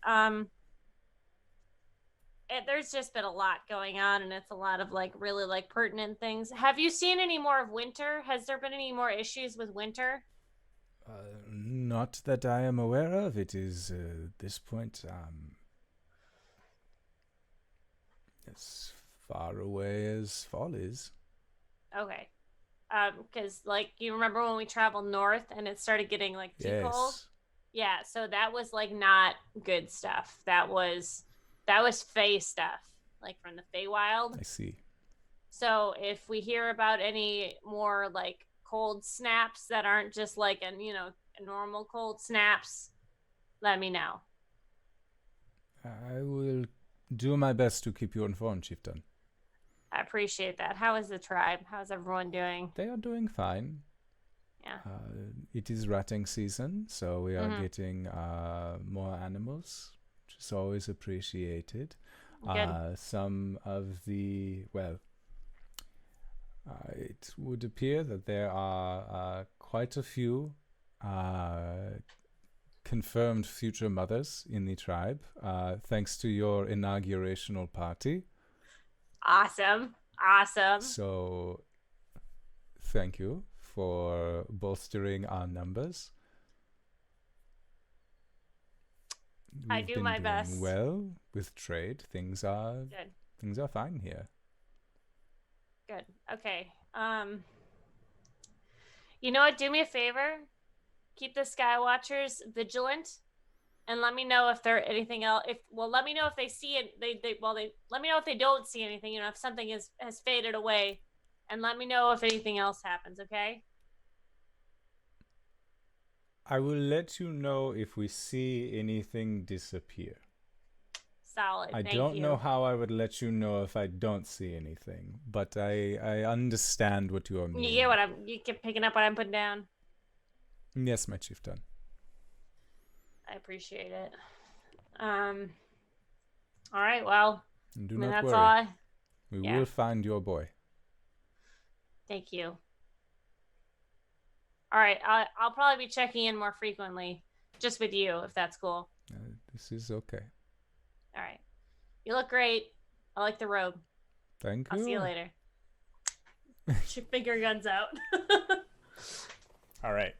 There's just been a lot going on, and it's a lot of, like, really, like, pertinent things. Have you seen any more of Winter? Has there been any more issues with Winter? Not that I am aware of. It is, at this point, as far away as fall is. Okay. Because, like, you remember when we traveled north and it started getting, like, too cold? Yeah, so that was, like, not good stuff. That was Fey stuff, like, from the Feywild. I see. So if we hear about any more, like, cold snaps that aren't just like a normal cold snaps, let me know. I will do my best to keep you informed, Chieftain. I appreciate that. How is the tribe? How's everyone doing? They are doing fine. Yeah. It is ratting season, so we are getting more animals, which is always appreciated. Good. Some of the, It would appear that there are quite a few confirmed future mothers in the tribe, thanks to your inaugurational party. Awesome. So, thank you for bolstering our numbers. I We've do been my doing best. well with trade. Things are fine here. Good. Okay. You know what? Do me a favor. Keep the Skywatchers vigilant, and let me know if there anything else. Let me know if they see it. They let me know if they don't see anything. You know, if something has faded away, and let me know if anything else happens. Okay. I will let you know if we see anything disappear. Solid. I Thank don't you. know how I would let you know if I don't see anything, but I understand what you are meaning. You get you keep picking up what I'm putting down. Yes, my chieftain. I appreciate it. All right. Well, Do not that's worry. all. We will find your boy. Thank you. All right. I'll probably be checking in more frequently, just with you, if that's cool. This is okay. All right. You look great. I like the robe. Thank you. I'll see you later. Finger guns out. All right.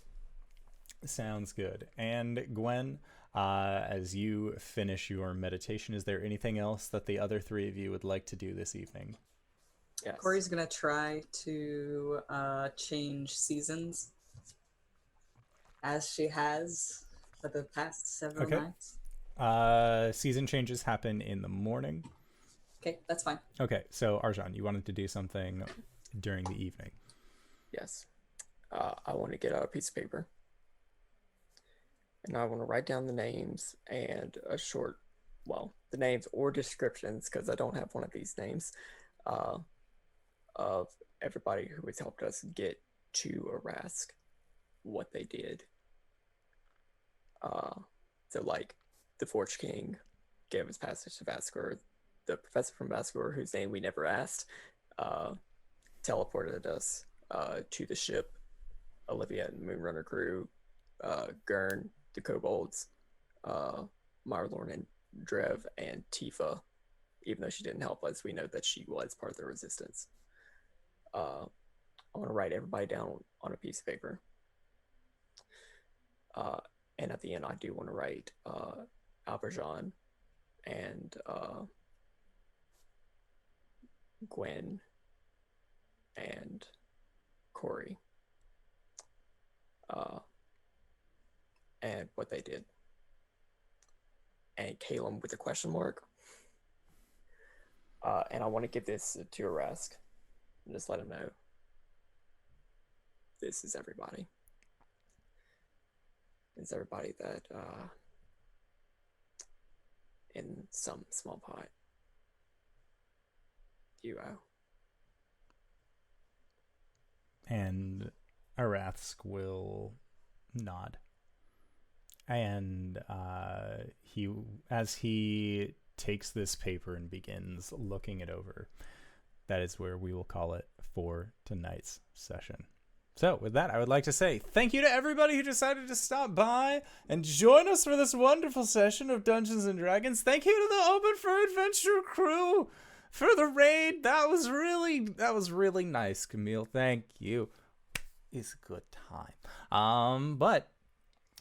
Sounds good. And Gwen, as you finish your meditation, is there anything else that the other three of you would like to do this evening? Yes. Cori's gonna try to change seasons as she has for the past several nights. Season changes happen in the morning. Okay, that's fine. Okay, so Arjhan, you wanted to do something during the evening. Yes. I want to get out a piece of paper. And I want to write down the names and a short, the names or descriptions, because I don't have one of these names, of everybody who has helped us get to Arasthk, what they did. So like the Forge King gave us passage to Vascor, the professor from Vascor, whose name we never asked, teleported us to the ship, Olivia and Moonrunner crew, Gurn, the Kobolds, Marlorn and Drev, and Tifa. Even though she didn't help us, we know that she was part of the resistance. I want to write everybody down on a piece of paper. And at the end, I do want to write Arjhan and Gwen and Cori. And what they did. And Caelum with a question mark. And I want to give this to Arasthk and just let him know this is everybody. It's everybody that in some small pot you owe. And Arasthk will nod. And as he takes this paper and begins looking it over, that is where we will call it for tonight's session. So with that, I would like to say thank you to everybody who decided to stop by and join us for this wonderful session of Dungeons and Dragons. Thank you to the Open for Adventure crew for the raid. That was really nice, Camille. Thank you. It's a good time. But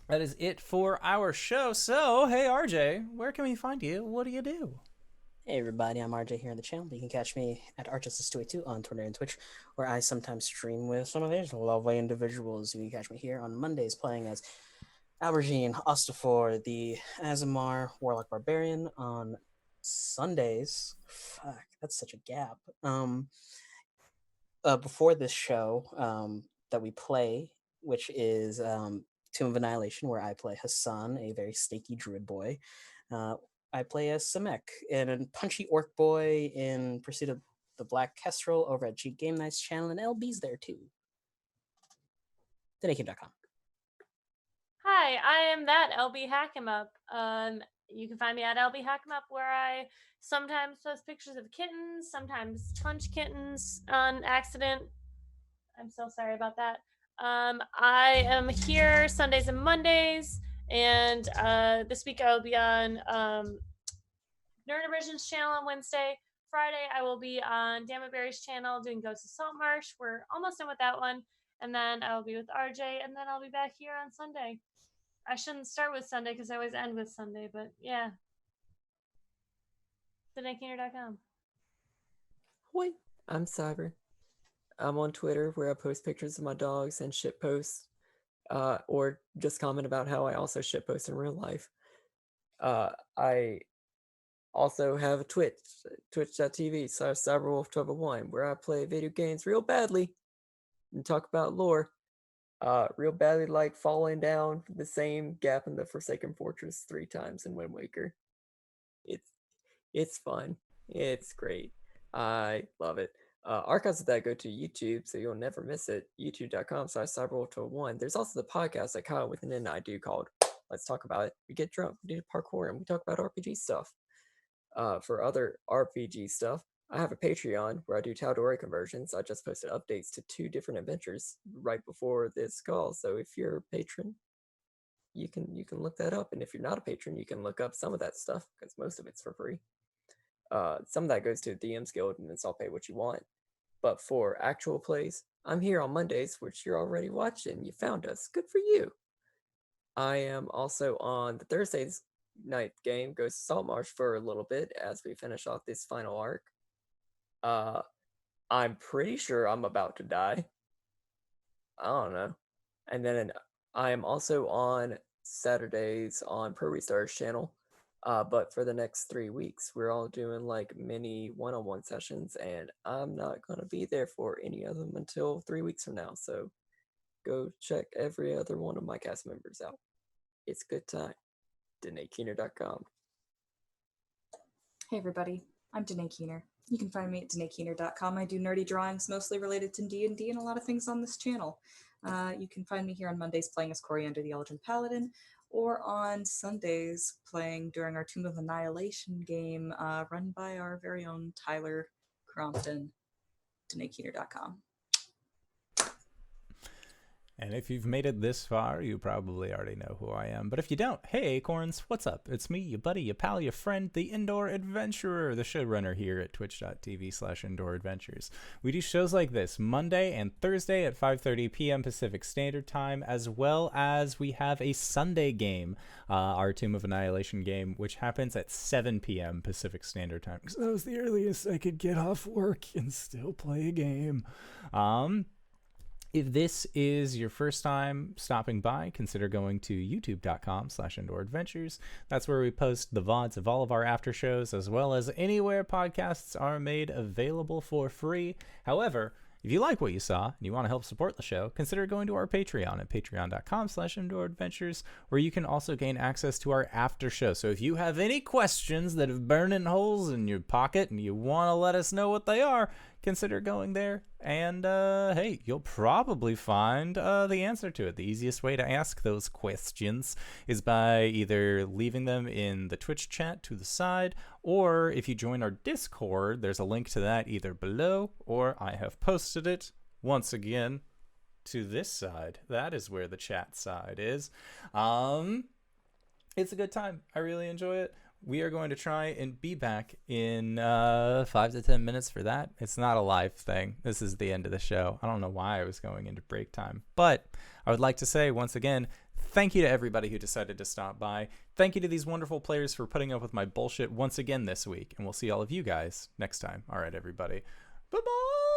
that is it for our show. So, hey RJ, where can we find you? What do you do? Hey everybody, I'm RJ here on the channel. You can catch me at RJustice282 on Twitter and Twitch, where I sometimes stream with some of these lovely individuals. You can catch me here on Mondays playing as Albergine, Ostafor, the Azamar, Warlock Barbarian. On Sundays, fuck, that's such a gap. Before this show that we play, which is Tomb of Annihilation, where I play Hassan, a very snaky druid boy. I play as Samek, and punchy orc boy in Pursuit of the Black Kestrel over at G Game Nights channel, and LB's there too. TheNakeem.com. Hi, I am that LBHackEmUp. You can find me at LBHackEmUp, where I sometimes post pictures of kittens, sometimes punch kittens on accident. I'm so sorry about that. I am here Sundays and Mondays, and this week I will be on Nerd Origin's channel on Wednesday. Friday I will be on Berry's channel doing Ghosts of Saltmarsh. We're almost done with that one, and then I will be with RJ, and then I'll be back here on Sunday. I shouldn't start with Sunday because I always end with Sunday, but yeah. TheNakeHater.com. Hoi, I'm Cyber. I'm on Twitter where I post pictures of my dogs and shit posts, or just comment about how I also shit post in real life. I also have a Twitch, twitch.tv/CyberWolf1201, where I play video games real badly and talk about lore. Real badly, like falling down the same gap in the Forsaken Fortress 3 times in Wind Waker. It's fun. It's great. I love it. Archives of that go to YouTube, so you'll never miss it. YouTube.com/CyberWolf1201. There's also the podcast that Kyle with an N I do called Let's Talk About It. We get drunk, we do parkour, and we talk about RPG stuff. For other RPG stuff, I have a Patreon where I do Tal'Dorei conversions. I just posted updates to 2 different adventures right before this call. So if you're a patron, you can look that up. And if you're not a patron, you can look up some of that stuff because most of it's for free. Some of that goes to the DM's Guild, and it's all pay what you want. But for actual plays, I'm here on Mondays, which you're already watching. You found us. Good for you. I am also on the Thursdays night game, Ghosts of Saltmarsh, for a little bit as we finish off this final arc. I'm pretty sure I'm about to die. I don't know. And then I am also on Saturdays on Pro Restar's channel. But for the next 3 weeks, we're all doing like mini one-on-one sessions, and I'm not going to be there for any of them until 3 weeks from now. So go check every other one of my cast members out. It's a good time. DanaeKeener.com. Hey everybody, I'm Danae Keener. You can find me at DanaeKeener.com. I do nerdy drawings mostly related to D&D and a lot of things on this channel. You can find me here on Mondays playing as Cori under the Eldrin Paladin, or on Sundays playing during our Tomb of Annihilation game run by our very own Tyler Crompton. DanaeKeener.com. And if you've made it this far, you probably already know who I am. But if you don't, hey Acorns, what's up? It's me, your buddy, your pal, your friend, the Indoor Adventurer, the showrunner here at twitch.tv/Indoor Adventures. We do shows like this Monday and Thursday at 5:30 p.m. Pacific Standard Time, as well as we have a Sunday game, our Tomb of Annihilation game, which happens at 7 p.m. Pacific Standard Time. Because that was the earliest I could get off work and still play a game. If this is your first time stopping by, consider going to youtube.com/Indoor Adventures. That's where we post the VODs of all of our after shows, as well as anywhere podcasts are made available for free. However, if you like what you saw and you want to help support the show, consider going to our Patreon at patreon.com/Indoor Adventures, where you can also gain access to our after show. So if you have any questions that have burning holes in your pocket and you want to let us know what they are, consider going there, and hey, you'll probably find the answer to it. The easiest way to ask those questions is by either leaving them in the Twitch chat to the side, or if you join our Discord, there's a link to that either below, or I have posted it once again to this side. That is where the chat side is. It's a good time. I really enjoy it. We are going to try and be back in 5 to 10 minutes for that. It's not a live thing. This is the end of the show. I don't know why I was going into break time. But I would like to say, once again, thank you to everybody who decided to stop by. Thank you to these wonderful players for putting up with my bullshit once again this week. And we'll see all of you guys next time. All right, everybody. Bye-bye!